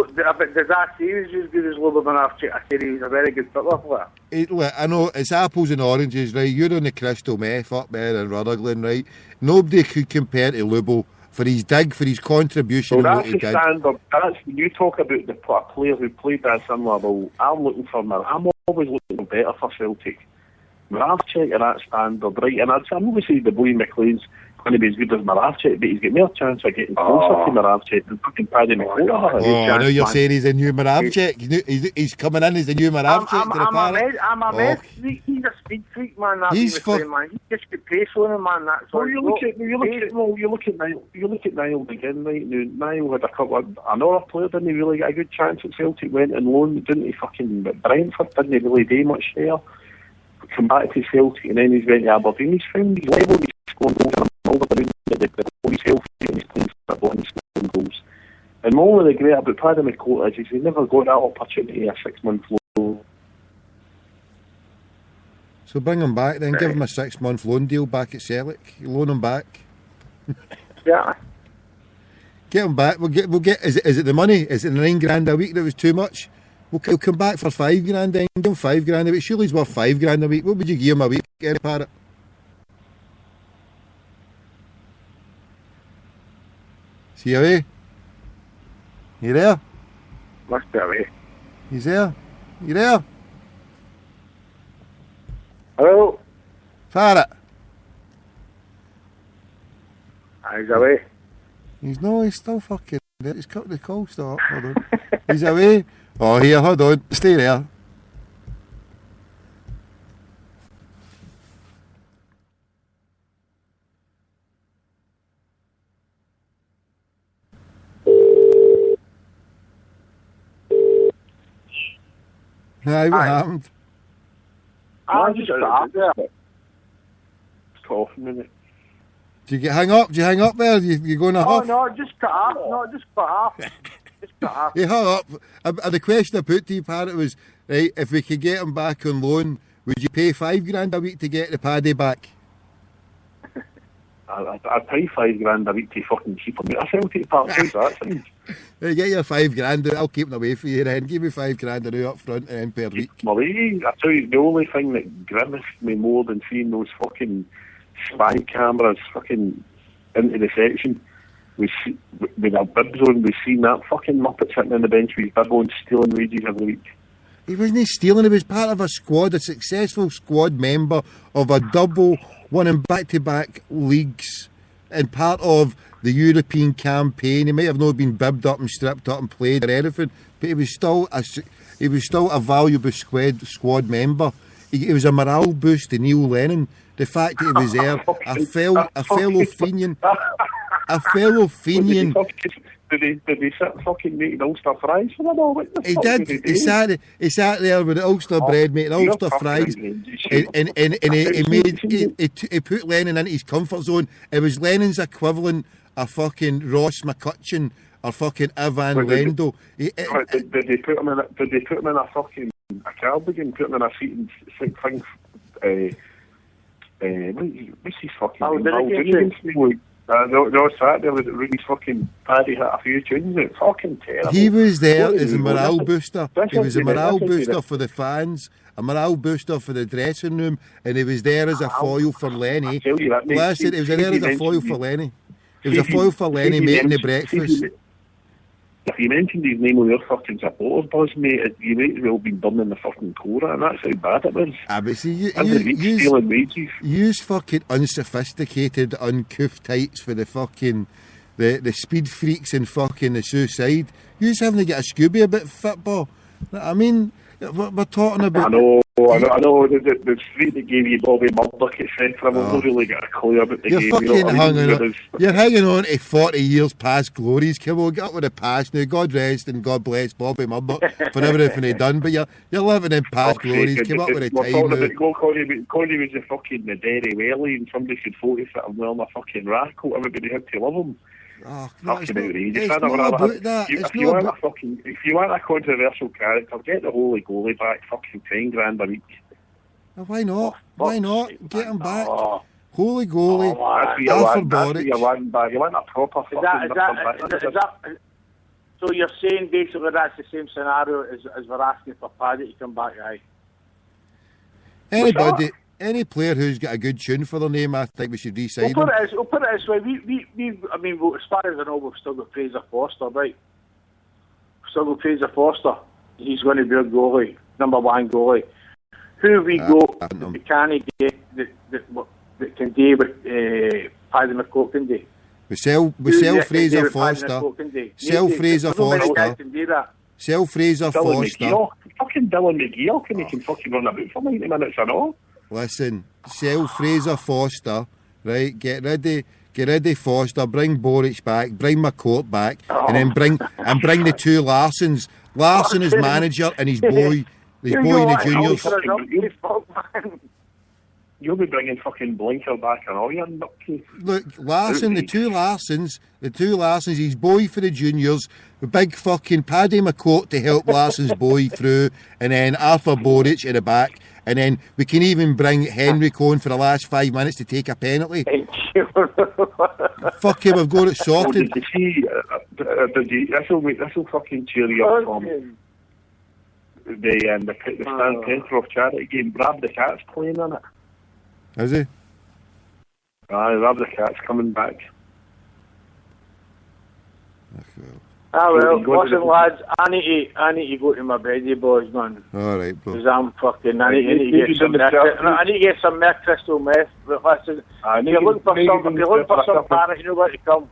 Liddell Maravchik? I said he was a very good football player. I know, it's apples and oranges, right? You're on the crystal meth up there in Rutherglen, right? Nobody could compare to Liddell for his dig, for his contribution. Well, that's the standard. When you talk about the player who played that similar role, I'm always looking for better for Celtic. Maravchik at that standard, right? And I'm obviously the boy McLean's going to be as good as Maravchik, but he's got more chance of getting closer to Maravchik than fucking Paddy McLean. I know you're saying he's a new Maravchik. He's coming in as a new Maravchik. I'm a mess freak. He's a speed freak, man. He's man. He's just got pace on him, man. That's all. You look at Niall again, right? Niall had a couple of another player didn't he really get a good chance at Celtic, went and loaned, didn't he? Fucking Brentford didn't he really do much there. Come back to Celtic and then he's went to Aberdeen. He's found his level. He's scoring goals and all the he's healthy and he's playing football and he's scoring goals. And more of the great about Paddy McLean is he never got that opportunity a 6 month loan. So bring him back then, give him a 6 month loan deal back at Celtic. Loan him back. Yeah. Get him back. We'll get. Is it the money? Is it the $9,000 a week that was too much? We'll come back for $5,000 then. Give him $5,000 a week. Surely he's worth $5,000 a week. What would you give him a week, Gary Parrott? Is he away? You there? Must be away. He's there? You there? Fire it. He's away. He's still fucking there. He's cut the call stop. Hold on. He's away. Oh, here, hold on. Stay there. Aye, what happened? I just got up there. It's coughing, isn't it? Did you get hang up? Did you hang up there? You going to Oh, huff? no, just cut off. No, just cut off. Just cut off. He hung up. The question I put to you, Parrot, was, right, if we could get him back on loan, would you pay $5,000 a week to get the Paddy back? I'd pay $5,000 a week to fucking keep him out. I say, I'll take part of that thing. Hey, get your $5,000 out. I'll keep them away for you then. Give me $5,000 up front and then per week. Malay, I tell you, the only thing that grimaced me more than seeing those fucking spy cameras fucking into the section was with our bibs on, we seen that fucking muppet sitting on the bench with his bib on stealing wages every week. He wasn't stealing, he was part of a squad, a successful squad member of a double, winning back-to-back leagues, and part of the European campaign. He might have not been bibbed up and stripped up and played or anything, but he was still a valuable squad member. He was a morale boost to Neil Lennon. The fact that he was there, a fellow Fenian. Did they sit fucking making Ulster fries for them all? He did. He sat there with the Ulster bread, making Ulster fries, and he put Lennon into his comfort zone. It was Lennon's equivalent of fucking Ross McCutcheon or fucking Ivan Lendl. Did they put him in a fucking a cardigan, put him in a seating thing? What's his fucking name? No, Saturday was it really fucking Paddy hit a few tunes. It's fucking terrible. He was there as a morale booster. He was a morale booster for the fans, a morale booster for the dressing room, and he was there as a foil for Lenny. Listen, he was there as a foil for Lenny. He was a foil for Lenny making the breakfast. If you mentioned his name on your fucking supporters buzz, mate, you might as well been burning the fucking Cora, and that's how bad it was. But see, stealing wages. Use fucking unsophisticated, uncouth tights for the fucking the speed freaks and fucking the suicide. You's having to get a Scooby a bit football. I mean, we're talking about. I know. The street that gave you Bobby Murdoch at Centre, I've not really got a clue about the game. You're hanging on to 40 years past glories. Come on, get up with the past now. God rest and God bless Bobby Murdoch for everything he done. But you're living in past glories. Come up with the time now. Connie was the Derry Welly, and somebody should photo fit him wearing a fucking rack coat. Everybody had to love him. Fucking outrageous. If you want a controversial character, get the holy goalie back. Fucking $10,000 a week. Why not? Why not? Get him back. Holy goalie. Alfred Boric. You want a proper so you're saying basically that's the same scenario as we're asking for Paddy to come back, aye? Any player who's got a good tune for their name, I think we should re-sign We'll put it this way. I mean, as far as I know, we've still got Fraser Forster, right? We've still got Fraser Forster. He's going to be a goalie, number one goalie. Who have we got that can get that can do what Paddy McCourt can do? We sell Fraser Forster. Sell Fraser Forster. Sell Fraser Forster. Fucking Dylan McGee, he can fucking run about for 90 minutes and all. Listen, sell Fraser Forster, right? Get ready Forster, bring Boric back, bring McCourt back, and then bring the two Larsons. Larson is manager and his boy in the juniors. You'll be bringing fucking Blinker back and all your nutcase. Look, Larson, the two Larsons, his boy for the juniors, the big fucking Paddy McCourt to help Larson's boy through, and then Arthur Boric in the back, and then we can even bring Henry Cohen for the last 5 minutes to take a penalty. Fuck him, I've got it sorted. Did you see, this will fucking cheer you up, Tom. The Stan Petrov charity game, Brad the Cat's playing in it. Is he? Aye, Rob the Cat's coming back. well, you go to listen, the- lads, I need to go to my beddy boys, man. Alright, bro. Because I'm fucking, I need to You get some done the selfie. I need to get some mere crystal meth. But listen, if you're looking for some parrot, you know where to come.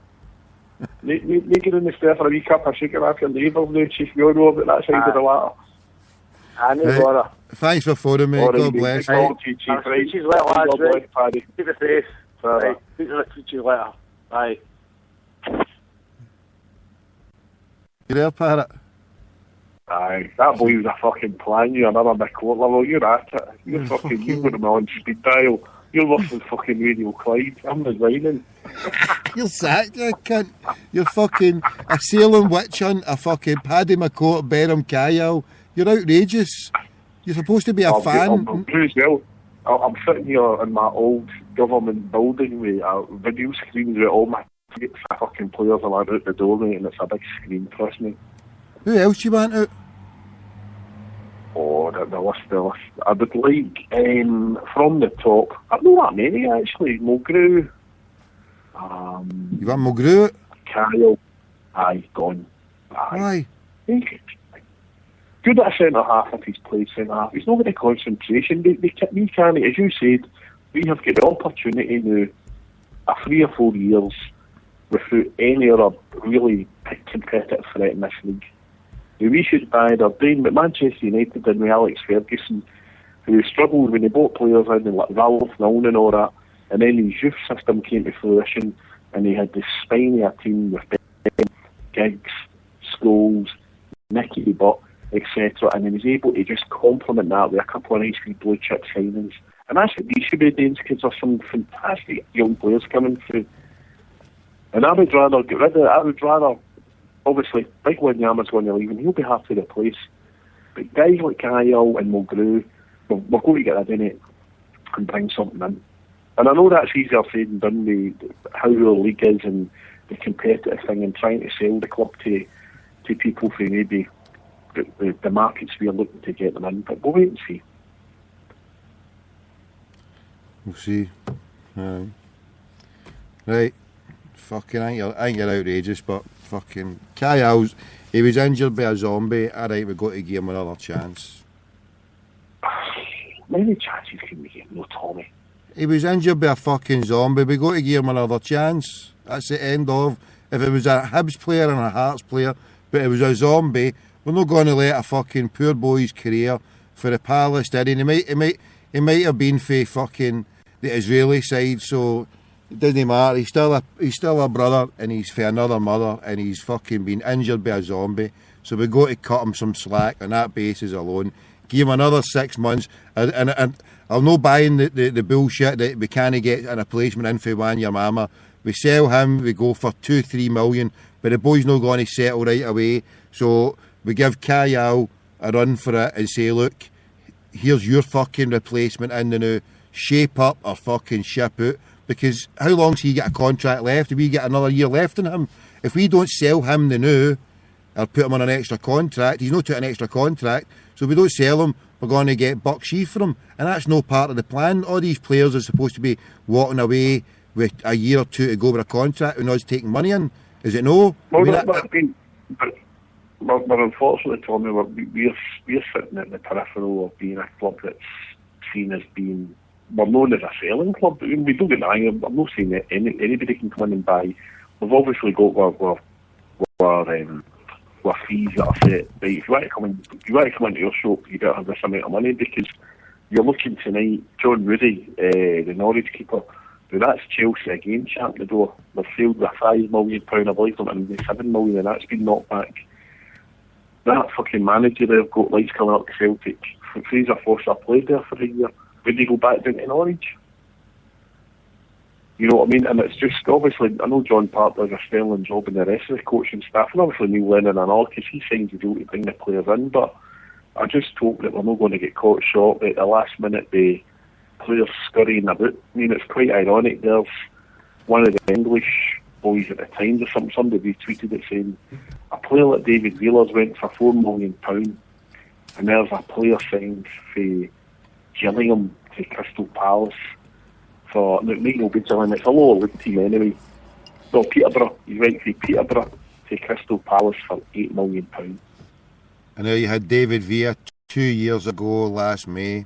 Make it in the stair for a wee cup of sugar after your neighbours now, Chief. You know about that side of the ladder. I need Right. water. Thanks for phoning, mate. God bless you. I'll speak to you later, lads, God right? bless, Paddy. Keep the faith. Bye. Right. Speak to you later. Bye. You there, Parrot? Aye, that boy was a fucking plan. You're another big court level. You're at it. You're fucking, you've got him on speed dial. You're worse than fucking Radio Clyde. I'm resigning. You're sacked, you cunt. You're fucking a Salem witch hunt, a fucking Paddy McCourt, Benham Kyle. You're outrageous. You're supposed to be a fan. I'm as well. I'm sitting here in my old government building with video screens with all my fucking players allowed out the door, mate, and it's a big screen, trust me. Who else you want out? Oh, the list. I would like, from the top, I've not that many actually. Mulgrew. You want Mulgrew? Kyle. Aye, gone. Aye. Why? Good at a centre half if he's played centre half. He's not got the concentration. We can't, as you said, we have got the opportunity now, 3 or 4 years, without any other really competitive threat in this league. Now, we should buy their brain, but Manchester United did with Alex Ferguson, who struggled when they bought players in and like Ralph Nolan and all that, and then his youth system came to fruition, and he had this spiny team with Ben, Giggs, Scholes, Nicky Butt, etc., and he was able to just complement that with a couple of nice wee blue chip signings. And that's what we should be doing, because there's some fantastic young players coming through. And I would rather get rid of it. I would rather, obviously, Big Wanyama's going to leave and he'll be hard to replace. But guys like Kyle and Mulgrew, we're going to get rid of it and bring something in. And I know that's easier said than done with how our league is and the competitive thing and trying to sell the club to people who maybe the markets we are looking to get them in. But we'll wait and see. We'll see. Right. Fucking, I think you're outrageous, but fucking Kyle's, he was injured by a zombie. Alright, we've got to give him another chance. Many chances can we give? No, Tommy. He was injured by a fucking zombie. We got to give him another chance. That's the end of. If it was a Hibs player and a Hearts player, but it was a zombie, we're not going to let a fucking poor boy's career for the Palestinian. He might have been for fucking the Israeli side, so it doesn't matter. He's still a brother, and he's for another mother, and he's fucking been injured by a zombie. So we got to cut him some slack on that basis alone. Give him another 6 months, and I'm not buying the bullshit that we can't get a replacement in for Wanyama. We sell him, we go for 2-3 million, but the boy's not going to settle right away. So we give Kyle a run for it and say, look, here's your fucking replacement in the new. Shape up or fucking ship out. Because how long's he got a contract left? Do we get another year left in him? If we don't sell him the new or put him on an extra contract, he's not to an extra contract. So if we don't sell him, we're going to get buck sheaf for him. And that's no part of the plan. All these players are supposed to be walking away with a year or two to go with a contract and us taking money in. Is it no? Well, but unfortunately, Tommy, we're sitting at the peripheral of being a club that's seen as being, we're known as a selling club. We don't get angry. I'm not saying that anybody can come in and buy. We've obviously got our fees that are set. But if you want to come into your shop, you got to have this amount of money, because you're looking tonight. John Rudy, the Norwich keeper. Now that's Chelsea again, shut the door. They've failed with £5 million, I believe, and £7 million, and that's been knocked back. That fucking manager they've got lights coming up to Celtic. Fraser Foster played there for a year. Would they go back down to Norwich? You know what I mean? And it's just, obviously, I know John Park does a sterling job and the rest of the coaching staff, and obviously Neil Lennon and all, because he signs the deal to bring the players in, but I just hope that we're not going to get caught short at the last minute the players scurrying about. I mean, it's quite ironic. There's one of the English boys at the time, somebody retweeted it saying, a player like David Wheeler's went for £4 million, and there's a player signed for Gillingham to Crystal Palace for, no, it might not be Gillingham, it's a lower league team anyway. No, Peterborough, he went for Peterborough to Crystal Palace for £8 million. And now you had David Villa 2 years ago, last May.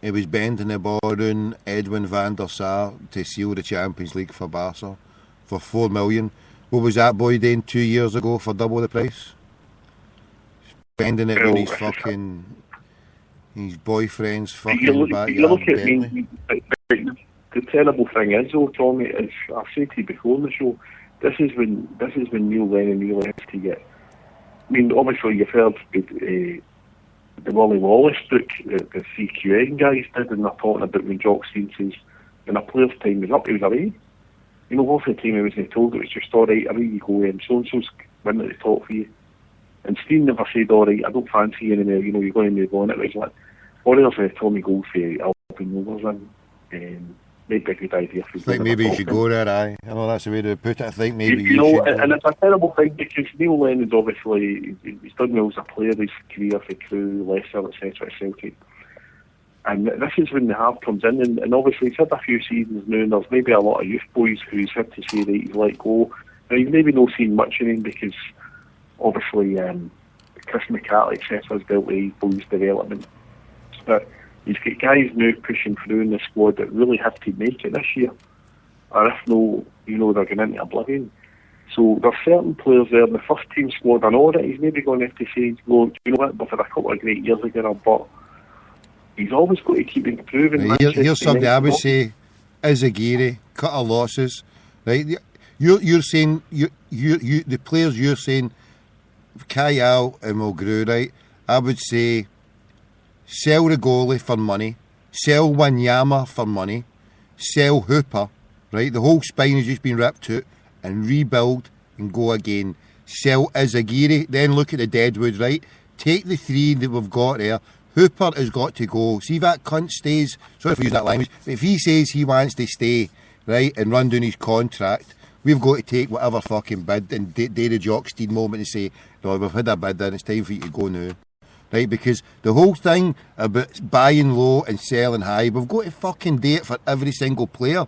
He was bending the ball around Edwin van der Sar to seal the Champions League for Barca for £4 million. What was that boy doing 2 years ago for double the price? Bending it with his fucking... his boyfriend's fucking backyard. The terrible thing is, though, Tommy, is I've said to you before on the show, this is when Neil Lennon really has to get. I mean, obviously you've heard the Wally Wallace book, the CQN guys did, and they're talking about when Jock Stein says when a player's time was up, he was away. You know, half the time he wasn't told, it was just alright, away you go, so-and-so's winning at the top for you. And Stein never said, alright, I don't fancy you anymore, you know, you're going to move on. It was like, Warriors Tommy Gold for Albion Rovers in. Maybe a good idea. I think maybe you should go there, aye. I know that's the way to put it. I think maybe you know, should. And it's a terrible thing because Neil Lennon's obviously, he's done well as a player, his career for Crewe, Leicester, etc. at Celtic. And this is when the harp comes in, and obviously he's had a few seasons now, and there's maybe a lot of youth boys who's had to say that he's let go. Now, you've maybe not seen much of him because obviously Chris McCarthy, etc. has dealt with his boys' development. But he's got guys now pushing through in the squad that really have to make it this year. Or if no, you know, they're going into oblivion. So there's certain players there in the first team squad. I know that he's maybe going to have to say, well, you know what, but for a couple of great years ago, but he's always got to keep improving. Here's something I would say, Izagiri, cut our losses. Right? You're saying, the players you're saying, Kayal and Mulgrew, right? I would say, sell the goalie for money, sell Wanyama for money, sell Hooper, right? The whole spine has just been ripped out, and rebuild and go again. Sell Izagiri, then look at the deadwood, right? Take the three that we've got there. Hooper has got to go. See if that cunt stays, sorry if I use that language, but if he says he wants to stay, right, and run down his contract, we've got to take whatever fucking bid and do the Jock Stein moment and say, no, we've had a bid and it's time for you to go now. Right, because the whole thing about buying low and selling high, we've got to fucking do it for every single player,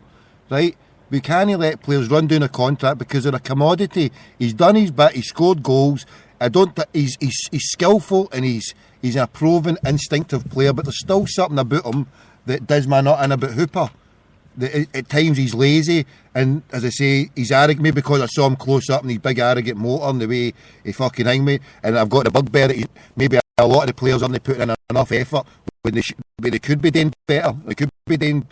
right? We can't let players run down a contract because they're a commodity. He's done his bit, he's scored goals. He's skillful and he's a proven instinctive player, but there's still something about him that does my nut in about Hooper. At times he's lazy, and as I say, he's arrogant, maybe because I saw him close up and his big arrogant motor and the way he fucking hang me, and I've got the bugbear that maybe a lot of the players aren't putting in enough effort when they could be doing better, they could be doing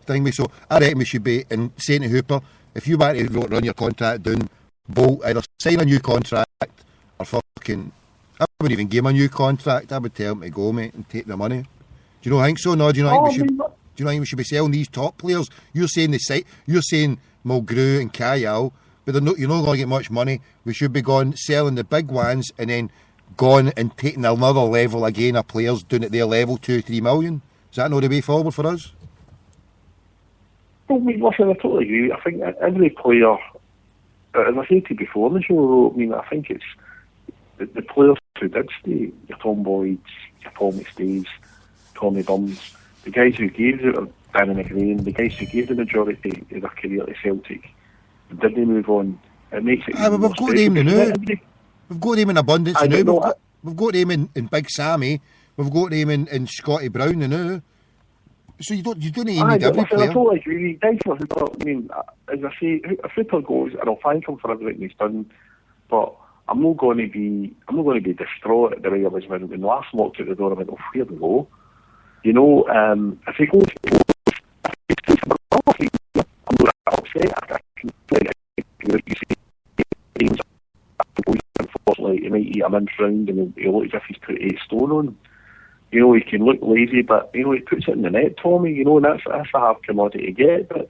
things. So I reckon we should be saying to Hooper, if you want to run your contract down, bolt, either sign a new contract or fucking, I wouldn't even give him a new contract. I would tell him to go, mate, and take the money. Do you not think so? No, do you not think we should? Do you know we should be selling these top players? You're saying you're saying Mulgrew and Kayal, but you're not going to get much money. We should be selling the big ones and then gone and taking another level again of players doing at their level, 2-3 million. Is that not the way forward for us? Well, I mean, listen, I totally agree. I think every player, as I said to you before on the show, I mean, I think it's the players who did stay, your Tom Boyds, your Tommy Staves, Tommy Burns, the guys who gave it, Danny McGrain, the guys who gave the majority of their career to Celtic, didn't move on. It makes it we've got them now. We've got them in abundance now. We've got them in Big Sammy. We've got them in Scotty Brown now. So you don't need every player. I totally agree. Guys for Hooper, I mean, as I say, if Hooper goes, and I'll thank him for everything he's done, but I'm not going to be distraught the way I was when the last walked out the door. I went, oh, where do we go? You know, if he goes, I'm not upset. I can unfortunately, he might eat a mince round and he'll look as if he's put 8 stone on. You know, he can look lazy, but, you know, he puts it in the net, Tommy, you know, and that's a hard commodity to get. But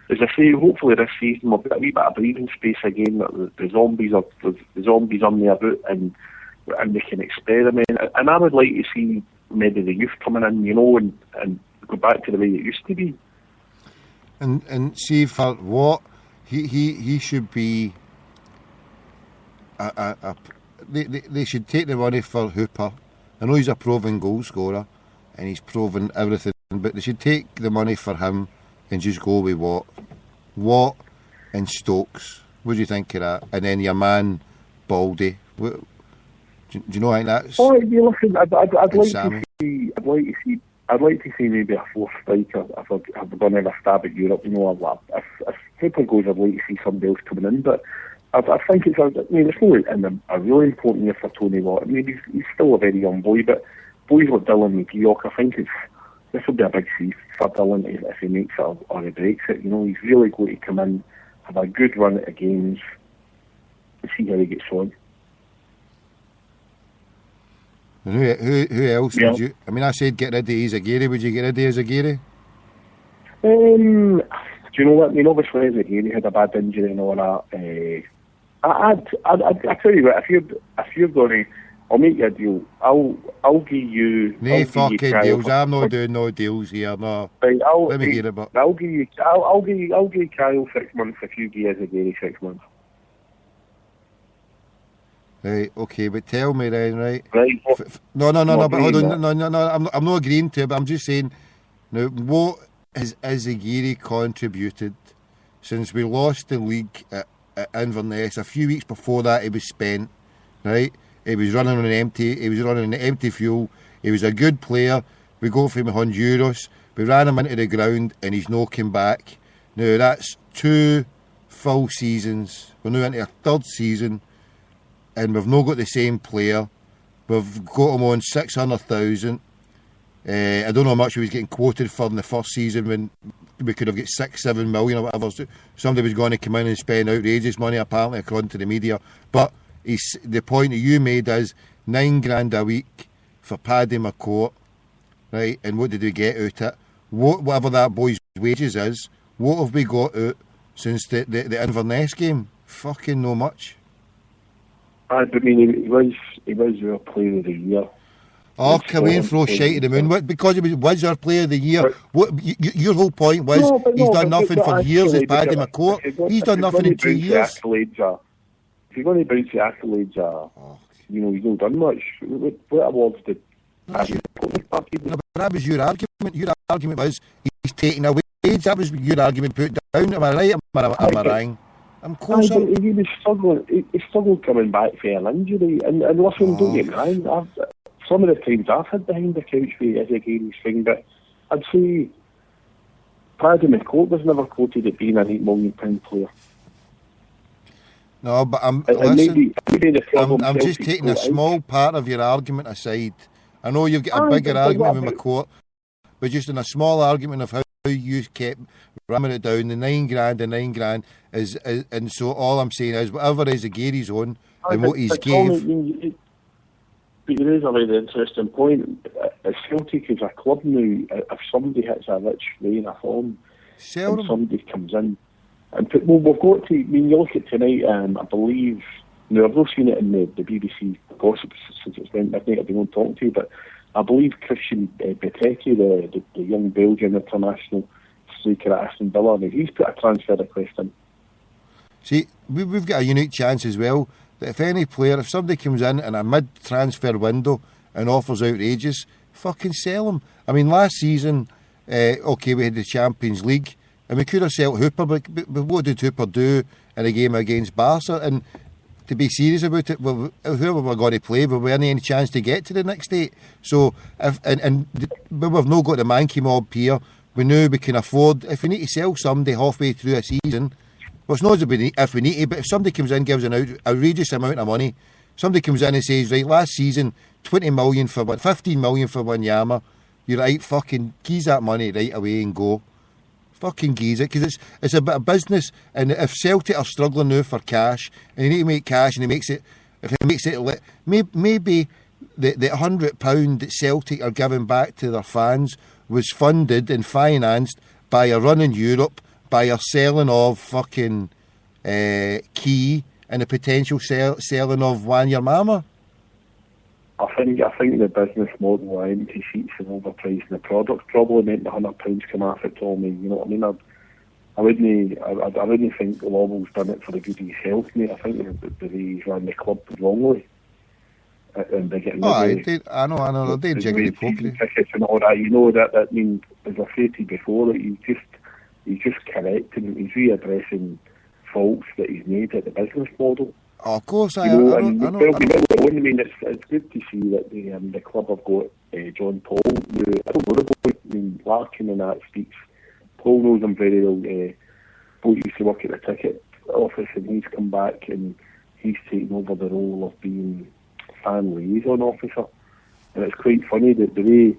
as I say, hopefully this season we'll get a wee bit of breathing space again, that the zombies on the about and they can experiment. And I would like to see maybe the youth coming in, you know, and go back to the way it used to be. And see for what he should be they should take the money for Hooper. I know he's a proven goal scorer and he's proven everything, but they should take the money for him and just go with Watt and Stokes, What do you think of that? And then your man, Baldy. Do you know like that's? Oh, you listen. I'd like Sammy. I'd like to see maybe a fourth striker if we're going to have a stab at Europe. You know, if Cooper goes, I'd like to see somebody else coming in. But I think it's not a really important year for Tony Watt. I mean, he's still a very young boy, but boys like Dylan McGeoch, I think this will be a big season for Dylan if he makes it or he breaks it. You know, he's really going to come in, have a good run at the games, and see how he gets on. And who else would you? I mean, I said get rid of Izagiri. Would you get rid of Izagiri? Do you know what? I mean, obviously Izagiri had a bad injury and all that. I'd tell you what, if you're going to, I'll make you a deal. I'll give you. No fucking deals. I'm not doing no deals here. No. Right, let me hear about. I'll give you Kyle 6 months if you give Izagiri 6 months. Right, okay, but tell me then, right? Right. No, but hold on, no, I'm not agreeing to it, but I'm just saying, now, what has Izagiri contributed since we lost the league at Inverness? A few weeks before that, he was spent, right? He was running on empty fuel. He was a good player. We go for him in Honduras. We ran him into the ground, and he's not come back. Now, that's 2 full seasons. We're now into our 3rd season. And we've not got the same player. We've got him on 600,000. I don't know how much he was getting quoted for in the first season when we could have got 6-7 million or whatever. So somebody was going to come in and spend outrageous money, apparently, according to the media. But the point that you made is $9,000 a week for Paddy McCourt, right? And what did we get out of it? Whatever that boy's wages is, what have we got out since the Inverness game? Fucking no much. I mean, he was your player of the year. Oh, come in, throw shite at the moon. Because he was our player of the year. Your whole point was he's done nothing for years as Paddy McCourt. He's done nothing in 2 years. If you're going to bounce the accolades, you know, he's not done much. What awards did Paddy McCourt? No, but that was your argument. Your argument was he's taking away. That was your argument put down. Am I right? Am I wrong? I'm close. He was struggling. He struggled coming back from an injury. And listen, don't get me wrong. Some of the times I've had behind the couch for Izagiri's thing, but I'd say Paddy McCourt was never quoted at being an £8 million player. No, but I'm just taking a small part of your argument aside. I know you've got a bigger argument with McCourt, but just in a small argument of how you kept ramming it down, the $9,000 is, and so all I'm saying is whatever Izagiri's on and what he's gave. But there is a very interesting point. Celtic is a club now. If somebody hits a rich vein of form, and somebody comes in, and we've got to. I mean, you look at tonight. I believe. Now I've not seen it in the BBC gossip since it's went midnight. I've been on talking to you, but I believe Christian Benteke, the young Belgian international striker at Aston Villa, he's put a transfer request in. See, we've got a unique chance as well. That if somebody comes in a mid-transfer window and offers outrageous, fucking sell them. I mean, last season, we had the Champions League, and we could have sold Hooper, but what did Hooper do in a game against Barca? And to be serious about it, whoever we're going to play, we weren't any chance to get to the next 8. So, but we've not got the Mankey mob here. We know we can afford, if we need to sell somebody halfway through a season. Well, it's not if we need to, but if somebody comes in and gives an outrageous amount of money, somebody comes in and says, right, last season, 20 million for one, 15 million for Wanyama, you're right, fucking geese that money right away and go. Fucking geese it, because it's a bit of business, and if Celtic are struggling now for cash, and they need to make cash, and maybe the £100 that Celtic are giving back to their fans was funded and financed by a run in Europe, by a selling of fucking Key and a potential selling of Wanyama. I think the business model, empty sheets and overpricing the products probably meant the £100 come off it to me. You know what I mean? I wouldn't think Lobel's done it for the good of his health, mate. I think that he's run the club wrongly. And they're getting I know. They're jiggly pokery. Tickets and all that. You know that I mean, as I said to you before, that he's just correcting, he's readdressing faults that he's made at the business model. Oh, of course, I know. It's good to see that the club have got John Paul. I don't know the boy. I mean, Larkin and that speaks. Paul knows him very well. Boy used to work at the ticket office, and he's come back and he's taken over the role of being fan liaison officer. And it's quite funny that the way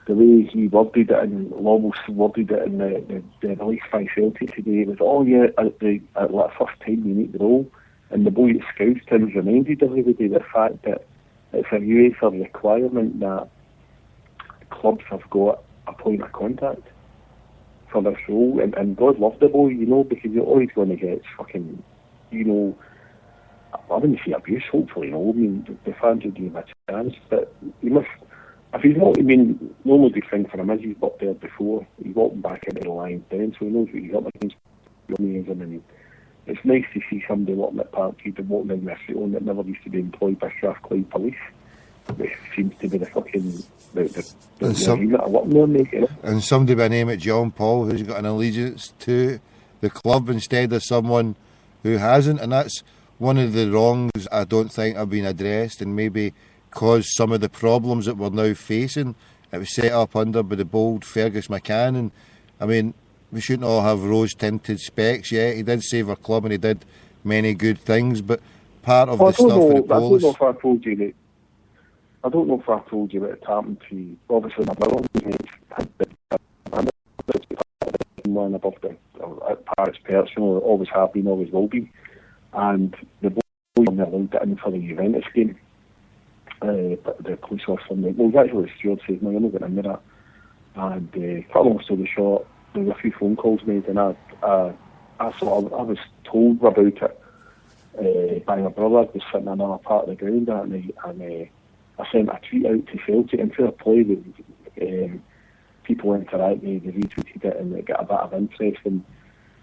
he worded it and almost worded it in the release by Celtic today was, oh yeah, at the first time you meet the role. And the boy at Scouts Tim's reminded everybody the fact that it's a UEFA requirement that clubs have got a point of contact for this role. And God love the boy, you know, because you're always going to get fucking, you know, I wouldn't say abuse, hopefully, you know. I mean, the fans would give him a chance, but he must, if he's not, I mean, the only good thing for him is he's worked there before. He's walking back into the line then, so he knows what he's up against. And it's nice to see somebody working at Parkhead and walking in with a suit on that never used to be employed by Strathclyde Police, which seems to be the fucking and somebody by the name of John Paul who's got an allegiance to the club instead of someone who hasn't, and that's one of the wrongs I don't think have been addressed and maybe caused some of the problems that we're now facing. It was set up under by the bold Fergus McCann, and I mean, we shouldn't all have rose-tinted specs yet. He did save our club and he did many good things, but part of the stuff with the Polish... I don't know if I told you what had happened to, obviously my brother had one above the Paris personal, always have been, always will be, and the boy allowed it in for the Juventus game. But the police officer, well, actually the steward says, no, you're not getting in there. And cut a long story short, there were a few phone calls made, and I was told about it by my brother. I was sitting in another part of the ground that night, and I sent a tweet out to Celtic, and fair play that people interacted, they retweeted it, and it got a bit of interest. And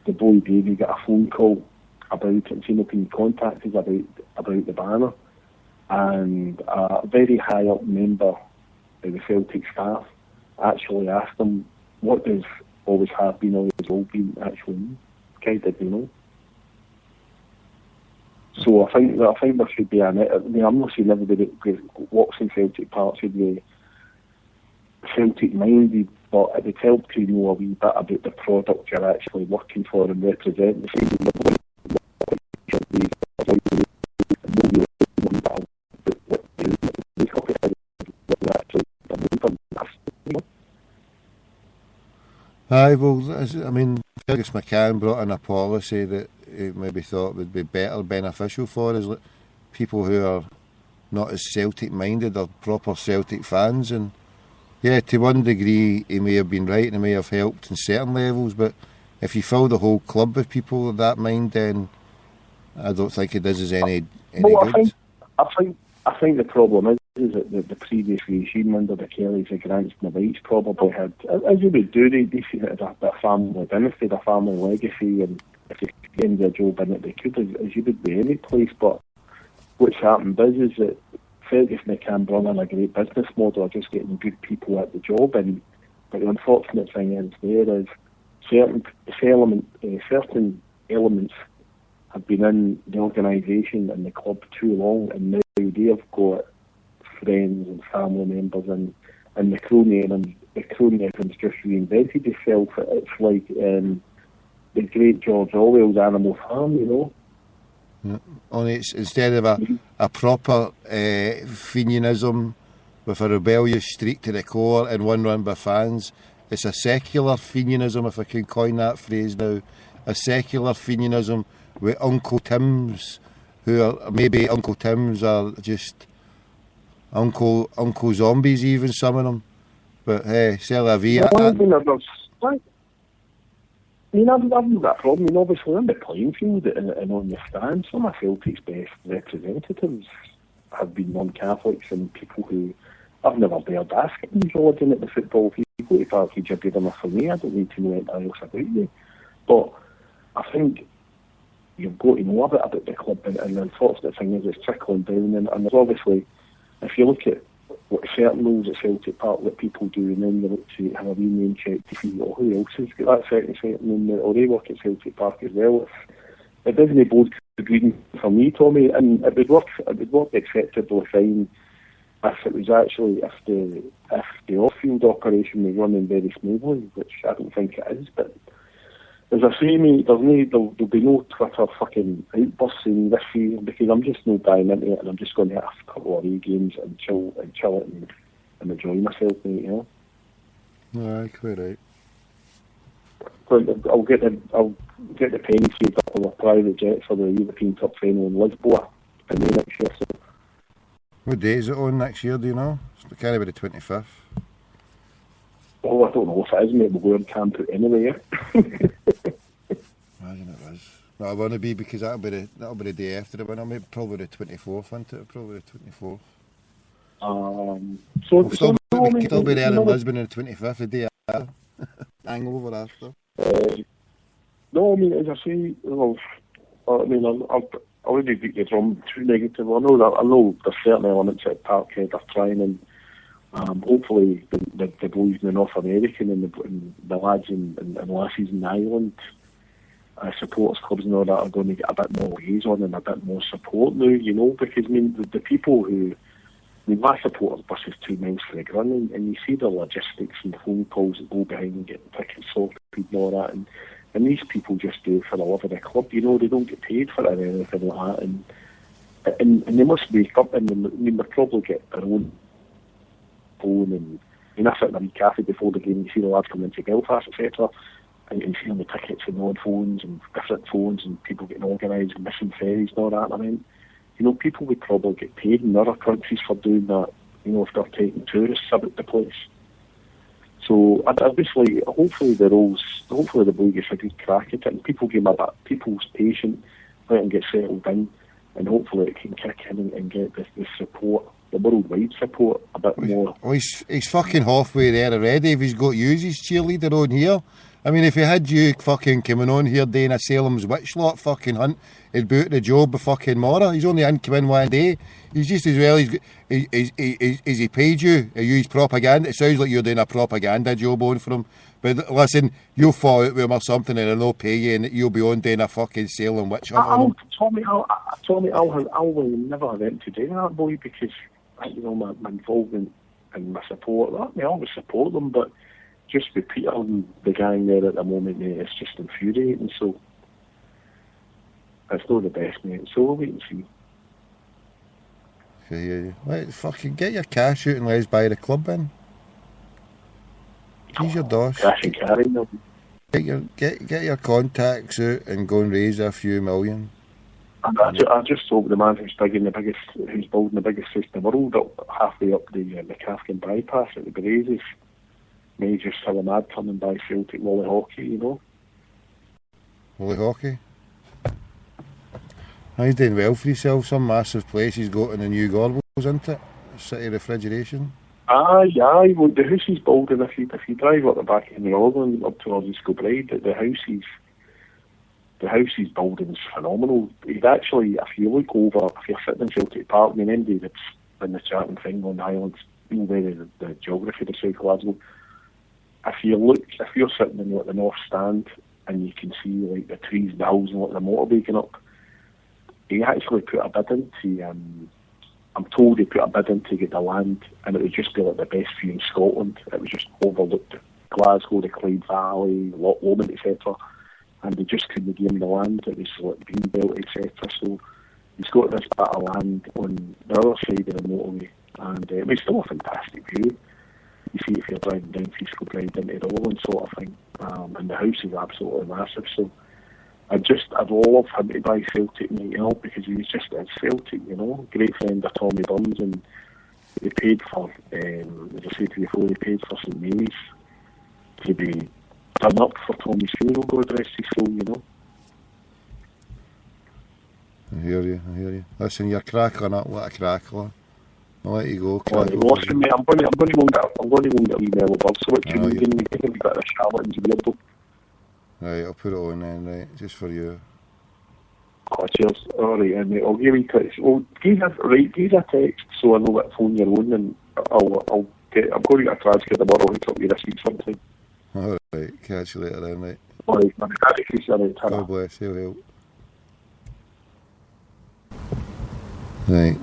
the boy Davey got a phone call about it, and saying he contacted about the banner, and a very high up member of the Celtic staff actually asked him, what does always have been, always will be actually mean? Guy didn't know. So I think there should be I'm not saying everybody that walks in Celtic Park should be Celtic minded, but it would help to know a wee bit about the product you're actually working for and representing. Aye, well, I mean, Fergus McCann brought in a policy that he maybe thought would be beneficial for us, like people who are not as Celtic minded or proper Celtic fans. And yeah, to one degree he may have been right and he may have helped in certain levels, but if you fill the whole club with people of that mind, then I don't think it does us any good. I think the problem is that the previous regime under the Kellys, the Grants and the Whites probably had, as you would do, they see it as a family benefit, a family legacy, and if they could end their job in it, they could, as you would be any place. But what's happened is that Fergus McCann brought in a great business model of just getting good people at the job, but the unfortunate thing is certain elements have been in the organisation and the club too long, and now they've got friends and family members, and the cronyism's just reinvented itself. It's like the great George Orwell's Animal Farm, you know. Yeah. Only it's instead of a proper Fenianism with a rebellious streak to the core and one run by fans, it's a secular Fenianism, if I can coin that phrase now, a secular Fenianism with Uncle Tims, who are maybe Uncle Tims are just Uncle Zombies, even some of them. But hey, c'est la vie. I've not got a problem. I mean, obviously on the playing field and on the stand, some of Celtic's best representatives have been non-Catholics and people who I've never dared ask them religion at the football. If you go to Parkhead, you're good enough for me. I don't need to know anything else about you. But I think you've got to know a bit about the club, and the unfortunate thing is it's trickling down, and there's obviously, if you look at what certain rules at Celtic Park that people do, and then you look to have a wee name check to see who else has got that second name, or they work at Celtic Park as well. it doesn't bode good for me, Tommy, and it would work acceptably fine if it was actually if the off-field operation was running very smoothly, which I don't think it is. But as I say, mate, there'll be no Twitter fucking outbursts in this year because I'm just not buying into it, and I'm just going to have a couple of away games and chill it and enjoy myself, mate. You know. Aye, quite right. I'll get the penny saved up on a private jet for the European Cup final in Lisboa in May next year. So. What day is it on next year, do you know? It's kind of be the 25th. Oh, I don't know if it is, mate. We'll go and camp it anyway, yeah? Imagine it is. No, it won't be because that'll be the day after the winner, maybe probably the 24th, isn't it? Probably the 24th. We'll still be there in Lisbon on the 25th, the day after. Hangover after. No, I mean, as I say, I wouldn't beat the drum too negative. I know there's certain elements at Parkhead are trying, and hopefully the boys in North America and the lads and lassies in Ireland, supporters clubs and all that are going to get a bit more liaison and a bit more support now, you know, because I mean the people who, I mean, my supporters bus is 2 miles for the run, and you see the logistics and the phone calls that go behind and getting tickets sorted and all that, and these people just do it for the love of the club, you know. They don't get paid for it or anything like that, and they must wake up, and they probably get their own phone, and I mean, I sit in a wee cafe before the game, you see the lads coming into Belfast, etc., and you see on the tickets and odd phones and different phones and people getting organised and missing ferries and all that. I mean, you know, people would probably get paid in other countries for doing that, you know, if they're taking tourists about the place. So obviously, hopefully the boy gets a good crack at it, and people's patient, let them get settled in, and hopefully it can kick in and get the support, the worldwide support, a bit more. Well, he's fucking halfway there already. If he's got you as his cheerleader on here, I mean, if he had you fucking coming on here doing a Salem's Witch lot fucking hunt, he'd be out the job by fucking Mora. He's only in come in one day. He's just as well. Is he paid you? Are you his propaganda? It sounds like you're doing a propaganda job on for him. But listen, you'll fall out with him or something, and he'll pay you, and you'll be on doing a fucking Salem Witch hunt. Tommy, I'll never have anything to do with that boy because you know my involvement and my support. I always support them, but just with Peter and the gang there at the moment, mate, it's just infuriating. So it's not the best, mate. So we'll wait and see. Okay, yeah. Fucking get your cash out and let's buy the club in. Use your dosh. Cash and carry them. Get your contacts out and go and raise a few million. I just hope the man who's building the biggest place in the world up halfway up the Kafkin bypass at the Brazes may just have a mad turn and buy Celtic Wally Hockey, you know. Wally Hockey? He's doing well for himself. Some massive place he's got in the new Gorbals, isn't it? City Refrigeration. Aye. Well, the house is building. If you drive up the back in the Orland up towards East Kilbride, the house he's building is phenomenal. He'd actually, if you look over, if you're sitting in Celtic Park, I mean, anybody that's in the chatting thing on the Highlands, you know, the geography of the South Glasgow. If you're sitting in like the North Stand and you can see like the trees and the hills and like the motorway going up, he actually put a bid in to, I'm told he put a bid in to get the land, and it would just be like the best view in Scotland. It was just overlooked Glasgow, the Clyde Valley, Lomond, etc. And they just couldn't give him the land. It was like Greenbelt, etc. So he's got this bit of land on the other side of the motorway, and it's still a fantastic view. You see if you're driving down East Kilbride into the Roland sort of thing, and the house is absolutely massive. So I'd love him to buy Celtic, mate, you know, because he's just a Celtic, you know, great friend of Tommy Burns, and he paid for, as I said to you before, he paid for St Mary's to be done up for Tommy's funeral, God rest his soul, you know. I hear you. Listen, you're cracking up like a crackler. I'll let you go. Well, listen, mate, I'm going to go and get a wee Mellow Bird, so what you can give me a bit of Charlotte's Weirdo. Right, I'll put it on then, right, just for you. Oh, cheers. Alright, and mate, I'll give you a text. Well, give us a text so I know what phone you're on, and I'm going to get a transcript tomorrow. I'll hook up you this week sometime. Alright, catch you later then, right. Alright, man, God bless you. Help. Right.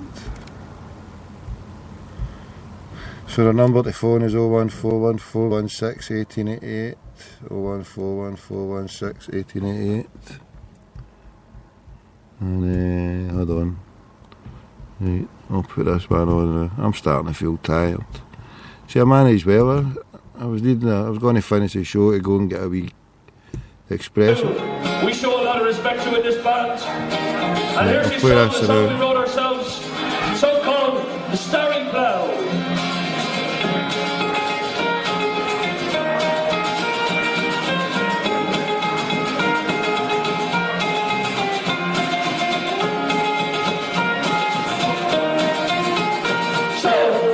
So the number to phone is 01414161888. 01414161888. And hold on. Right, I'll put this one on. I'm starting to feel tired. See, I managed well. I was going to finish the show to go and get a wee espresso. We show a lot of respect to in this band. And here's the I'll song, put the this song we wrote ourselves. The song called The Starry Plough.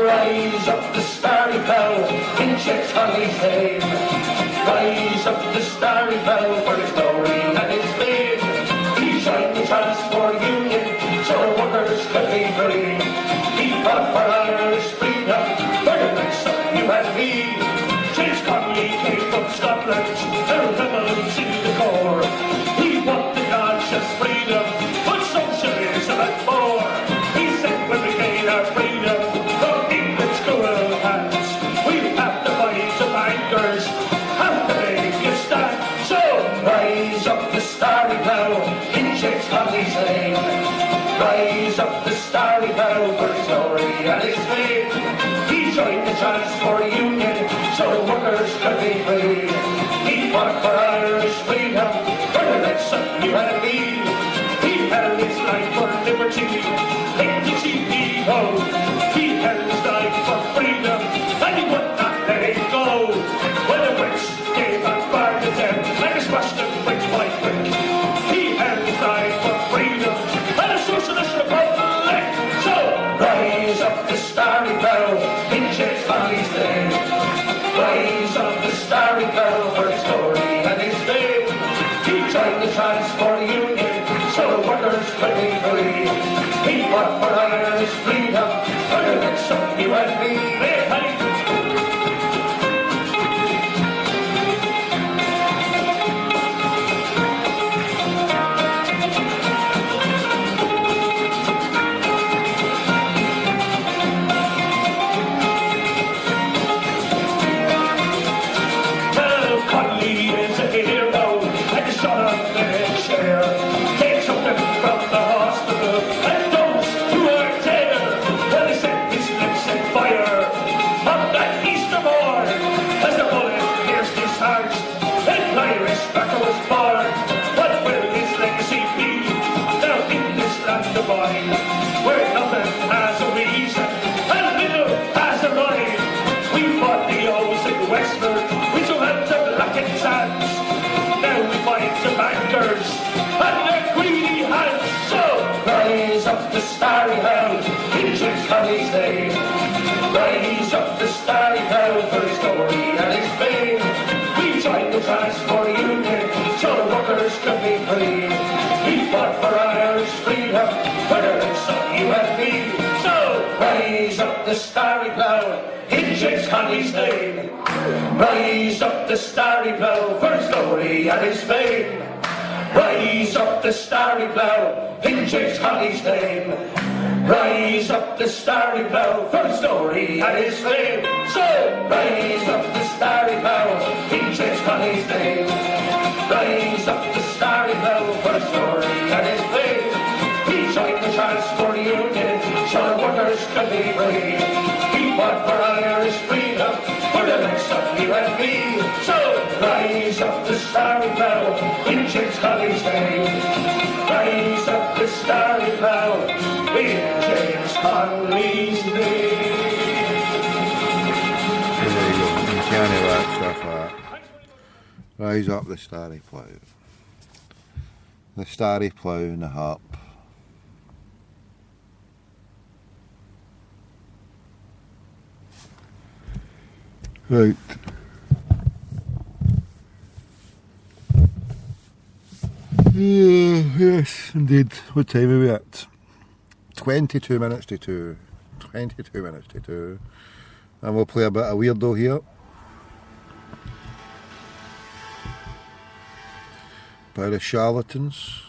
Rise up the starry bell in Chet's Holly's name. Rise up the starry bell for his glory and his fame. He shined the chance for union so workers could be free. He fought for Irish freedom for the likes of you and me. James Conley came from Scotland, a rebel to the core. He wanted not just freedom, but socialism and more. He said when we gain our freedom, have to make a stand. So rise up the starry bell in James Conley's name. Rise up the starry bell for his glory and his fame. He joined the chance for union so workers could be free. He fought for Irish freedom for the likes of you and me. He held his life for liberty like the GPO. He held his life for freedom and he would not let it go. When the Brits gave up bar to them and he smashed them brick by brick, he held his life for freedom and a socialist republic. So rise up the starry bell in James Conley's name. Rise up the starry bell for his glory and his fame. He joined the chance for union so workers could be free. He fought for Irish freedom for the likes of you and me. Where nothing has a reason and little has a money. We fought the O's in Wexford, we still had to black and sands. Now we fight the bankers and their greedy hands. So rise up the starry bell in James Conley's name. Rise up the starry bell for his glory and his fame. We joined the Transport Union so the workers could be free. We fought for Irish freedom for the likes of you and me. So rise up the starry bell in James Conley's name. Rise up the starry bell for his glory and his fame. Rise up the starry bell in James Conley's name. Rise up the starry bell for his glory and his fame. So rise up the starry bell in James Conley's name. Rise up the starry bell for his glory and his fame. He joined the Transport Union so the workers could be free. He fought for Irish freedom for the likes of you and me. So rise up the starry bell in James Conley's name. Rise up the starry bell in James Conley's name. There you go. You can't have that stuff like that. Rise up the starry plough. The starry plough and the harp. Right. Yes, indeed. What time are we at? 22 minutes to 2. 22 minutes to 2. And we'll play a bit of weirdo here. By the Charlatans.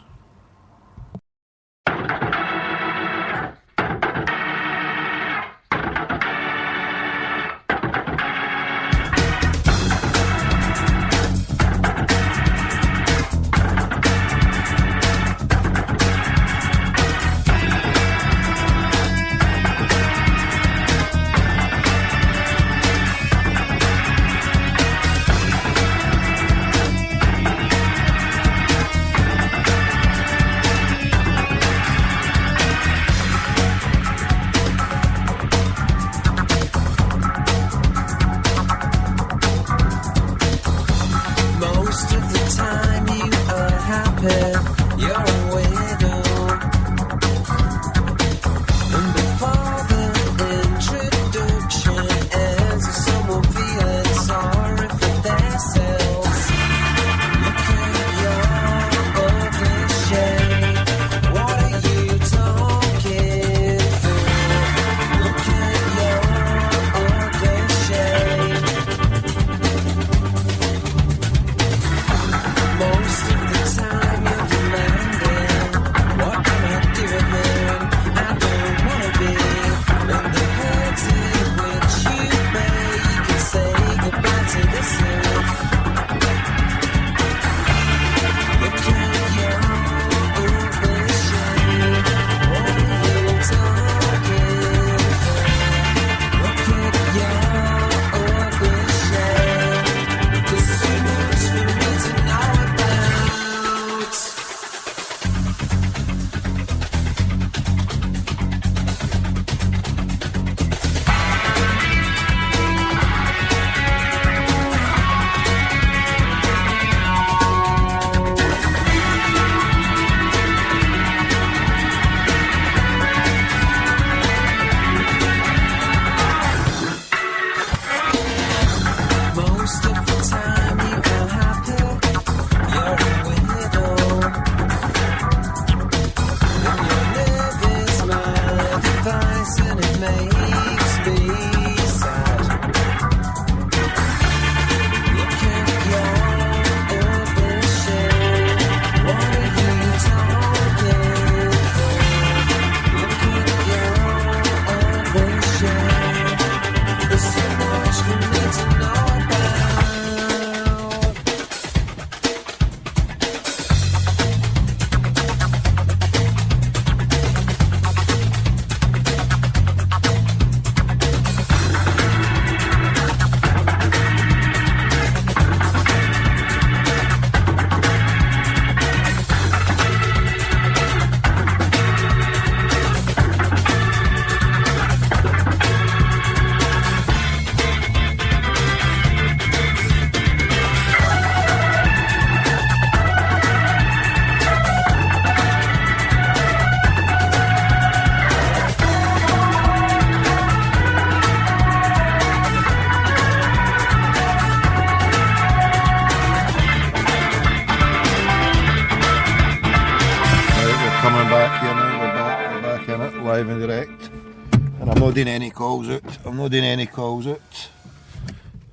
not doing any calls out. I'm not doing any calls out.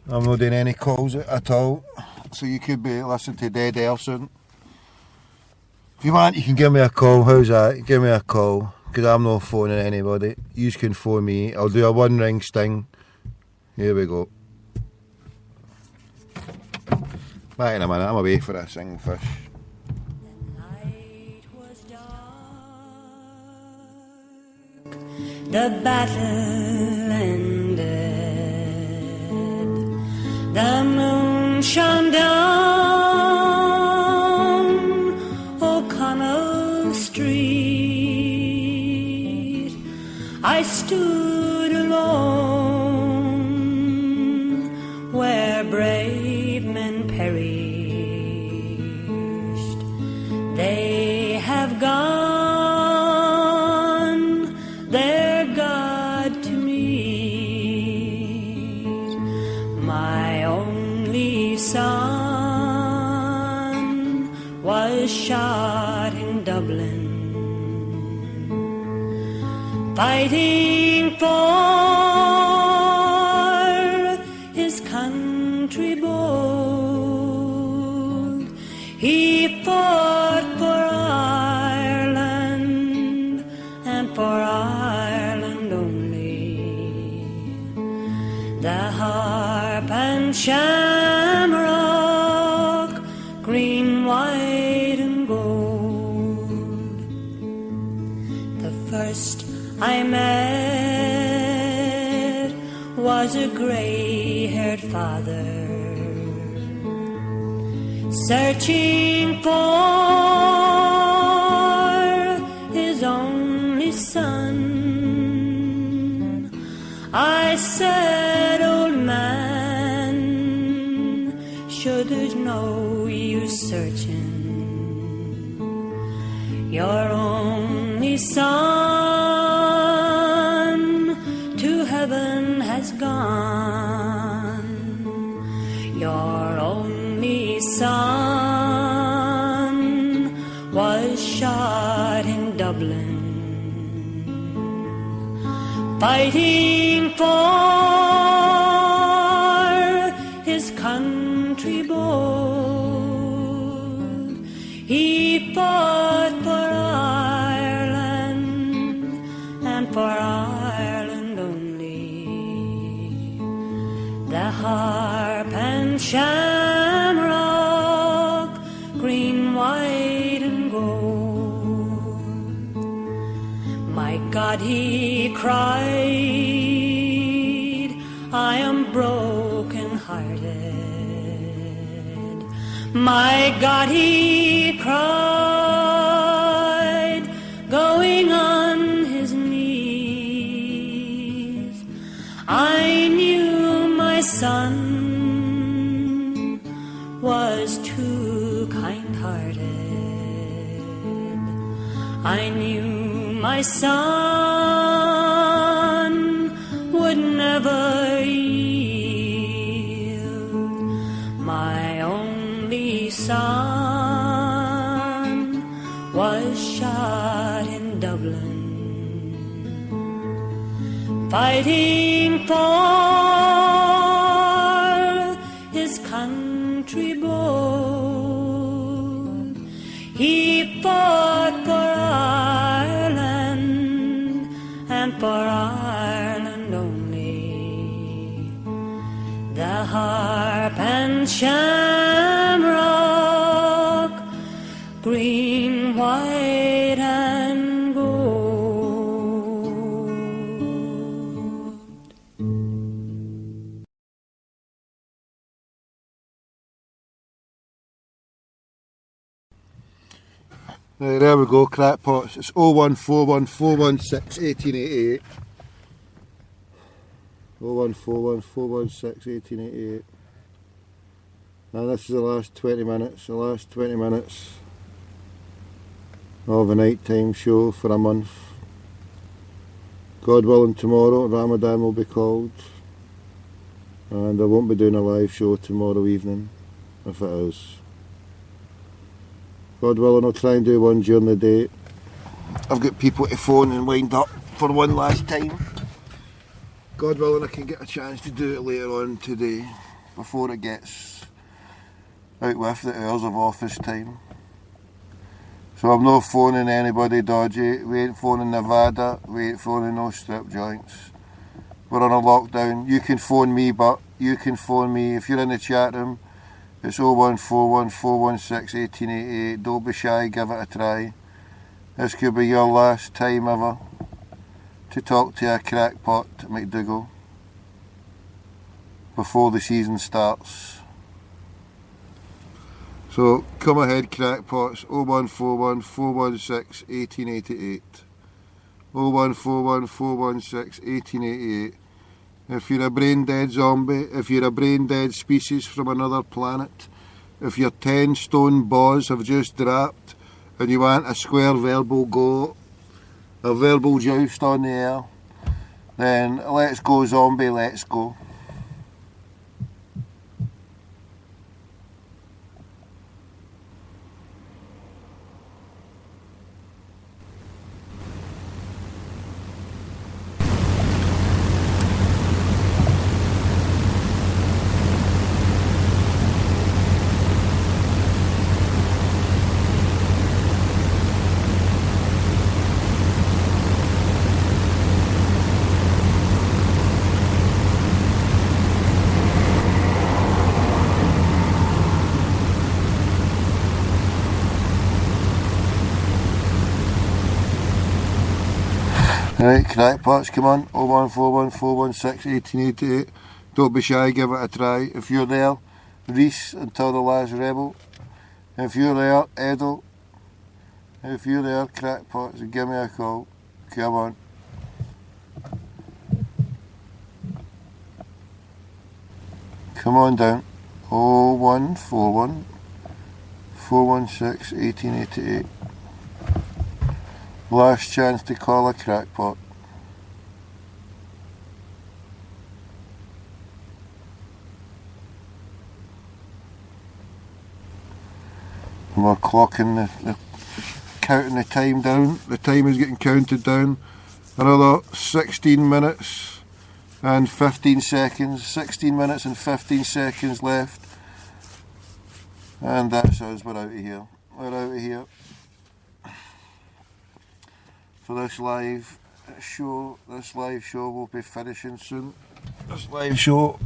I'm not doing any calls out at all. So you could be listening to Dead Air soon. If you want, you can give me a call. How's that? Give me a call. Because I'm not phoning anybody. You can phone me. I'll do a one ring sting. Here we go. Back in a minute. I'm away for a sing fish. The battle ended. The moon shone down O'Connell Street. I stood alone where brave men perished. They have gone. Son was shot in Dublin, fighting for his country bold. He fought for Ireland and for Ireland only. The harp and shamrock, green, white and gold. The first I met was a grey-haired father, searching for his only son. I said, old man, sure there's no use searching. Your only son to heaven has gone. Your only son was shot in Dublin, fighting for his country bold. He fought for Ireland and for Ireland only. The harp and shamrock, green, white and gold. My God, he cried, I am broken-hearted. My God, he cried, going on his knees. I knew my son was too kind-hearted. I knew my son would never yield. My only son was shot in Dublin, fighting for his country bold. He fought for Ireland and for Ireland only. The harp and shamrock, green, white and gold. There we go, crackpots. It's 0141 416 1888. 0141 416 1888. And this is the last 20 minutes. The last 20 minutes of a nighttime show for a month. God willing, tomorrow Ramadan will be called, and I won't be doing a live show tomorrow evening, if it is. God willing, I'll try and do one during the day. I've got people to phone and wind up for one last time. God willing, I can get a chance to do it later on today, before it gets out with the hours of office time. So I'm not phoning anybody dodgy. We ain't phoning Nevada. We ain't phoning no strip joints. We're on a lockdown. You can phone me, but you can phone me. If you're in the chat room, it's 0141 416 1888. Don't be shy, give it a try. This could be your last time ever to talk to a crackpot McDougall before the season starts. So come ahead, crackpots. 0141 416 1888. 0141 416 1888. If you're a brain dead zombie, if you're a brain dead species from another planet, if your 10 stone boss have just dropped and you want a square verbal go, a verbal joust on the air, then let's go zombie, let's go. Right, crackpots, come on, 0141 416 1888. Don't be shy, give it a try. If you're there, Reese until the last rebel. If you're there, Edo. If you're there, crackpots, give me a call. Come on. Come on down. 0141 416 1888. Last chance to call a crackpot. We're clocking counting the time down. The time is getting counted down. Another 16 minutes and 15 seconds. 16 minutes and 15 seconds left. And that's us. We're out of here. We're out of here. For this live show will be finishing soon. This live show,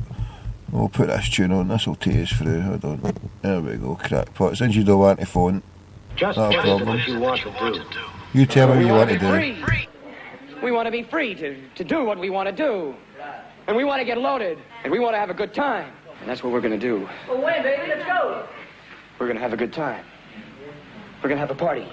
we'll put this tune on, this will take us through, hold on. There we go, crackpot. Since you don't want to phone, just not a problem. what you want to do. You tell me what you want to do. Free. We want to be free to do what we want to do. And we want to get loaded. And we want to have a good time. And that's what we're going to do. Well, when, baby? Let's go. We're going to have a good time. We're going to have a party.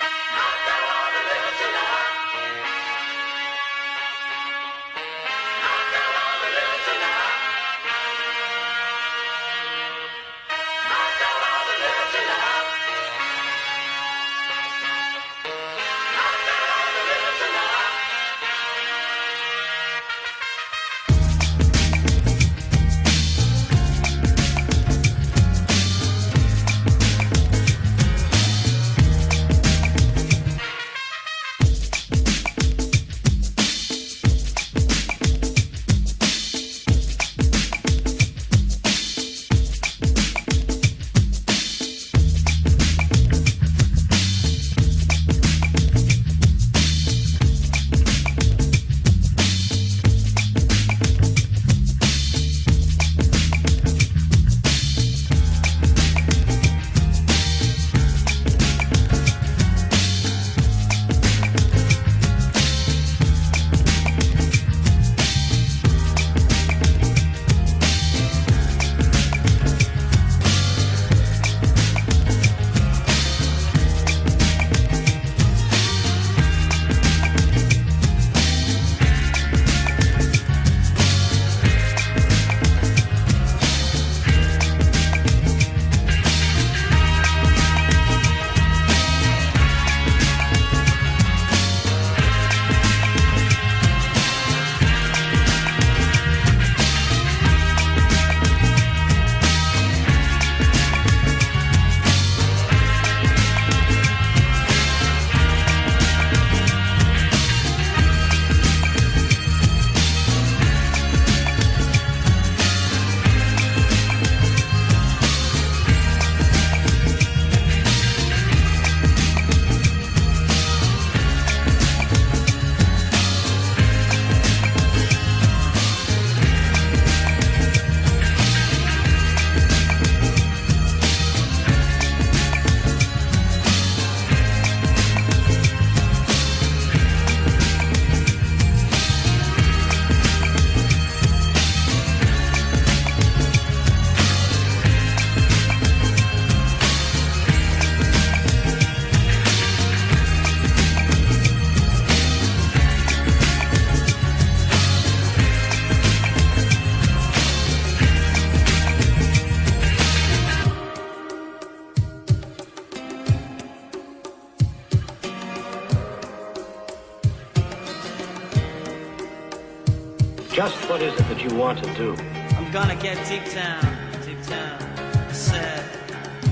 Just what is it that you want to do? I'm gonna get deep down, I said,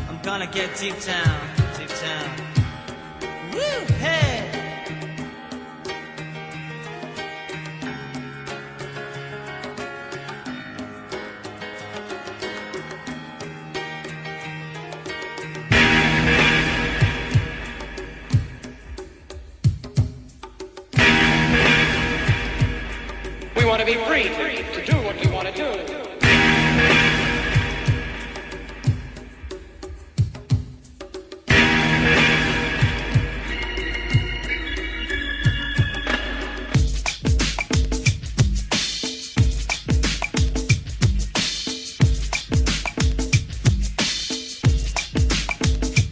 I'm gonna get deep down, woo, hey! We want to be free to do what we want to do.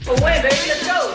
Away, baby, let's go.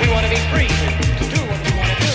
We want to be free to do what we want to do.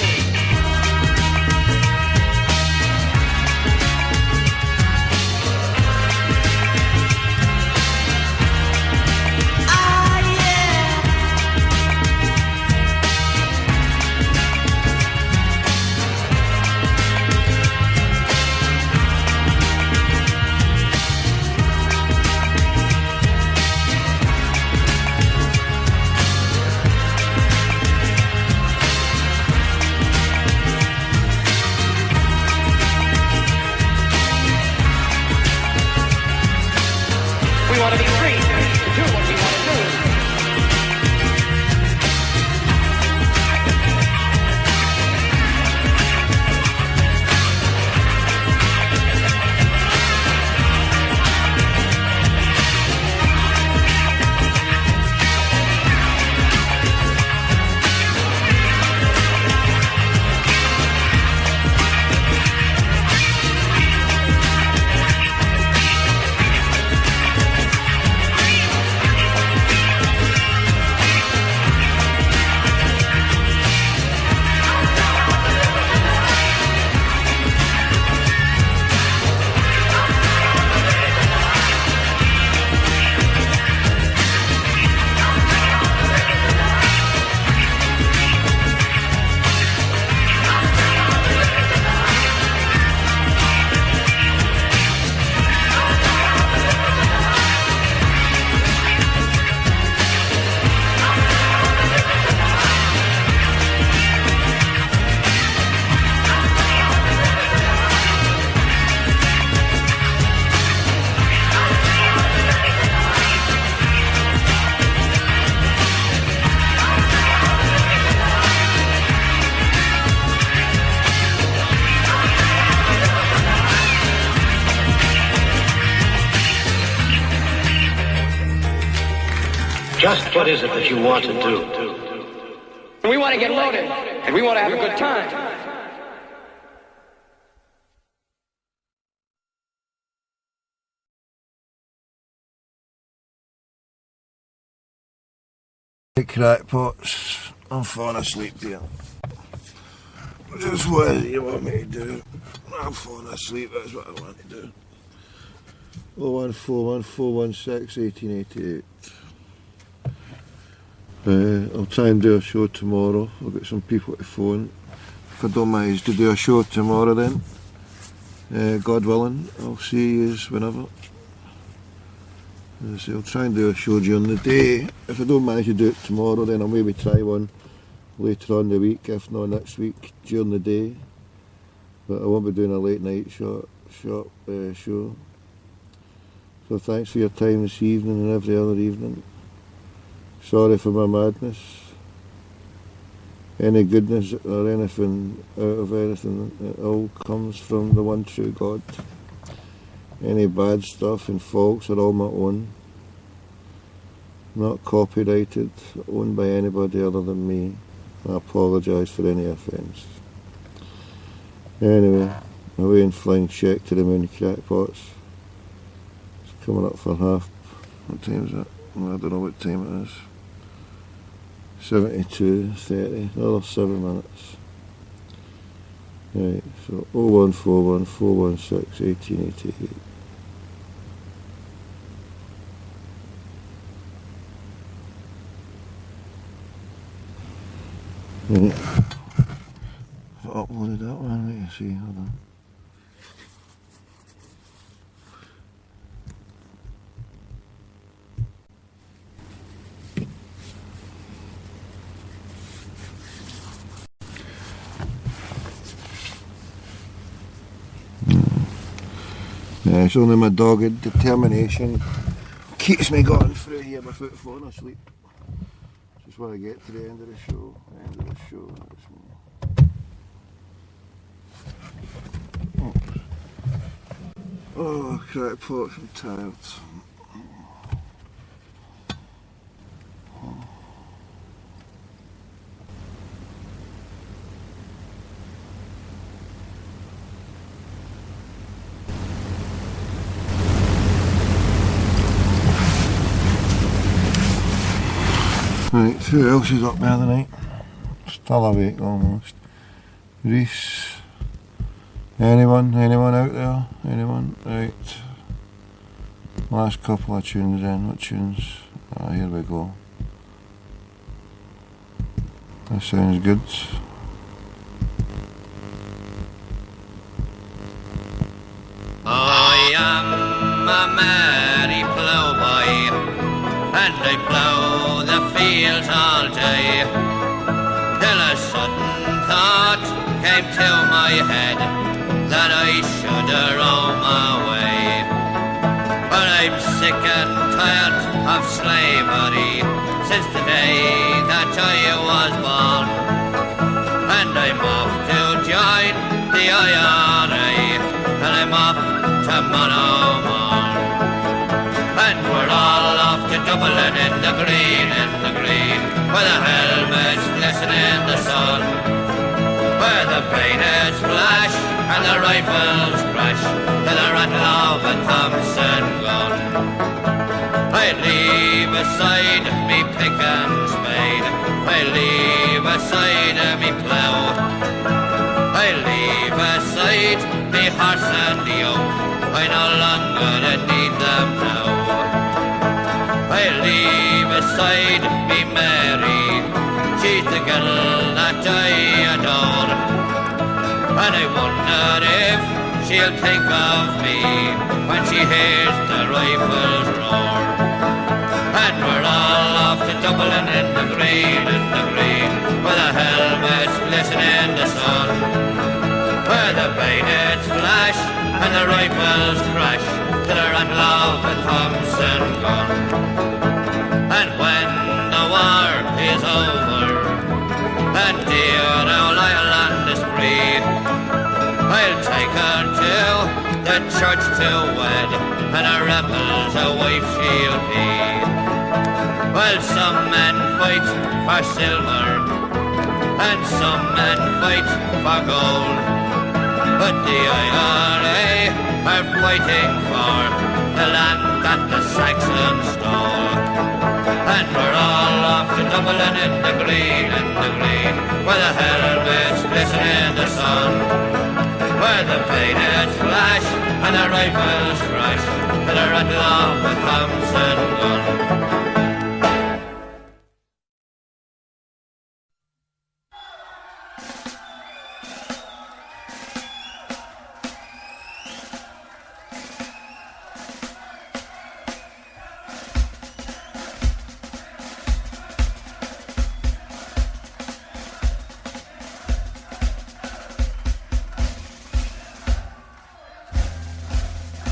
Just what is it that you want to do? We want to get loaded, and we want to have a good time. Crackpots, I'm falling asleep here. Just what do you want me to do? I'm falling asleep, that's what I want to do. 01414161888. I'll try and do a show tomorrow. I've got some people to phone. If I don't manage to do a show tomorrow then, God willing, I'll see you whenever. So I'll try and do a show during the day. If I don't manage to do it tomorrow, then I'll maybe try one later on in the week, if not next week, during the day. But I won't be doing a late night show. So thanks for your time this evening and every other evening. Sorry for my madness. Any goodness or anything out of anything, it all comes from the one true God. Any bad stuff and faults are all my own. not copyrighted, owned by anybody other than me. I apologise for any offence. Anyway, away and flying check to the moon crackpots. It's coming up for half. What time is it? Well, I don't know what time it is. 72:30, another 7 minutes. Right, so 0141 416 1888. Right. I've uploaded that one, wait and see, hold on. Yeah, it's only my dogged determination keeps me going through here without falling asleep. Just when I get to the end of the show, Oh, crackpots, I'm tired. Right, who else is up there tonight? Still awake almost. Reese. Anyone out there? Anyone? Right. Last couple of tunes in. What tunes? Ah, here we go. That sounds good. I am a merry ploughboy, and I plough the fields all day, till a sudden thought came to my head that I should roam away. But I'm sick and tired of slavery since the day that I was born, and I'm off to join the IRA, and I'm off tomorrow morn. And we're all off to Dublin in the green, where the helmets glisten in the sun, where the bayonets flash and the rifles crash to the rattle of a Thompson gun. I leave aside me pick and spade, I leave aside me plough, I leave aside me horse and the yoke, I no longer need them now. I leave aside me Mary, she's the girl that I adore, and I wonder if she'll think of me when she hears the rifles roar. And we're all off to Dublin in the green, where the helmets glisten in the sun, where the bayonets flash and the rifles crash to the rattle of a Thompson gun. And when the war is over and dear old Ireland is free, I'll take her to the church to wed, and a rebel's a wife she'll be. Well, some men fight for silver and some men fight for gold, but the IRA are fighting for the land that the Saxons stole. And we're all off to Dublin in the green, where the helmets glisten in the sun, where the bayonets flash and the rifles crash to the rattle of a Thompson gun.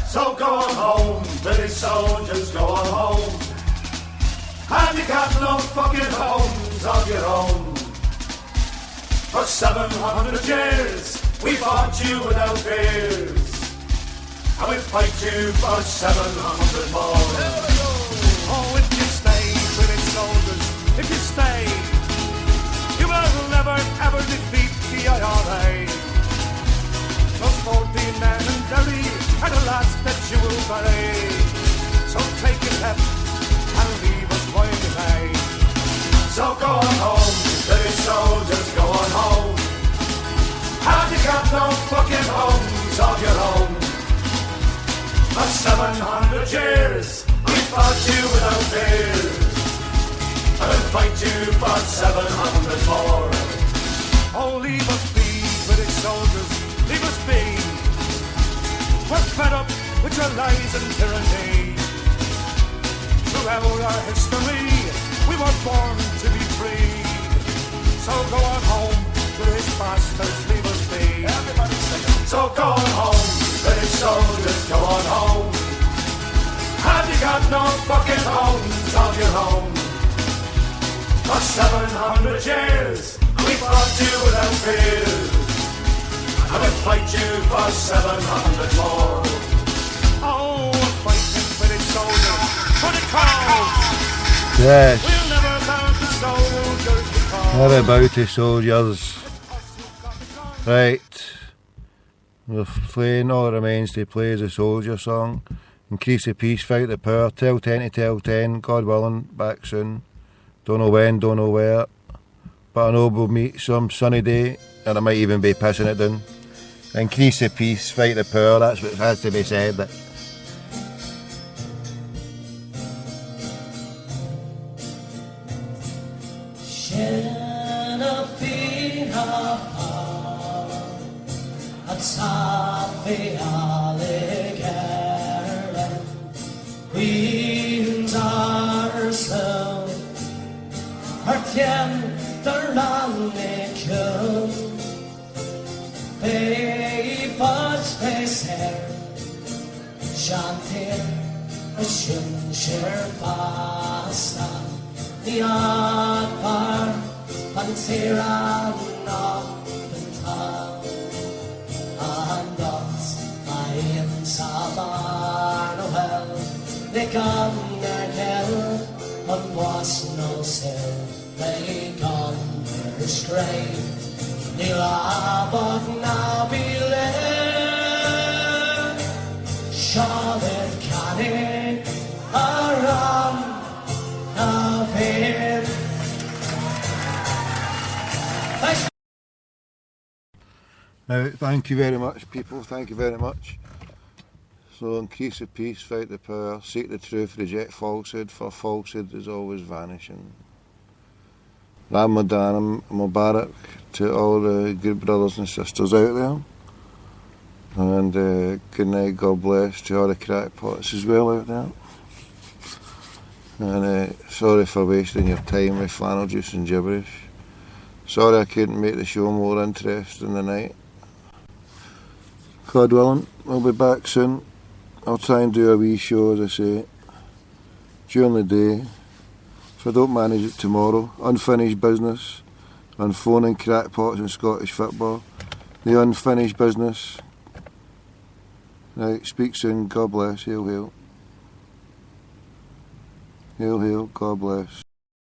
So go on home, British soldiers, go on home. And you got no fucking homes of your own. For 700 years, we fought you without fears, and we'll fight you for 700 more. Oh, if you stay if you stay, you will never ever defeat the IRA. Those 14 men in Derry are the last that you will bury. So take your pep and leave us while you may. So go on home, British soldiers, go on home. Have you got no fucking homes of your own? For 700 years, we fought you without fear. I will fight you for 700 more. Oh, leave us be, British soldiers, leave us be. We're fed up with your lies and tyranny. Throughout our history, we were born to be free. So go on home, British bastards, leave us be. Everybody sing it. So go on home, British soldiers, go on home. Have you got no fucking homes of your own? For 700 years, we fought you without fear. I will fight you for 700 more. Oh, we're fighting British soldiers for the cause. Yes. We'll never bow to soldiers because. Never bow to soldiers. Right. We're playing All That Remains to Play as a Soldier song. Increase the peace, fight the power. Tell 10 to tell 10. God willing, back soon. Don't know when, don't know where. But I know we'll meet some sunny day, and I might even be pissing it down. Increase the peace, fight the power. That's what has to be said. But Queens ourselves, our tender landikun, Babas Beser, Shantir, Shunshir Basta, the Akbar, Pantiran Noppental, and I am Sabar Noel. They come again, and was no still. They come their straight. They love of Nabile. Charlotte Canning, around a bit. now, thank you very much, people. Thank you very much. So increase the peace, fight the power, seek the truth, reject falsehood, for falsehood is always vanishing. Ramadan Mubarak to all the good brothers and sisters out there. And good night, God bless to all the crackpots as well out there. And sorry for wasting your time with flannel juice and gibberish. Sorry I couldn't make the show more interesting tonight. God willing, I'll be back soon. I'll try and do a wee show, as I say, during the day. If I don't manage it tomorrow, unfinished business on phoning crackpots in Scottish football. The unfinished business. Right, speak soon, God bless, hail, hail. Hail, hail, God bless.